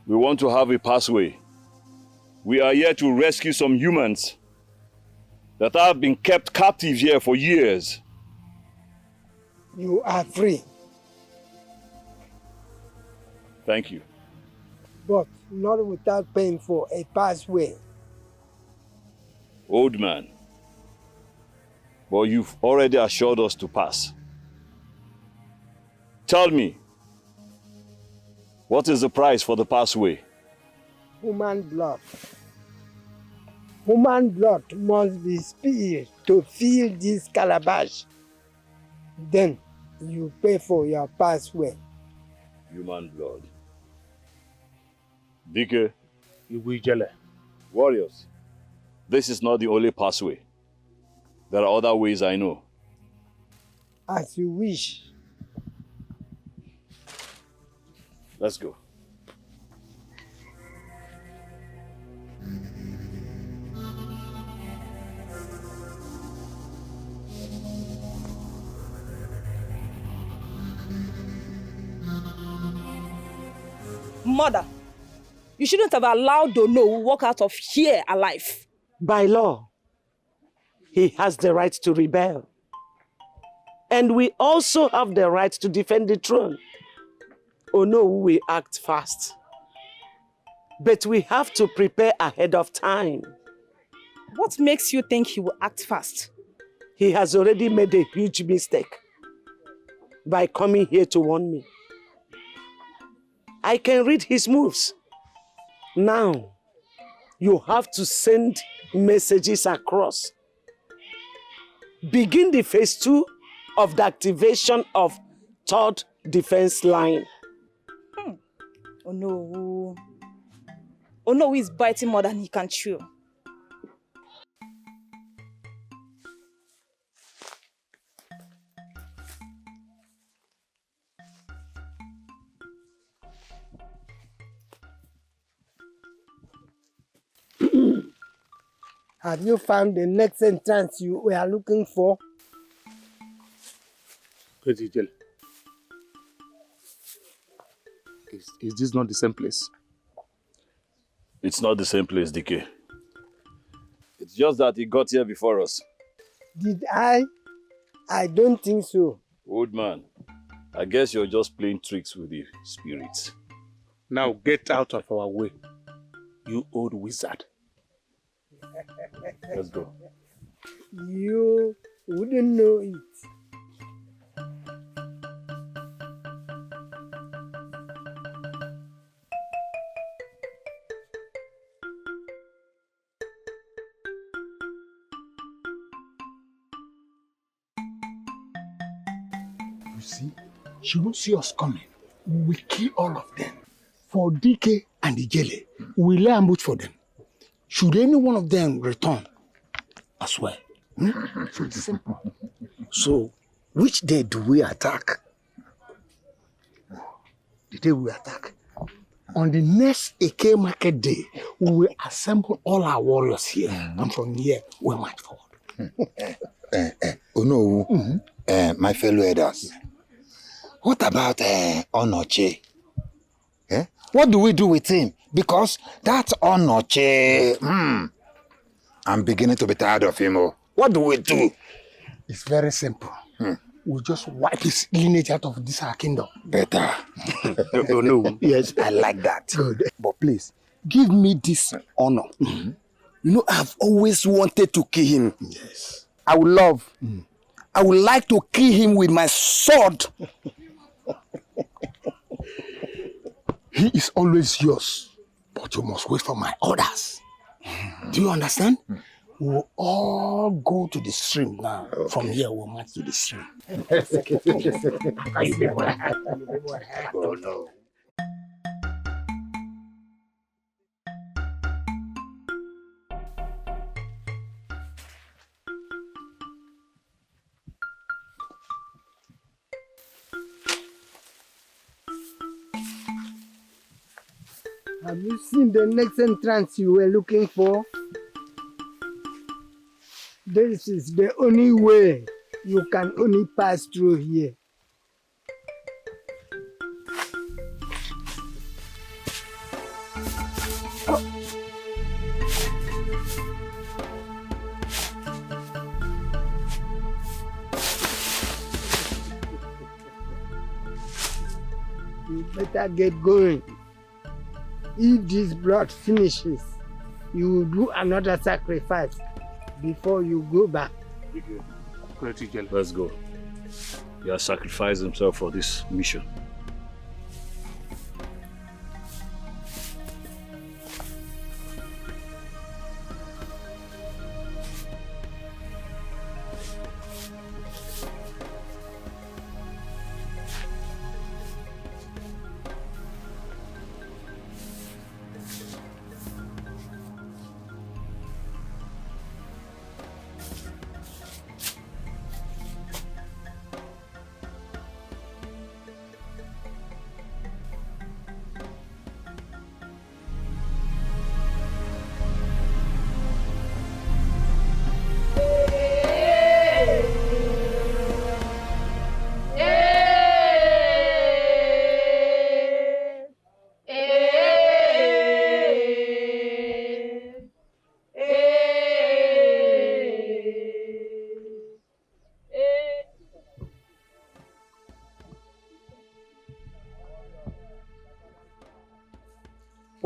We want to have a pathway. We are here to rescue some humans that have been kept captive here for years. You are free, Thank you. but not without paying for a pathway. Old man, but you've already assured us to pass. Tell me, What is the price for the pathway? Human blood. Human blood must be spilled to fill this calabash. Then you pay for your pathway. Human blood. Dike. Iwijele. Warriors, this is not the only pathway. There are other ways I know. As you wish. Let's go. Mother, you shouldn't have allowed Dono to walk out of here alive. By law, he has the right to rebel. And we also have the right to defend the throne. Ono will act fast. But we have to prepare ahead of time. What makes you think he will act fast? He has already made a huge mistake by coming here to warn me. I can read his moves. Now, you have to send messages across. Begin the phase 2 of the activation of 3rd defense line. Oh no. Oh no, he's biting more than he can chew. Have you found the next entrance you were looking for? Iwijele. Is this not the same place? It's not the same place, Dike. It's just that he got here before us. Did I? I don't think so. Old man, I guess you're just playing tricks with the spirits. Now get out of our way, you old wizard. Let's go. You wouldn't know it. You see, she won't see us coming. We will kill all of them. For DK and Ijele, we will lay ambush for them. Should any one of them return, as well. So it's simple. So, which day do we attack? The day we attack. On the next AK market day, we will assemble all our warriors here. And from here, we'll march forward. My fellow elders, what about Onoche? What do we do with him? Because that Onoche, I'm beginning to be tired of him. What do we do? It's very simple. We'll just wipe his lineage out of this our kingdom. Better. Oh no. Yes, I like that. Good. But please, give me this honor. You know, I've always wanted to kill him. Yes. I would love. I would like to kill him with my sword. He is always yours, but you must wait for my orders. Do you understand? We'll all go to the stream now. Okay. From here, we'll march to the stream. Oh no. Have you seen the next entrance you were looking for? This is the only way you can only pass through here. You better get going. If this blood finishes, you will do another sacrifice before you go back. Let's go. He has sacrificed himself for this mission.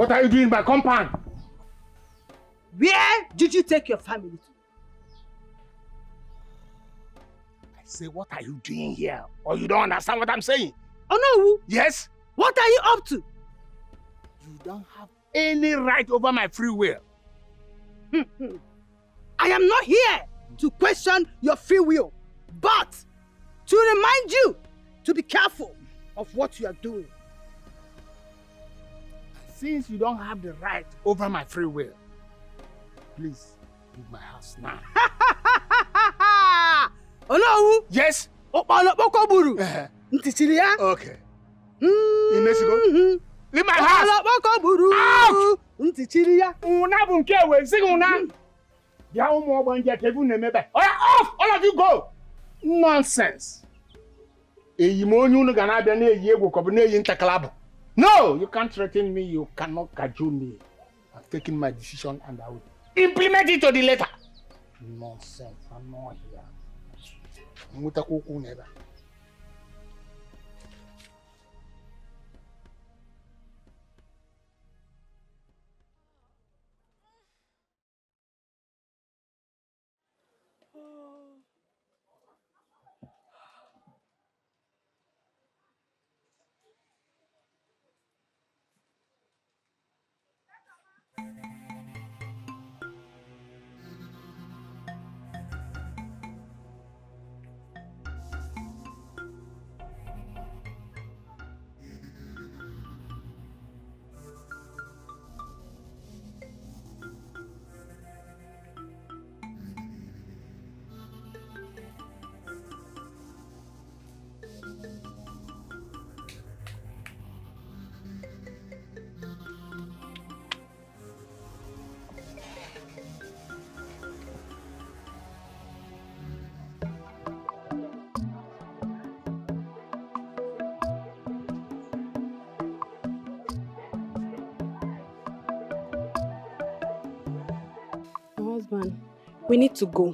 What are you doing in my compound? Where did you take your family to? I say, what are you doing here? Or you don't understand what I'm saying? Oh no! Yes? What are you up to? You don't have any right over my free will. I am not here to question your free will, but to remind you to be careful of what you are doing. Since you don't have the right over my free will, please leave my house now. Oh no! Yes? Okay. Leave my house! Out! Off! All of you go! Nonsense! No! You can't threaten me, you cannot cajole me. I've taken my decision and I will implement it to the letter. Nonsense, I'm not here. Husband, we need to go.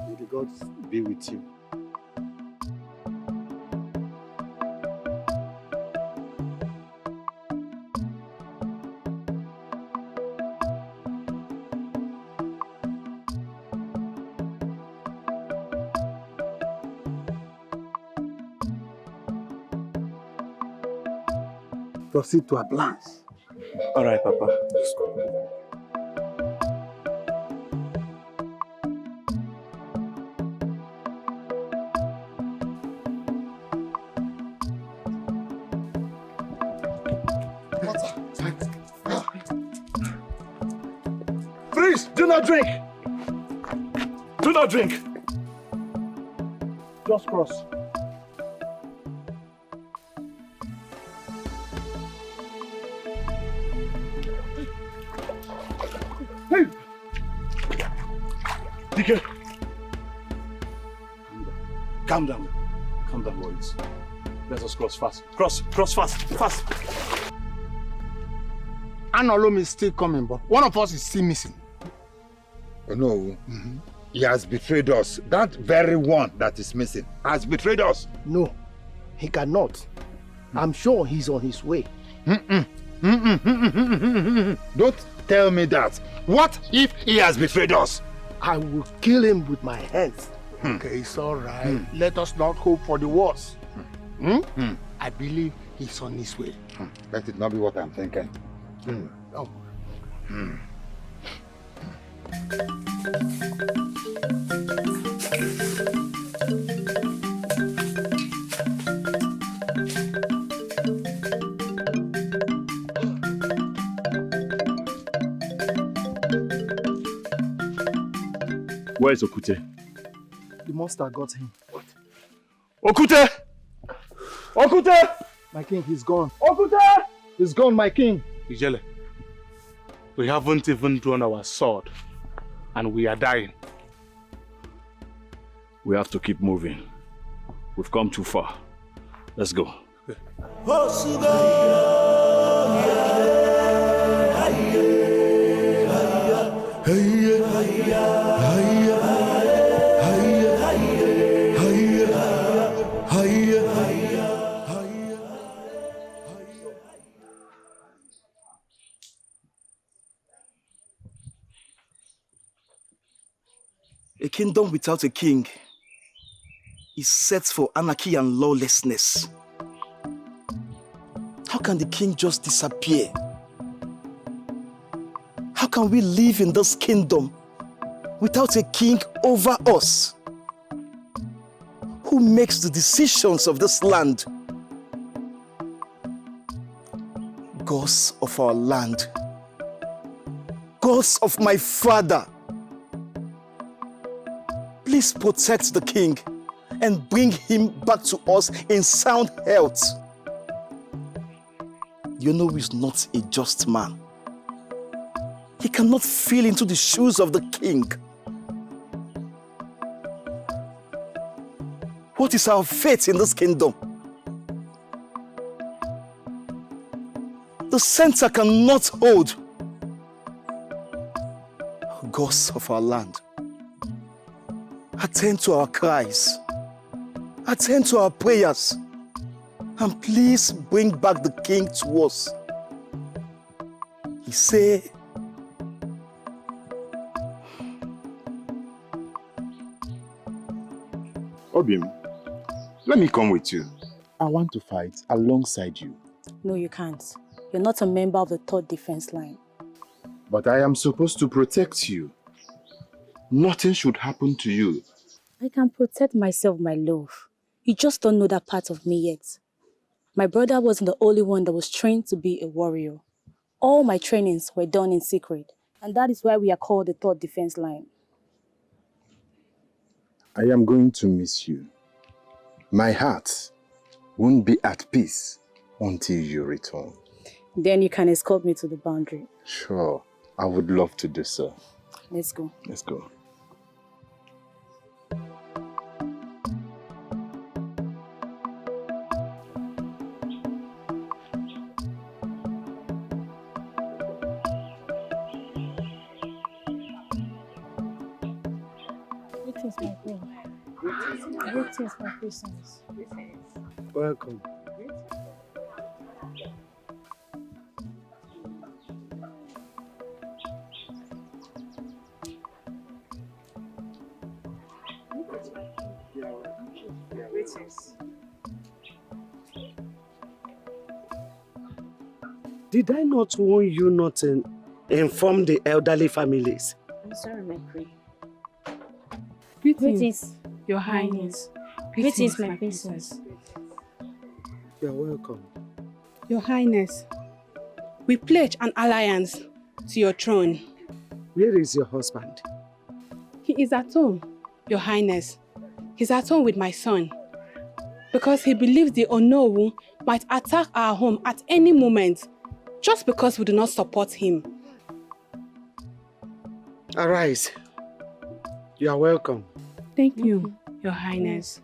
May the gods be with you. Proceed to our plans. All right, Papa. Please, do not drink. Do not drink. Just cross. Hey! DK! Calm down. Calm down, boys. Let us cross fast. Cross fast, fast. Anolom is still coming, but one of us is still missing. Oh no. He has betrayed us. That very one that is missing has betrayed us. No, he cannot. I'm sure he's on his way. Don't tell me that. What if he has betrayed us? I will kill him with my hands. Okay, it's all right. Let us not hope for the worst. I believe he's on his way. Let it not be what I'm thinking. Oh. Where is Okute? The monster got him. Okute! Okute! My king, he's gone. Okute! He's gone, my king. Ijele, we haven't even drawn our sword and we are dying. We have to keep moving. We've come too far. Let's go. A kingdom without a king is set for anarchy and lawlessness. How can the king just disappear? How can we live in this kingdom without a king over us? Who makes the decisions of this land? Gods of our land, gods of my father, please protect the king and bring him back to us in sound health. You know he's not a just man. He cannot feel into the shoes of the king. What is our fate in this kingdom? The center cannot hold. Gods of our land, attend to our cries, attend to our prayers, and please bring back the king to us. He said, Obim, let me come with you. I want to fight alongside you. No, you can't. You're not a member of the 3rd defense line. But I am supposed to protect you. Nothing should happen to you. I can protect myself, my love. You just don't know that part of me yet. My brother wasn't the only one that was trained to be a warrior. All my trainings were done in secret, and that is why we are called the 3rd defense line. I am going to miss you. My heart won't be at peace until you return. Then you can escort me to the boundary. Sure, I would love to do so. Let's go. Let's go. Greetings, my queen. Greetings, my priestess. Welcome. Did I not warn you not to inform the elderly families? I'm sorry, my queen. Greetings, Your Highness. Greetings, my princess. You're welcome. Your Highness, we pledge an alliance to your throne. Where is your husband? He is at home, Your Highness. He's at home with my son. Because he believes the Onowu might attack our home at any moment, just because we do not support him. Arise. You are welcome. Thank you, Your Highness.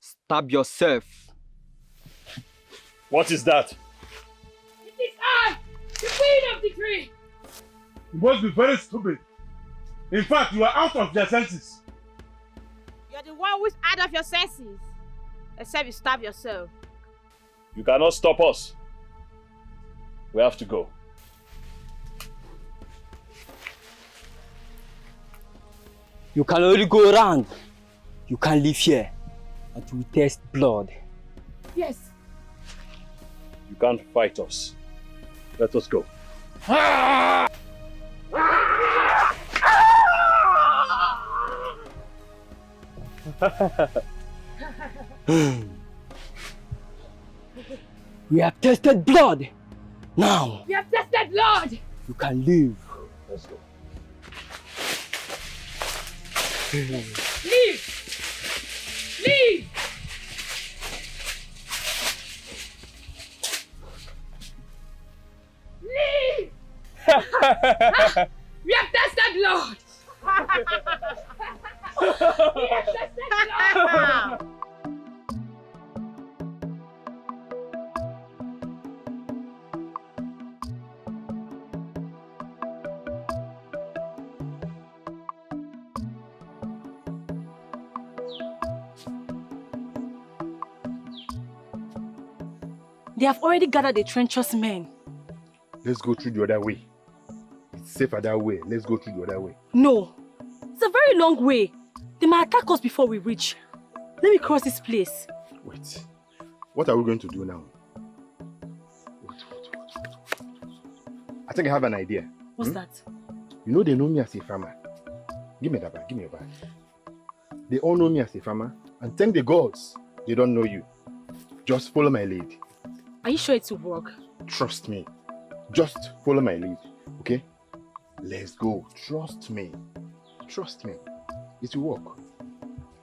Stab yourself. What is that? It is I, the Queen of the Tree. You must be very stupid. In fact, you are out of your senses. You're the one who's out of your senses. Except you stab yourself. You cannot stop us. We have to go. You can only go around. You can't live here until we taste blood. Yes. You can't fight us. Let us go. We have tasted blood. Now We have tested blood. you can live. Let's go. Leave. Leave. Leave. We have tested blood. We have tested blood. They have already gathered the treacherous men. Let's go through the other way. It's safer that way. Let's go through the other way. No. It's a very long way. They might attack us before we reach. Let me cross this place. Wait. What are we going to do now? I think I have an idea. What's that? You know they know me as a farmer. Give me that bag. Give me your bag. They all know me as a farmer. And thank the gods, they don't know you. Just follow my lead. Are you sure it will work? Trust me. Just follow my lead. Okay? Let's go. Trust me. Trust me. It will work.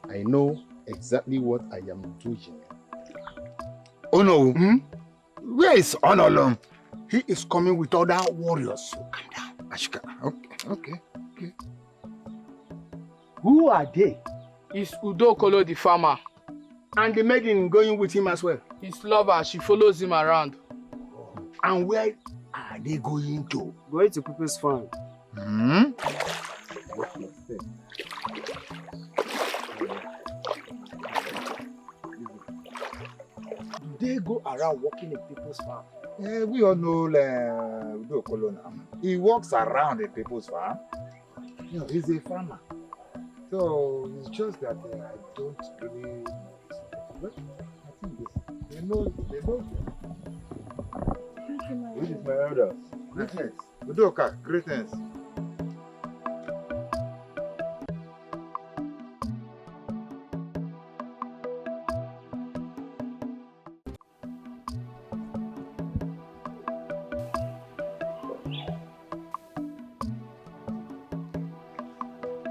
I know exactly what I am doing. Oh no. Where is Onolom? He is coming with other warriors. So calm down, Ashika. Okay. Who are they? It's Udokolo the farmer. And the maiden going with him as well. His lover, she follows him around. And where are they going to? Going to people's farm. Do they go around walking in people's farm? We all know Udokolo now. He walks around in people's farm. You know, he's a farmer. So it's just that I don't really know. But I think they know. This is my elders. Greetings. Udoka, greetings.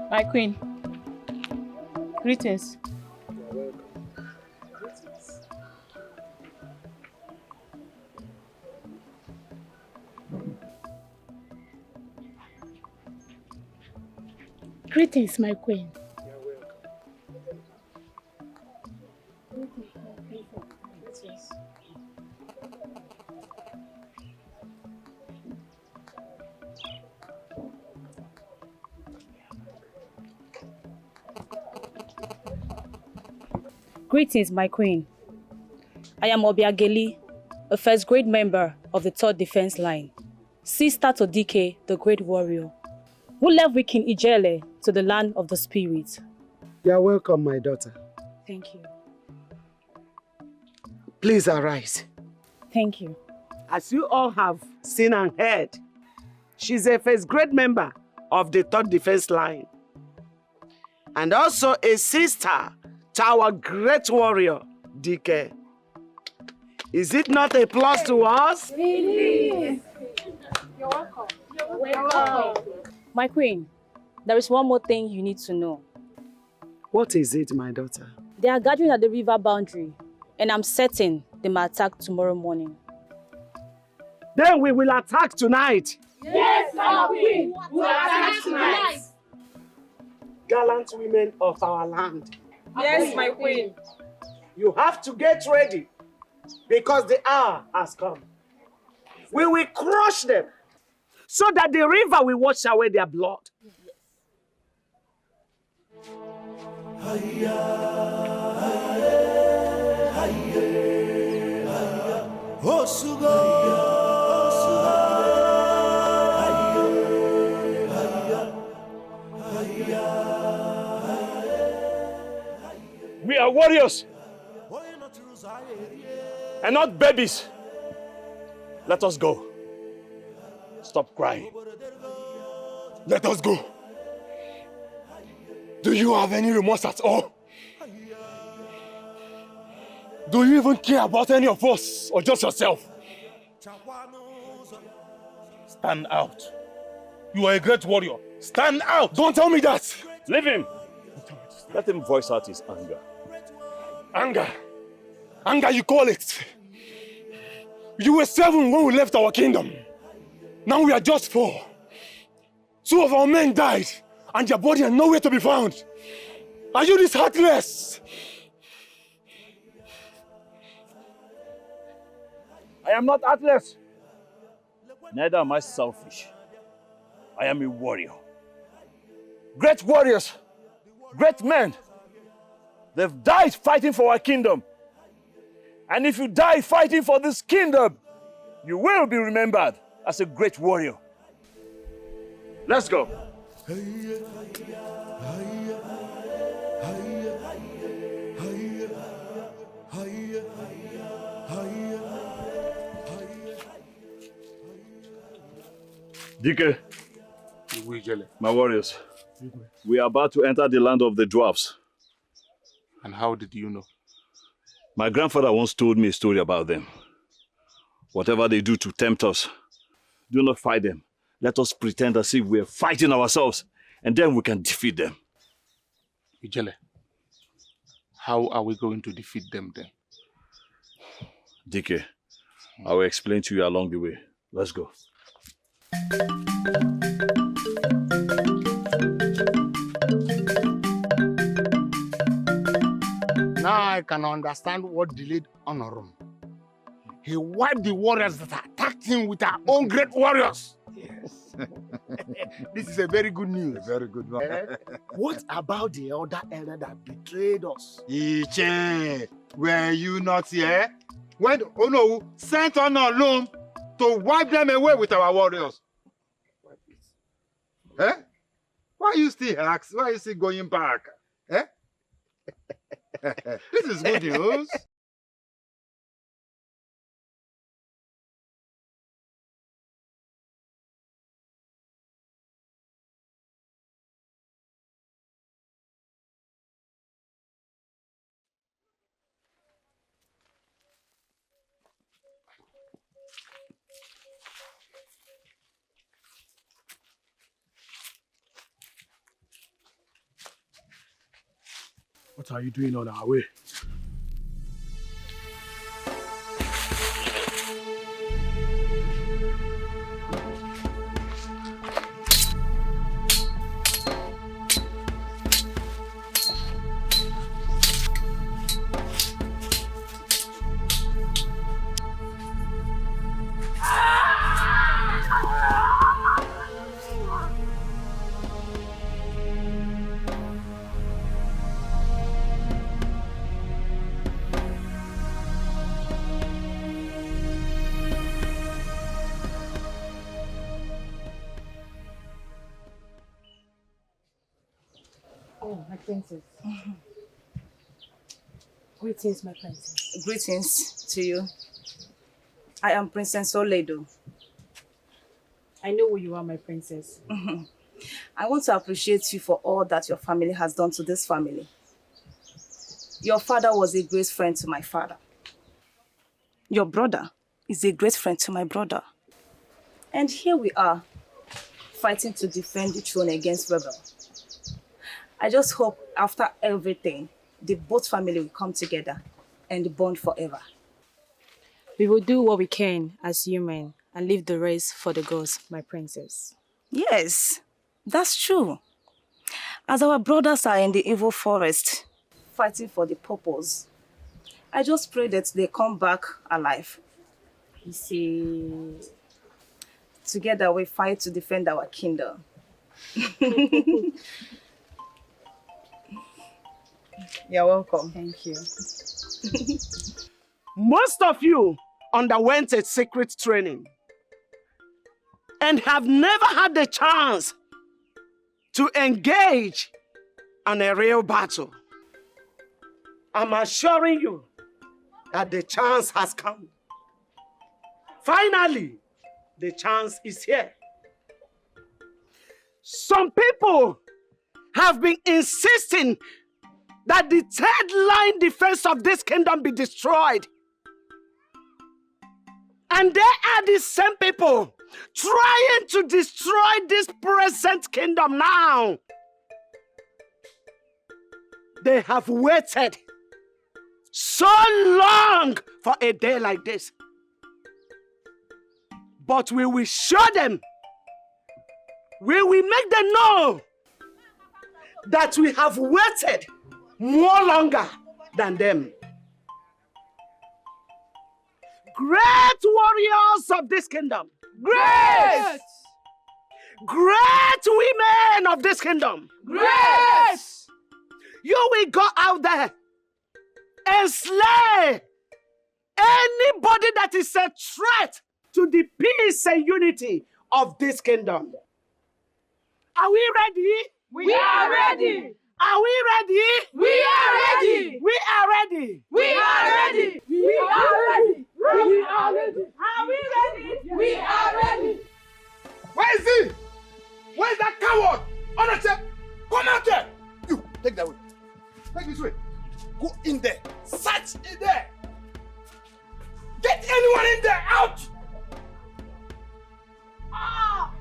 My queen, greetings. Greetings, my queen. Greetings, my queen. I am Obiageli, a first-grade member of the 3rd Defense Line, sister to Dike, the great warrior, who left Wikin Ijele to the land of the spirit. You are welcome, my daughter. Thank you. Please arise. Thank you. As you all have seen and heard, she's a first-grade member of the 3rd Defense Line, and also a sister to our great warrior, Dike. Is it not a plus to us? It is. You're welcome. You're welcome. My queen, there is one more thing you need to know. What is it, my daughter? They are gathering at the river boundary, and I'm certain they might attack tomorrow morning. Then we will attack tonight. Yes, our queen. We will attack tonight. Gallant women of our land. Yes, my queen. You have to get ready because the hour has come. We will crush them so that the river will wash away their blood. We are warriors and not babies. Let us go. Stop crying. Let us go. Do you have any remorse at all? Do you even care about any of us or just yourself? Stand out. You are a great warrior. Stand out. Don't tell me that. Leave him. Let him voice out his anger. Anger? Anger, you call it? You were 7 when we left our kingdom. Now we are just 4. 2 of our men died, and their body are nowhere to be found. Are you this heartless? I am not heartless. Neither am I selfish. I am a warrior. Great warriors, great men. They've died fighting for our kingdom. And if you die fighting for this kingdom, you will be remembered as a great warrior. Let's go. Dike, my warriors, we are about to enter the land of the dwarfs. And how did you know? My grandfather once told me a story about them. Whatever they do to tempt us, do not fight them. Let us pretend as if we're fighting ourselves, and then we can defeat them. Ijele, how are we going to defeat them then? Dike, I will explain to you along the way. Let's go. Now I can understand what delayed Honorum. He wiped the warriors that attacked him with our own great warriors. Yes. This is a very good news. A very good one. What about the other elder that betrayed us? Iche, were you not here? When Ono sent Honorum to wipe them away with our warriors. Eh? Why are you still ask? Why are you still going back? Eh? This is good news. What are you doing on our way? Oh, my princess. Greetings, my princess. Greetings to you. I am Princess Oledo. I know who you are, my princess. I want to appreciate you for all that your family has done to this family. Your father was a great friend to my father. Your brother is a great friend to my brother. And here we are, fighting to defend the throne against rebel. I just hope after everything, the both family will come together and bond forever. We will do what we can as human and leave the rest for the gods, my princess. Yes, that's true. As our brothers are in the evil forest, fighting for the purpose, I just pray that they come back alive. You see, together we fight to defend our kingdom. You're welcome. Thank you. Most of you underwent a secret training and have never had the chance to engage in a real battle. I'm assuring you that the chance has come. Finally, the chance is here. Some people have been insisting that the third line defense of this kingdom be destroyed. And there are these same people trying to destroy this present kingdom now. They have waited so long for a day like this. But we will show them, we will make them know that we have waited more longer than them. Great warriors of this kingdom. Great! Great women of this kingdom. Great! You will go out there and slay anybody that is a threat to the peace and unity of this kingdom. Are we ready? We are ready. Are we ready? We are ready. We are ready. We are ready. We are ready. We are ready. Are we ready? We are ready. Where is he? Where is that coward? Honestly, come out there. You, take that way. Take this way. Go in there. Search in there. Get anyone in there out. Ah!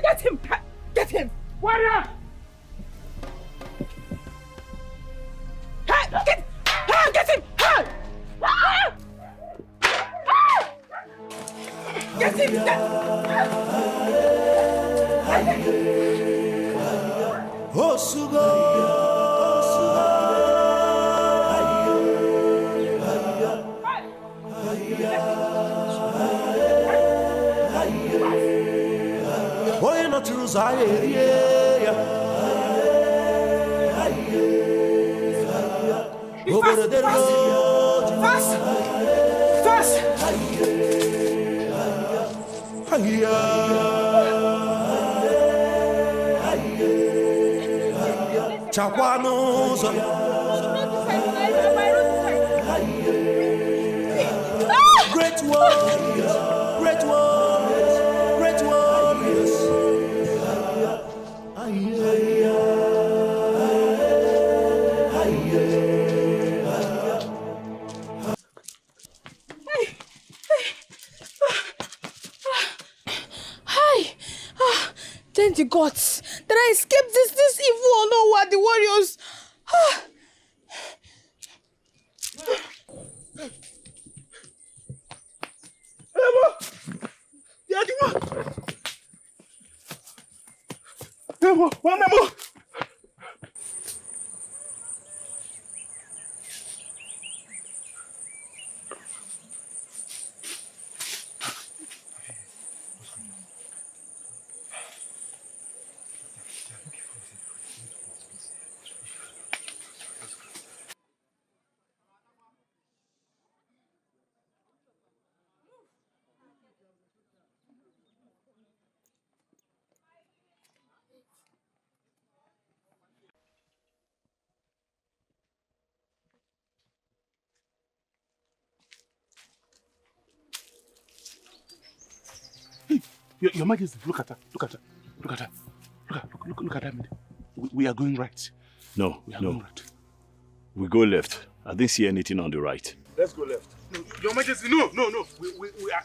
Get him! Get him! Warrior! Hey, get him! Hey! Get him! Fast! Great warriors, great warriors, great warriors. Thank the gods that I escaped this evil unknown the warriors. Your Majesty, look at her. Look at her. Look at her. Look at her. We are going right. No, We are going right. We go left. I didn't see anything on the right. Let's go left. No, Your Majesty, no.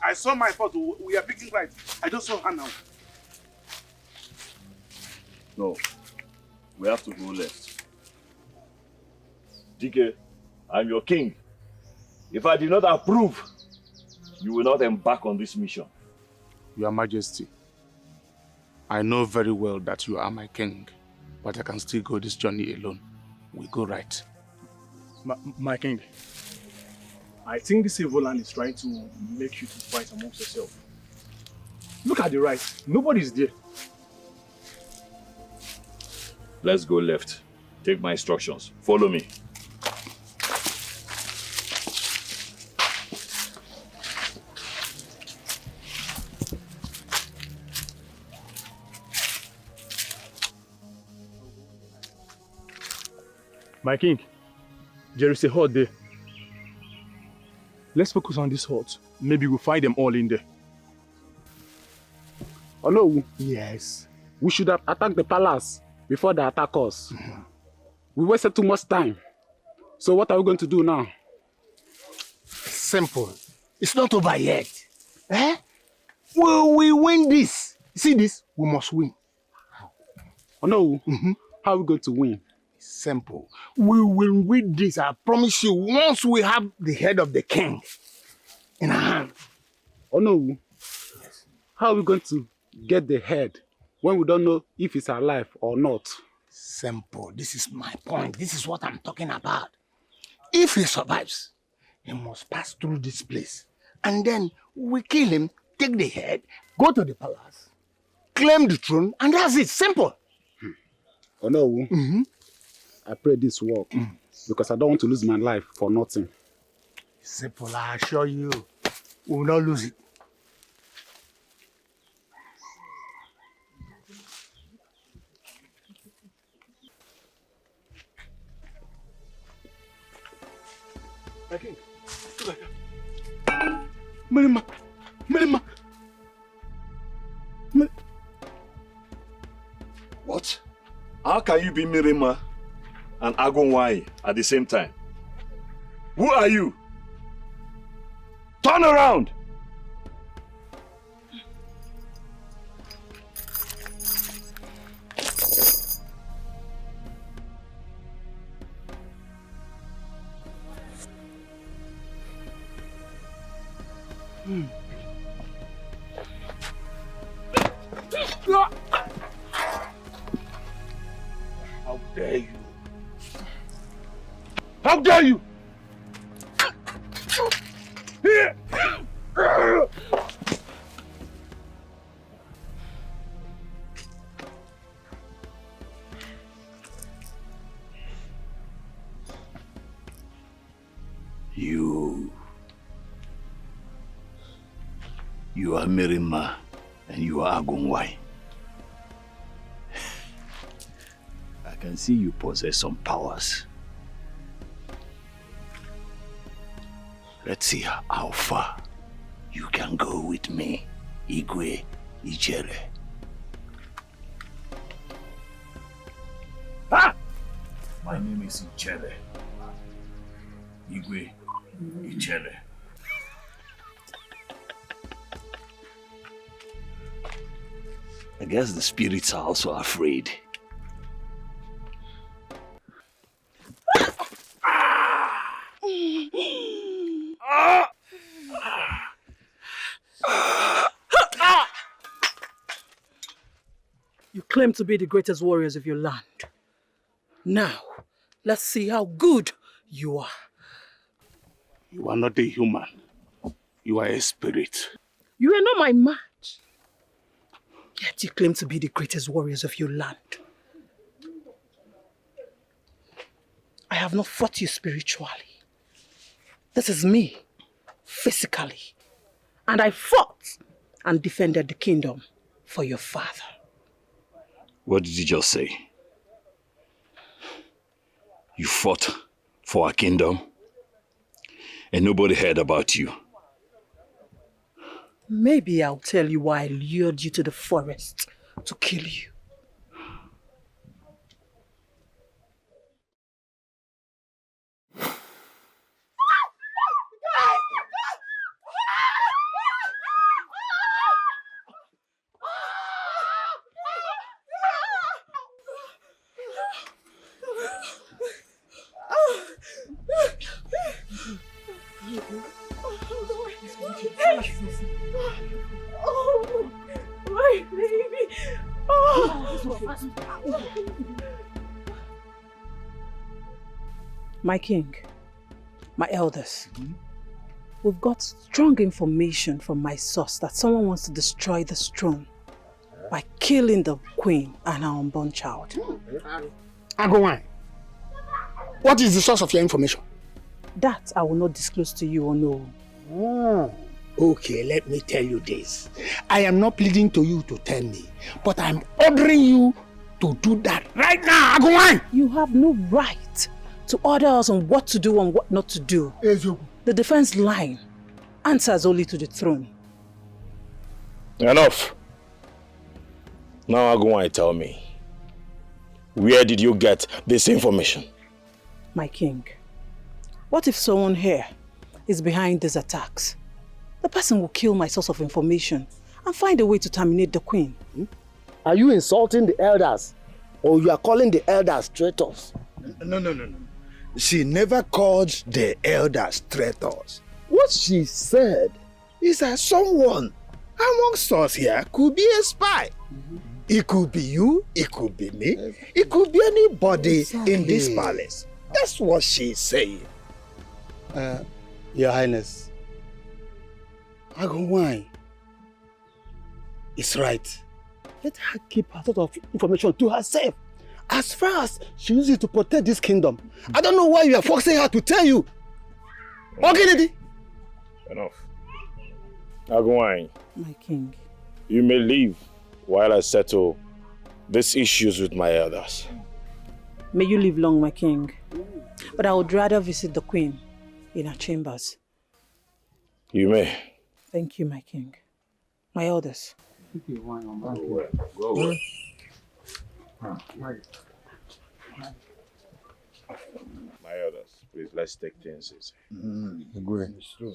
I saw my fault. We are picking right. I just saw her now. No. We have to go left. DK, I'm your king. If I did not approve, you will not embark on this mission. Your Majesty, I know very well that you are my king, but I can still go this journey alone. We go right. My king, I think this evil land is trying to make you to fight amongst yourself. Look at the right. Nobody's there. Let's go left. Take my instructions. Follow me. My king, there is a hut there. Let's focus on this hut. Maybe we'll find them all in there. Oh no. Yes. We should have attacked the palace before they attack us. We wasted too much time. So what are we going to do now? Simple. It's not over yet. Eh? Will we win this? See this? We must win. Oh no. How are we going to win? Simple. We will win this, I promise you, once we have the head of the king in our hand. Oh no. Yes. How are we going to get the head when we don't know if it's alive or not? Simple. This is my point. This is what I'm talking about. If he survives, he must pass through this place. And then we kill him, take the head, go to the palace, claim the throne, and that's it. Simple. Oh no. I pray this work because I don't want to lose my life for nothing. Simple, I assure you, we will not lose it. My king, do like that. Merima. What? How can you be Mirima and Agonwai at the same time? Who are you? Turn around! How dare you? How dare you? You are Mirima and you are Agonwai. I can see you possess some powers. Let's see how far you can go with me, Igwe Ichere. Ah! My name is Ichere. Igwe Ichere. I guess the spirits are also afraid. You claim to be the greatest warriors of your land. Now, let's see how good you are. You are not a human. You are a spirit. You are not my match. Yet you claim to be the greatest warriors of your land. I have not fought you spiritually. This is me, physically. And I fought and defended the kingdom for your father. What did you just say? You fought for our kingdom and nobody heard about you. Maybe I'll tell you why I lured you to the forest to kill you. Oh, my baby. Oh. My king, my elders, we've got strong information from my source that someone wants to destroy this throne by killing the queen and her unborn child. Agonwai, what is the source of your information? That I will not disclose to you or no. Oh. Okay, let me tell you this. I am not pleading to you to tell me, but I'm ordering you to do that right now, Agonwai! You have no right to order us on what to do and what not to do. The defense line answers only to the throne. Enough. Now Agumai, tell me, where did you get this information? My king, what if someone here is behind these attacks? The person will kill my source of information and find a way to terminate the queen. Are you insulting the elders? Or you are calling the elders traitors? No. She never called the elders traitors. What she said is that someone amongst us here could be a spy. It could be you, it could be me, it could be anybody in this palace. That's what she's saying. Your Highness, Agumai is right. Let her keep her sort of information to herself. As far as she uses it to protect this kingdom, I don't know why you are forcing her to tell you. Okay, Enough. Agumai, my king, you may leave while I settle these issues with my elders. May you live long, my king. But I would rather visit the queen in her chambers. You may. Thank you, my king. My elders. Go. My elders, please, let's take things easy. Agree. It's true.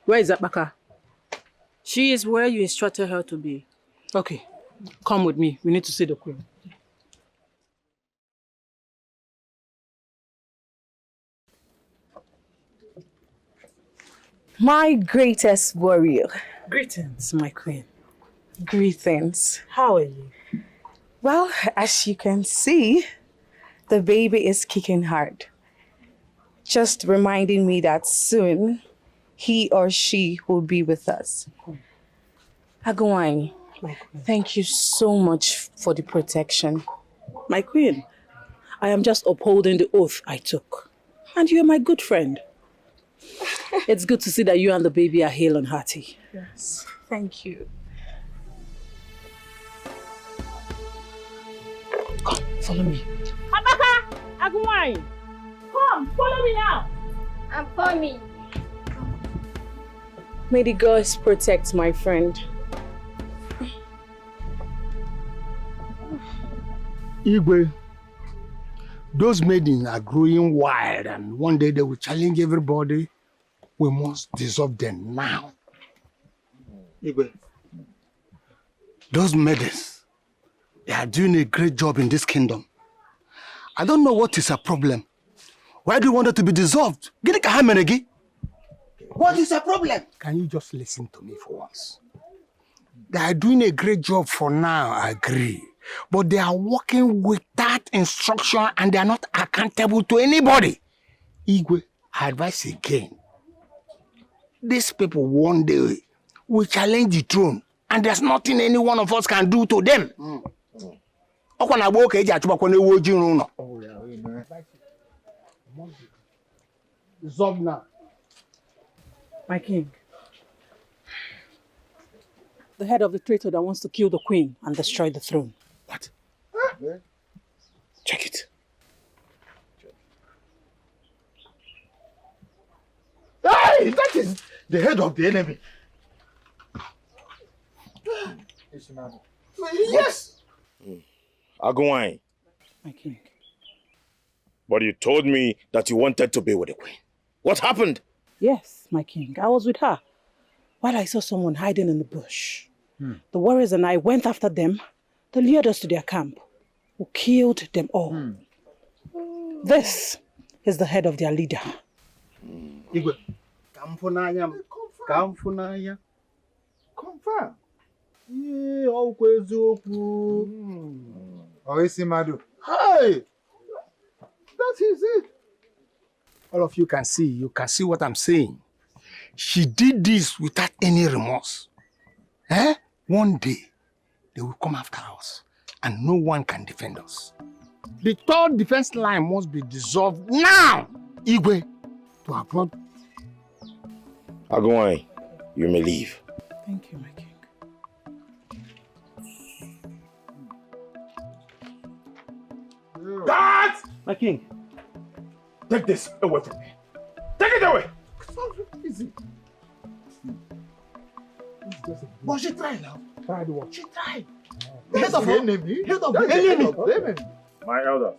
Where is Abaka? She is where you instructed her to be. Okay, come with me. We need to see the queen. My greatest warrior. Greetings, my queen. Greetings. How are you? Well, as you can see, the baby is kicking hard. Just reminding me that soon he or she will be with us. Agumai, thank you so much for the protection. My queen, I am just upholding the oath I took. And you are my good friend. It's good to see that you and the baby are hale and hearty. Yes, thank you. Come, follow me. Abaka! Agumai! Come, follow me now! I'm coming. May the gods protect my friend. Igwe, those maidens are growing wild and one day they will challenge everybody. We must dissolve them now. Igwe, those maidens, they are doing a great job in this kingdom. I don't know what is a problem. Why do you want it to be dissolved? What is the problem? Can you just listen to me for once? They are doing a great job for now, I agree. But they are working without instruction and they are not accountable to anybody. Igwe, I advise again. These people one day will challenge the throne and there's nothing any one of us can do to them. Dissolve now. My king, the head of the traitor that wants to kill the queen and destroy the throne. What? Check it. Hey, that is the head of the enemy. Yes. Agumai. My king. But you told me that you wanted to be with the queen. What happened? Yes, my king. I was with her while I saw someone hiding in the bush. The warriors and I went after them. They lured us to their camp. We killed them all. This is the head of their leader. Igwe, Kamfunaya. Confirm. Yeah, always Madu. Hey! That is it. All of you can see what I'm saying. She did this without any remorse. One day, they will come after us and no one can defend us. The third defense line must be dissolved now. Igwe, to afford. Agumai, you may leave. Thank you, my king. Dad! My king. Take this away from me. Take it away! Easy. But she tried now. Tried what? She tried. Head of the enemy. Head of the enemy. My elders.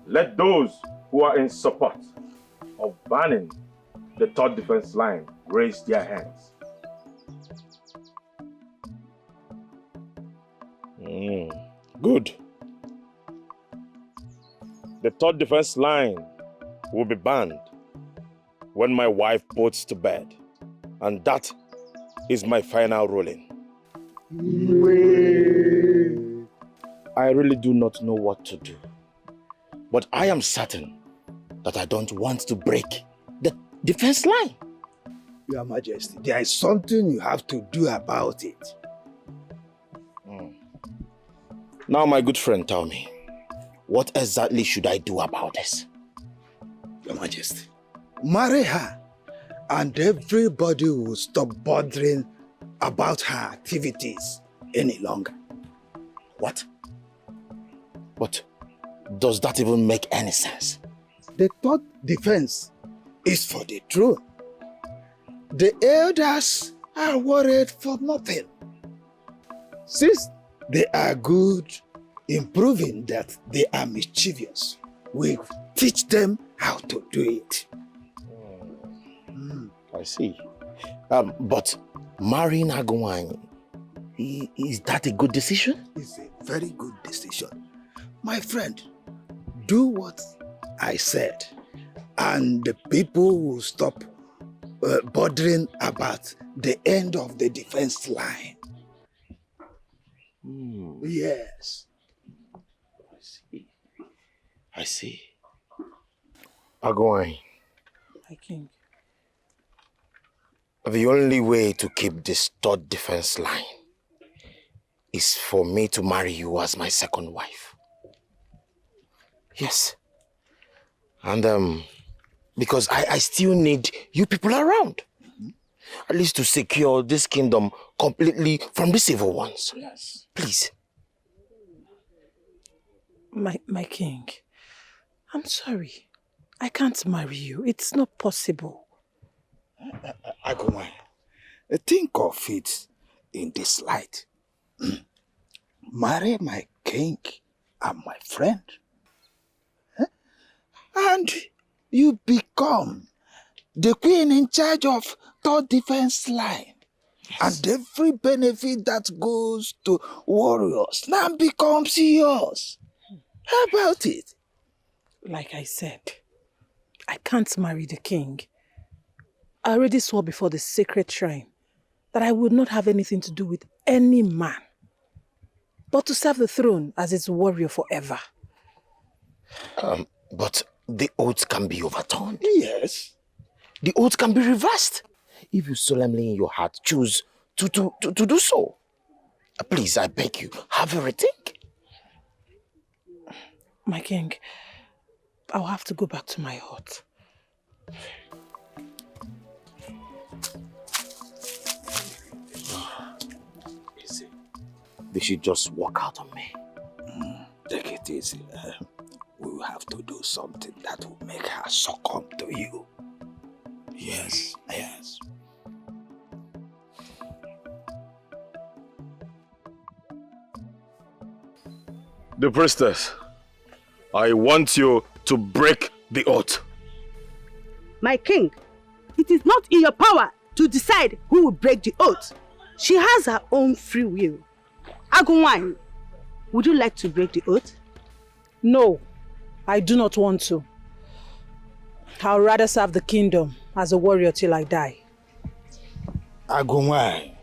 Let those who are in support of banning the third defense line raise their hands. Good. The third defense line will be banned when my wife puts to bed. And that is my final ruling. I really do not know what to do. But I am certain that I don't want to break the defense line. Your Majesty, there is something you have to do about it. Now, my good friend, tell me, what exactly should I do about this? Your Majesty, marry her and everybody will stop bothering about her activities any longer. What? But does that even make any sense? The third defense is for the throne. The elders are worried for nothing. Since they are good in proving that they are mischievous, we teach them how to do it. I see. But marrying Agumai, is that a good decision? It's a very good decision. My friend, do what I said, and the people will stop bothering about the end of the defense line. Yes. I see. Agumai, My king. the only way to keep this third defense line is for me to marry you as my second wife. Yes. And because I still need you people around. At least to secure this kingdom completely from the evil ones. Yes. Please. My king, I'm sorry. I can't marry you. It's not possible. Agumai, think of it in this light. Marry my king and my friend. And you become the queen in charge of third defense line. Yes. And every benefit that goes to warriors now becomes yours. How about it? Like I said, I can't marry the king. I already swore before the sacred shrine that I would not have anything to do with any man, but to serve the throne as its warrior forever. But the oath can be overturned. Yes. The oath can be reversed if you solemnly in your heart choose to do so. Please, I beg you, have a rethink. My king, I'll have to go back to my hut. Easy. They should just walk out on me. Take it easy. We will have to do something that will make her succumb to you. Yes, yes. The priestess, I want you to break the oath. My king, it is not in your power to decide who will break the oath. She has her own free will. Agumai, would you like to break the oath? No, I do not want to. I'll rather serve the kingdom as a warrior till I die. Agumai,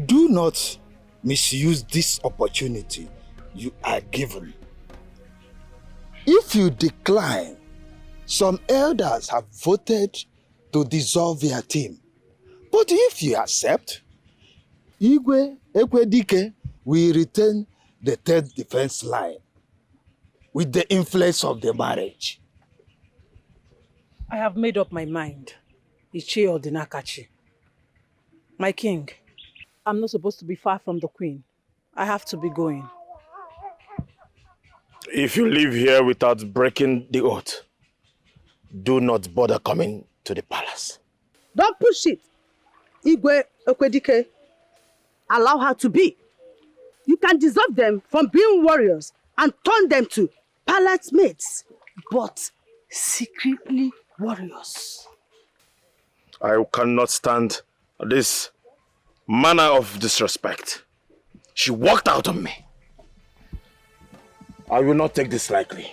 do not misuse this opportunity you are given. If you decline, some elders have voted to dissolve their team. But if you accept, Igwe Ekwedike will retain the third defense line with the influence of the marriage. I have made up my mind. Ichi or Dinakachi. My king, I'm not supposed to be far from the queen. I have to be going. If you leave here without breaking the oath, do not bother coming to the palace. Don't push it. Igwe Okwedike, allow her to be. You can dissolve them from being warriors and turn them to palace mates, but secretly warriors. I cannot stand this manner of disrespect. She walked out on me. I will not take this lightly.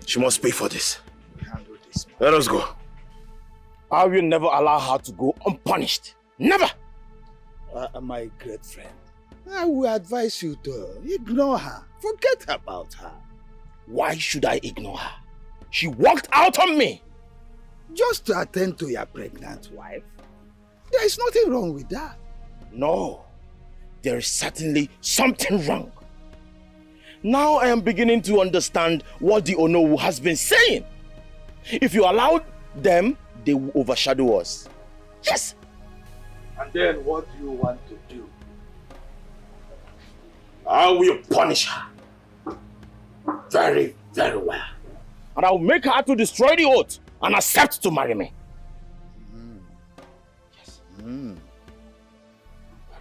She must pay for this. Let us go. I will never allow her to go unpunished. Never! My great friend, I will advise you to ignore her. Forget about her. Why should I ignore her? She walked out on me. Just to attend to your pregnant wife. There is nothing wrong with that. No, there is certainly something wrong. Now I am beginning to understand what the Onowu has been saying. If you allow them, they will overshadow us. Yes! And then what do you want to do? I will punish her. Very, very well. And I will make her to destroy the oath and accept to marry me. Yes. That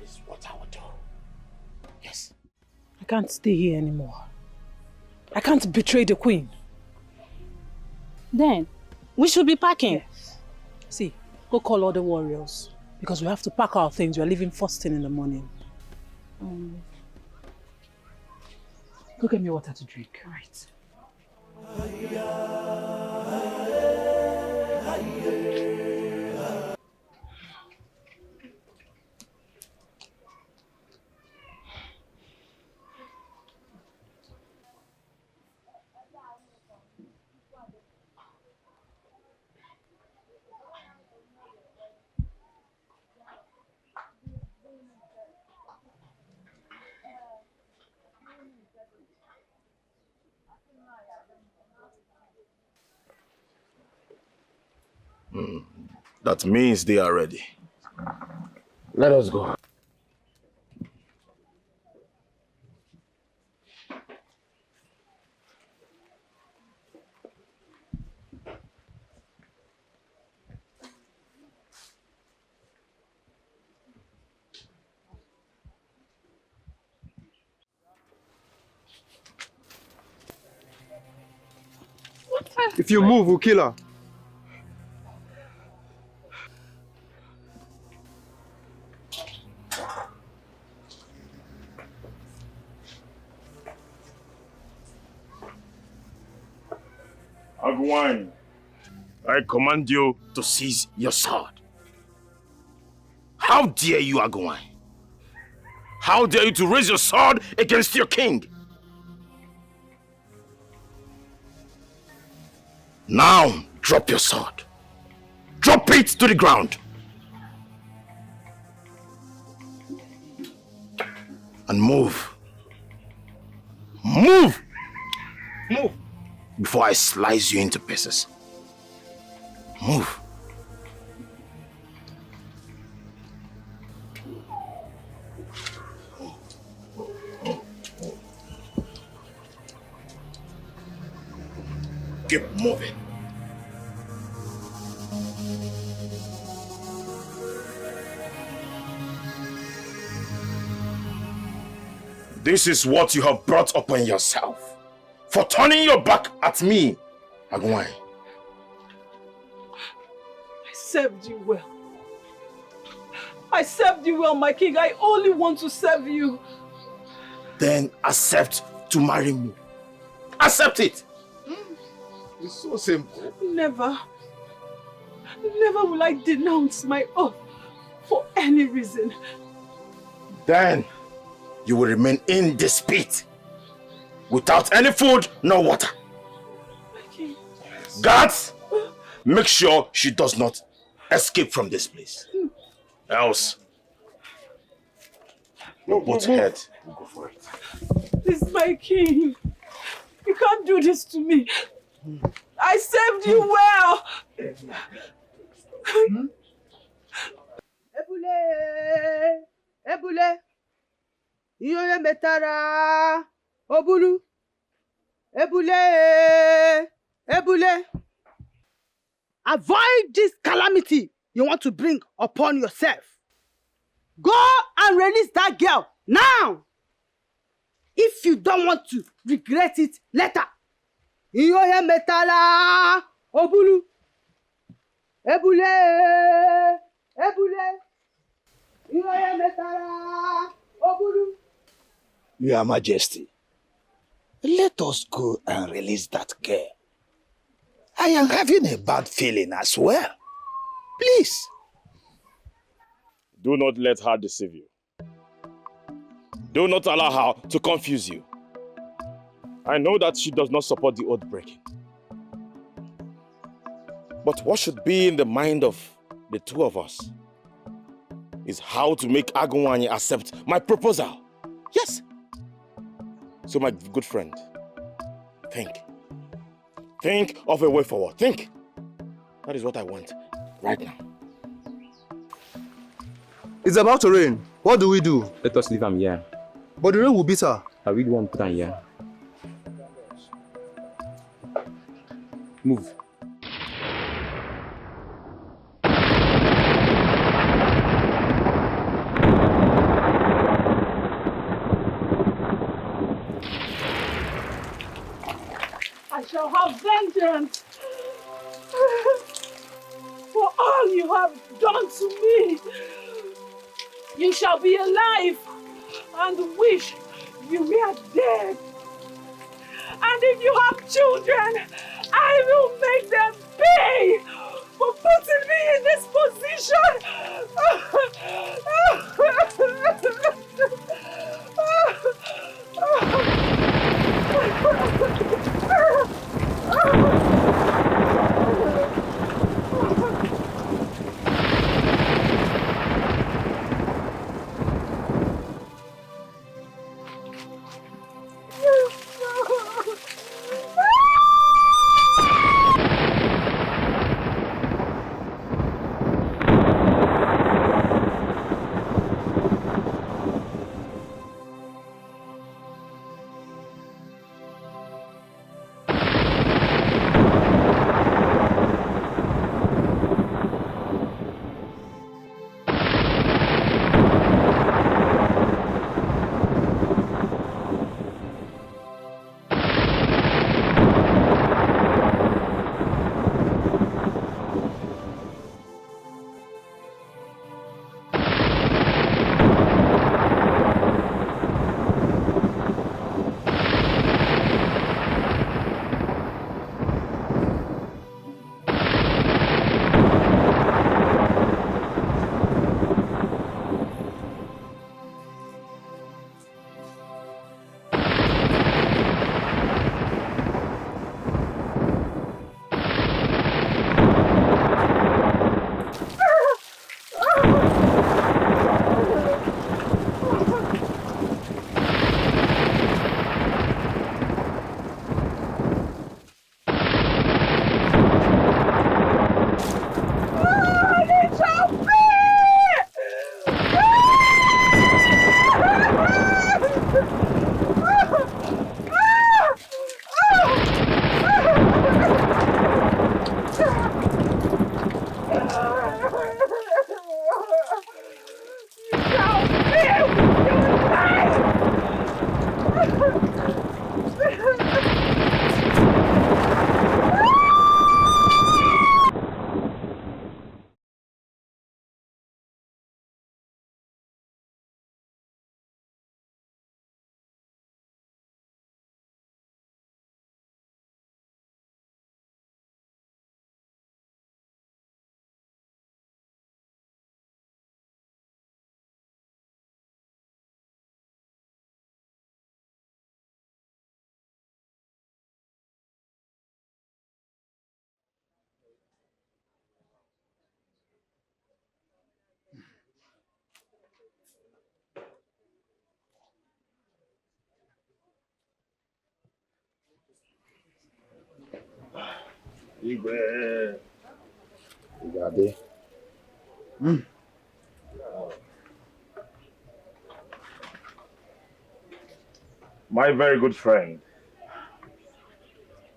is what I will do. Yes. I can't stay here anymore. I can't betray the queen. Then, we should be packing. Yes. See, go call all the warriors. Because we have to pack our things. We are leaving first thing in the morning. Go get me water to drink. Right. That means they are ready. Let us go. If you move, we'll kill her. Agwan, I command you to seize your sword. How dare you, Agwan? How dare you to raise your sword against your king? Now, drop your sword. Drop it to the ground. And move. Move! Move! Before I slice you into pieces. Move. Keep moving. This is what you have brought upon yourself. For turning your back at me, Agwan. I served you well. I served you well, my king. I only want to serve you. Then accept to marry me. Accept it. It's so simple. Never. Never will I denounce my oath for any reason. Then you will remain in this pit without any food nor water. Guards, make sure she does not escape from this place. Else, your both head will go for it. This is my king. You can't do this to me. I saved you well. Ebule, Ebule, Iyoye metara, Obulu, Ebule, Ebule. Avoid this calamity you want to bring upon yourself. Go and release that girl now. If you don't want to regret it later. Iyoye metara, Obulu, Ebule, Ebule. Your Majesty, let us go and release that girl. I am having a bad feeling as well. Please. Do not let her deceive you. Do not allow her to confuse you. I know that she does not support the oath breaking. But what should be in the mind of the two of us is how to make Agunwanyi accept my proposal. Yes. So my good friend, think. Think of a way forward. Think. That is what I want right now. It's about to rain. What do we do? Let us leave him here. But the rain will beat her. I really want to put her here. Move. I shall have vengeance for all you have done to me. You shall be alive and wish you were dead. And if you have children, I will make them pay for putting me in this Igwe. Igade. My very good friend,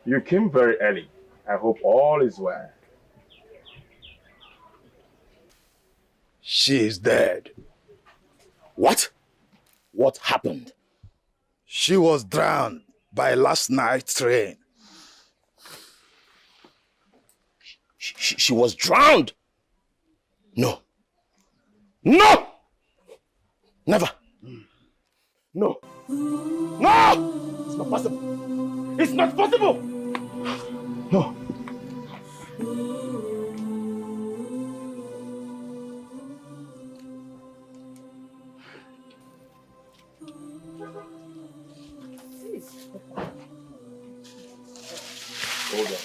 you came very early. I hope all is well. She is dead. What? What happened? She was drowned by last night's rain. She was drowned? No. No! Never. No. No! It's not possible. It's not possible! No. Hold on.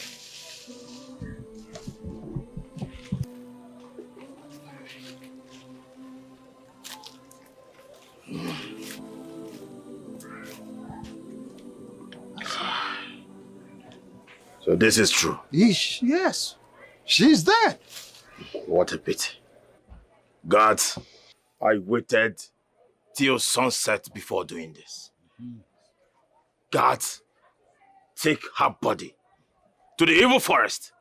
So this is true. Yes. She's dead. What a pity. God, I waited till sunset before doing this. God, take her body to the evil forest.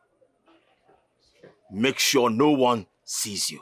Make sure no one sees you.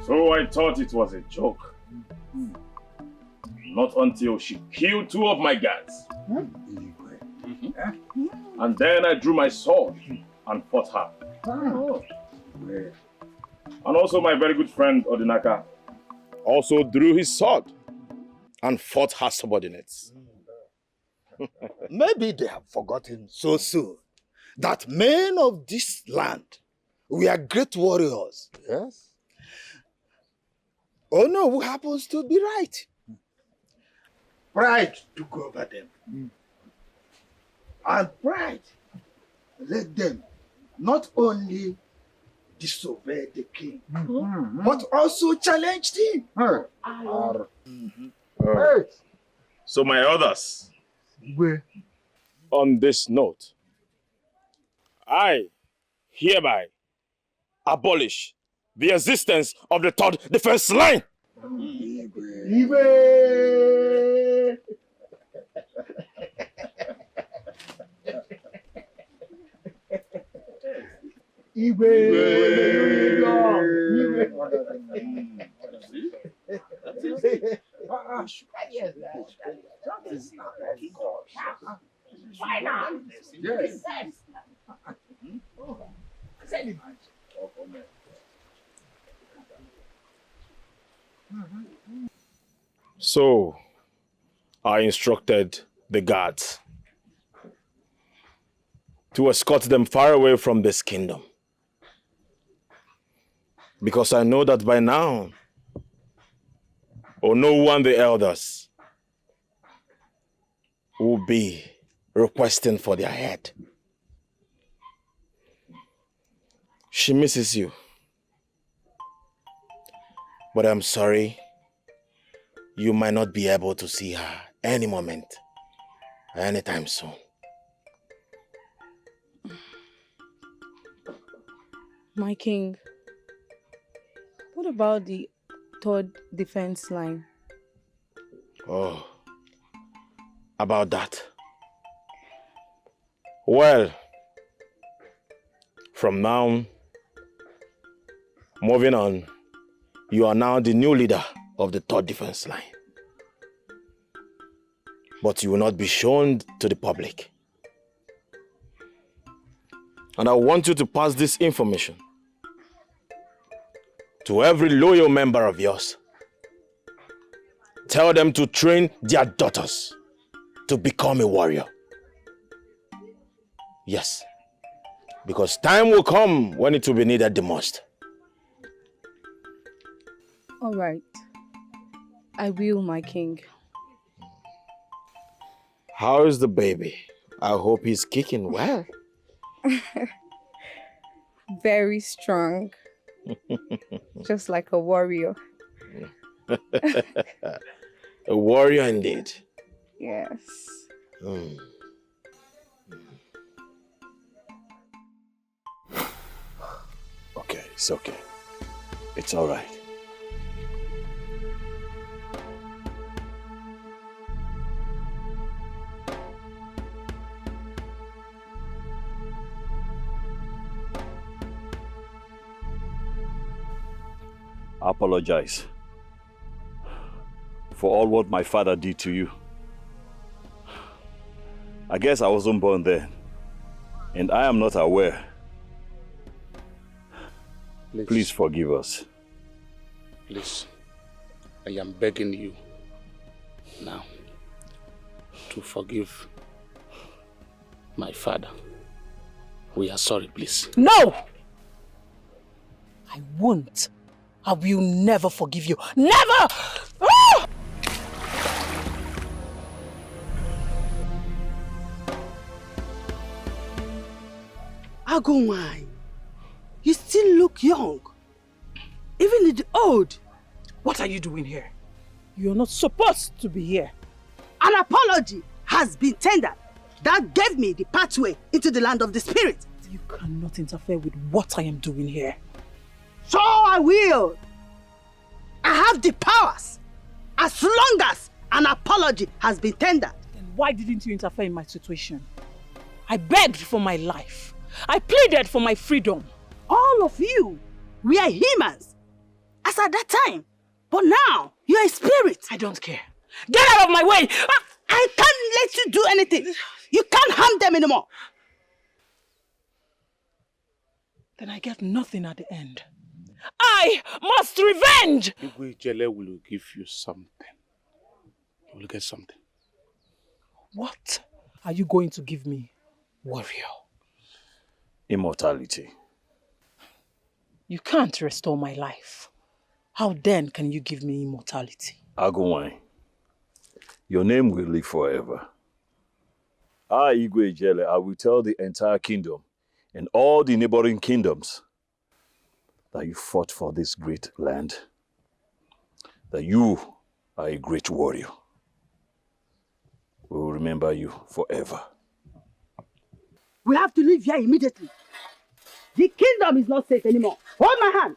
So I thought it was a joke. Not until she killed two of my guards. And then I drew my sword and fought her. And also my very good friend Odinaka also drew his sword and fought her subordinates. Maybe they have forgotten so soon that men of this land, we are great warriors. Yes. Oh no, who happens to be right? Pride took over them. And pride led them not only disobey the king, but also challenged him. So my others, on this note, I hereby abolish the existence of the third defense line. So I instructed the guards to escort them far away from this kingdom. Because I know that by now, Onowu and the elders will be requesting for their head. She misses you. But I'm sorry, you might not be able to see her any moment, anytime soon. My king, what about the third defense line? Oh, about that. Well, from now, moving on, you are now the new leader of the third defense line. But you will not be shown to the public. And I want you to pass this information to every loyal member of yours. Tell them to train their daughters to become a warrior. Yes, because time will come when it will be needed the most. All right. I will, my king. How is the baby? I hope he's kicking well. Very strong. Just like a warrior. A warrior indeed. Yes. Okay, it's okay. It's all right. I apologize for all what my father did to you. I guess I wasn't born then, and I am not aware. Please forgive us. Please, I am begging you now to forgive my father. We are sorry, please. No! I won't. I will never forgive you. Never! Ah! Agumai, you still look young. Even in the old. What are you doing here? You're not supposed to be here. An apology has been tendered. That gave me the pathway into the land of the spirit. You cannot interfere with what I am doing here. So I will. I have the powers. As long as an apology has been tendered. Then why didn't you interfere in my situation? I begged for my life. I pleaded for my freedom. All of you, we are humans. As at that time. But now, you are a spirit. I don't care. Get out of my way! I can't let you do anything. You can't harm them anymore. Then I get nothing at the end. I must revenge! Igwe will give you something. You will get something. What are you going to give me, warrior? Immortality. You can't restore my life. How then can you give me immortality? Agunwai, your name will live forever. Igwe Ijele, I will tell the entire kingdom and all the neighboring kingdoms that you fought for this great land, that you are a great warrior. We will remember you forever. We have to leave here immediately. The kingdom is not safe anymore. Hold my hand.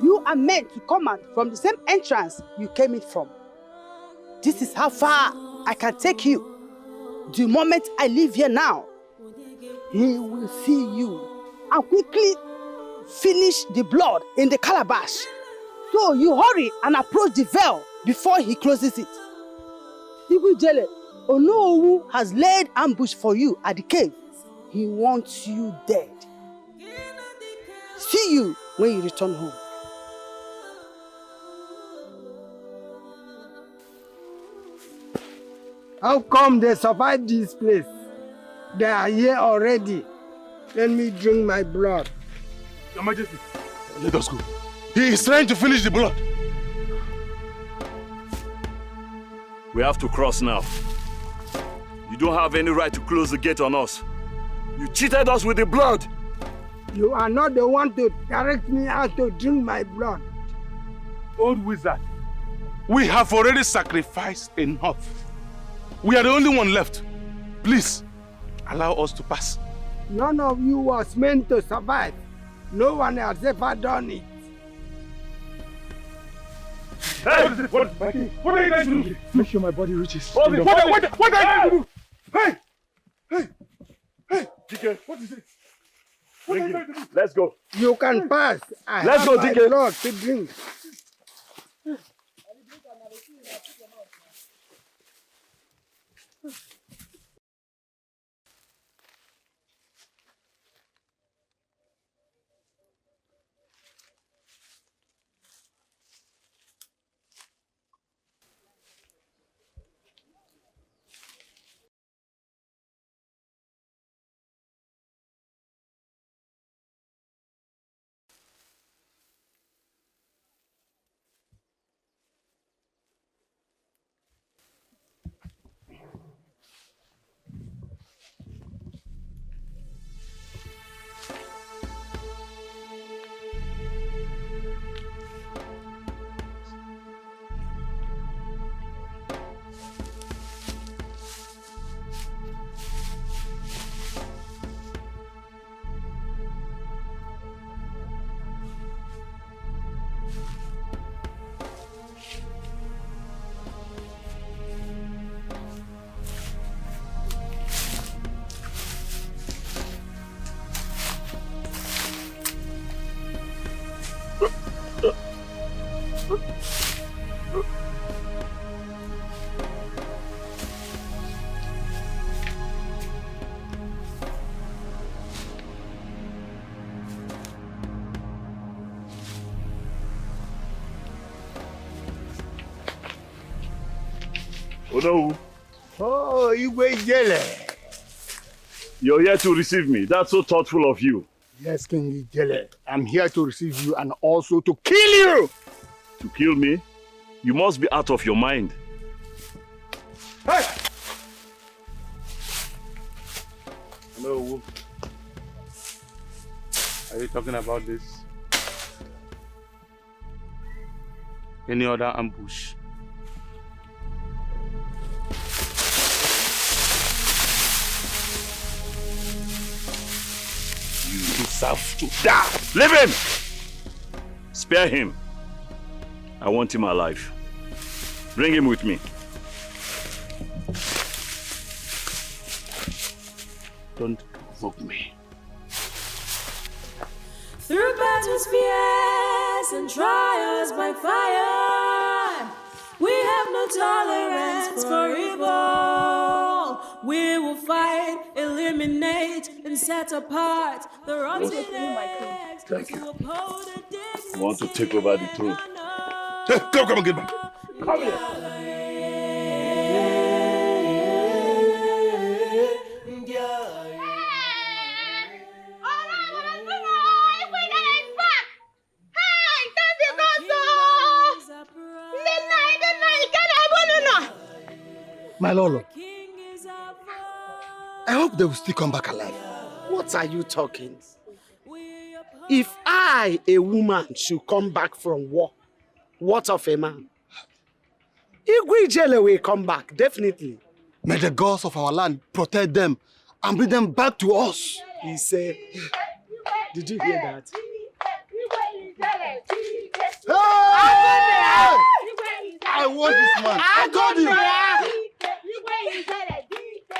You are meant to come out from the same entrance you came in from. This is how far I can take you. The moment I leave here now, he will see you and quickly finish the blood in the calabash. So you hurry and approach the veil before he closes it. Igwe Ijele, Onowu has laid ambush for you at the cave. He wants you dead. See you when you return home. How come they survived this place? They are here already. Let me drink my blood. Your Majesty, let us go. He is trying to finish the blood. We have to cross now. You don't have any right to close the gate on us. You cheated us with the blood. You are not the one to direct me how to drink my blood. Old wizard, we have already sacrificed enough. We are the only one left. Please, allow us to pass. None of you was meant to survive. No one has ever done it. Hey! What are you guys doing? Make sure my body reaches. What are you going to do? Hey! Hey! DK, what is it? What are you going to do? Let's go. You can pass. Let's go, DK. Blood to drink. Oh no. Oh, Igwe Ijele. You're here to receive me. That's so thoughtful of you. Yes, King Ijele. I'm here to receive you and also to kill you. To kill me? You must be out of your mind. Hey! Hello. Are you talking about this? Any other ambush? You deserve to die. Leave him! Spare him. I want him alive. Bring him with me. Don't provoke me. Through battles, fears, and trials by fire, we have no tolerance for evil. We will fight, eliminate, and set apart the rotten eggs. Thank you. I want to take over the throne. Hey, come and get back. Come here. My Lolo, I hope they will still come back alive. What are you talking? If I, a woman, should come back from war, what of a man? Igwe Ijele will come back, definitely. May the gods of our land protect them and bring them back to us. He said, did you hear that? Hey! I want this man. I told you.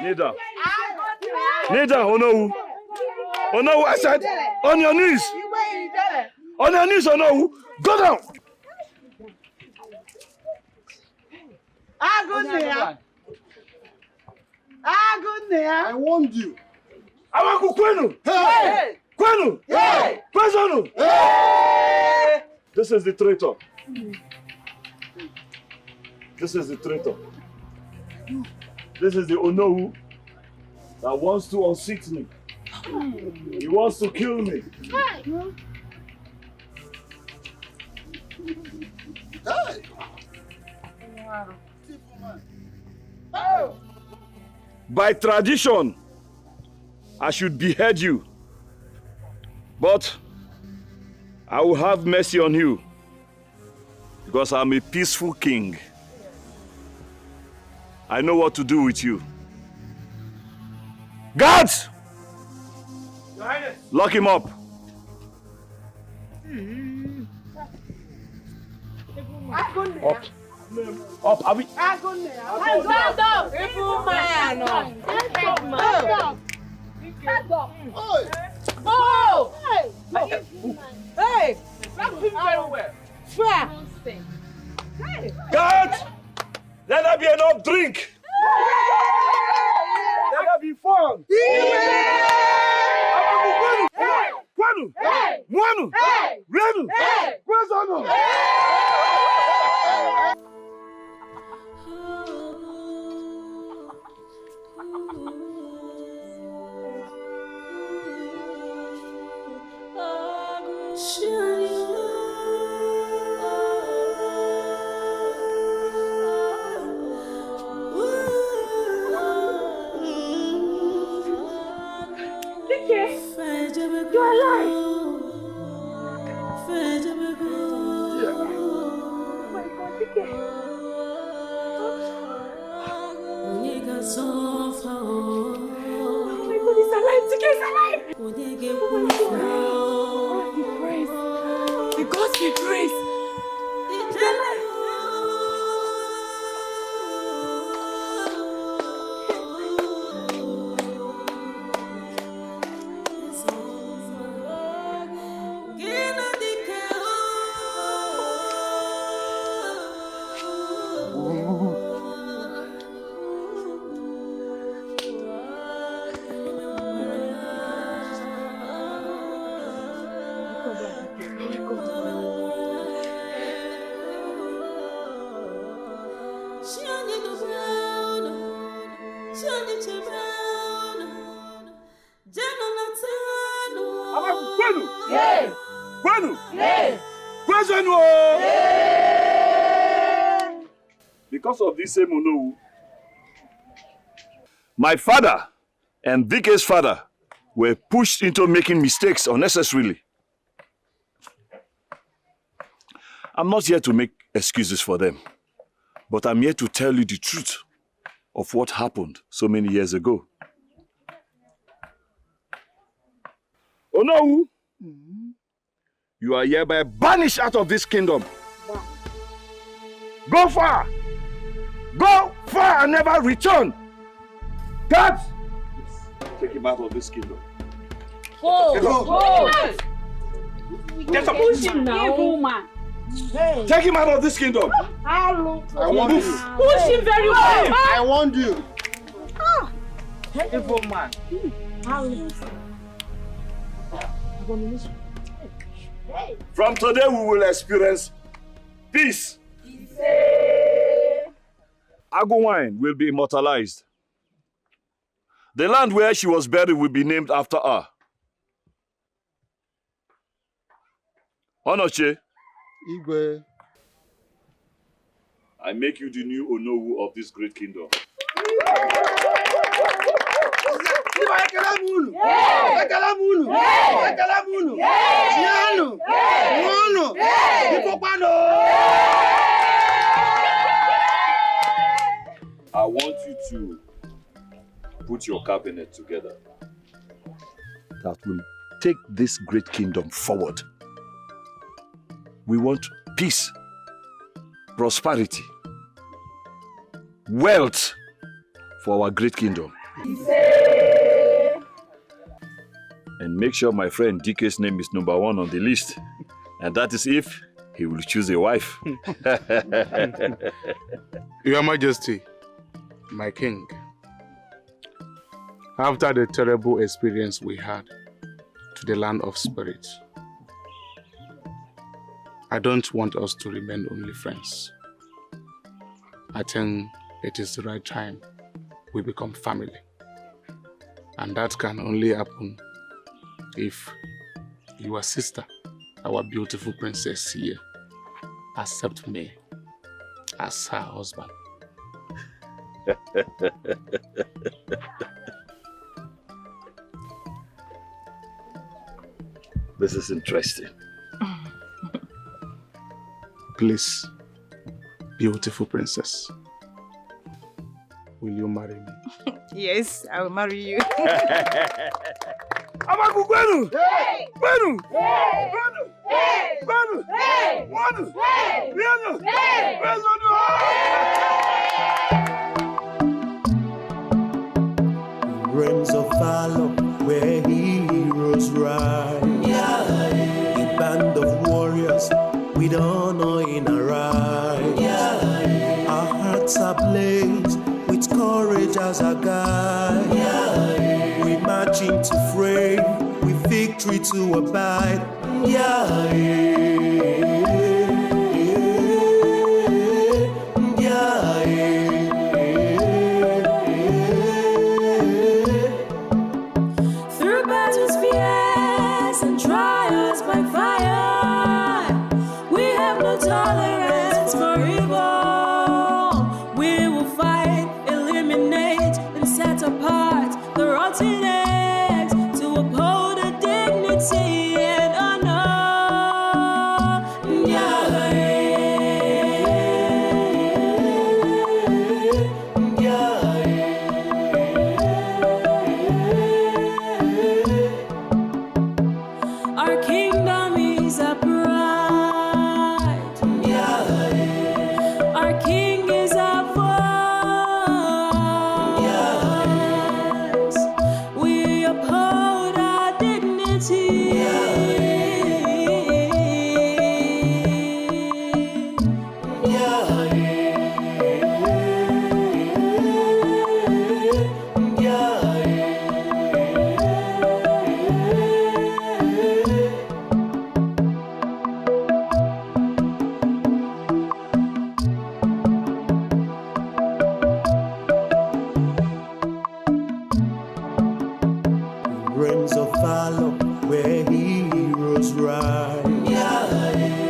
Nida. Nida, Onowu. Onowu, I said, on your knees. On your knees, Onowu. Go down. I warned you. Awaku kwenu! Hey! Kwenu! Hey! Kwezonu! Hey! This is the traitor. This is the traitor. This is the Onowu that wants to unseat me. He wants to kill me. By tradition, I should behead you. But I will have mercy on you because I'm a peaceful king. I know what to do with you. Guards! Lock him up. Up. Up. Are we? Stand up! Evil man! Stand up! Oh! Hey! Slap him very well. Swear! Guards! Let there be enough drink! Let there be fun! Kwanu! Mwanu! Renu! Kwezonu! You're alive! Oh my God, he's alive! Tike is alive! Oh my God! God be praised! The gods be praised! He's alive! Because of this same Onowu, my father and Dike's father were pushed into making mistakes unnecessarily. I'm not here to make excuses for them, but I'm here to tell you the truth of what happened so many years ago. Onowu, you are hereby banished out of this kingdom. Go far! Go far and never return! Guards! Take him out of this kingdom. Go! Go! Get up! Push him now! Evil man! Hey. Take him out of this kingdom! I want you. Push him very well! I want you. Evil man! From today we will experience peace. Agowine will be immortalized. The land where she was buried will be named after her. Onoche, Igwe. I make you the new Onowu of this great kingdom. I want you to put your cabinet together that will take this great kingdom forward. We want peace, prosperity, wealth for our great kingdom. And make sure my friend Dike's name is #1 on the list. And that is if he will choose a wife. Your Majesty, my king, After the terrible experience we had to the land of spirits, I don't want us to remain only friends. I think it is the right time we become family. And that can only happen if your sister, our beautiful princess here, accept me as her husband. This is interesting. Please, beautiful princess, will you marry me? Yes, I will marry you. Amaku Gwenu! Hey! Gwenu! Hey! Gwenu! Hey! Gwenu! Hey! Gwenu! Hey! Gwenu! Hey! Realms of valor where heroes rise. A band of warriors with honor in our eyes. Our hearts are ablaze with courage as our guide. We march into frame with victory to abide. Through battles fierce and trials by fire, we have no tolerance for evil. We will fight, eliminate, and set apart the rotten eggs to uphold the dignity and honor. Our kingdom is upright. Our king is our voice. We uphold our dignity. Realms of valor where heroes rise.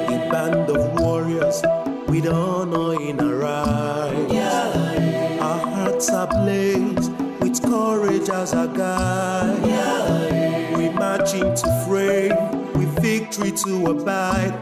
A band of warriors with honor in our eyes. Our hearts are ablaze with courage as our guide. We march into frame with victory to abide.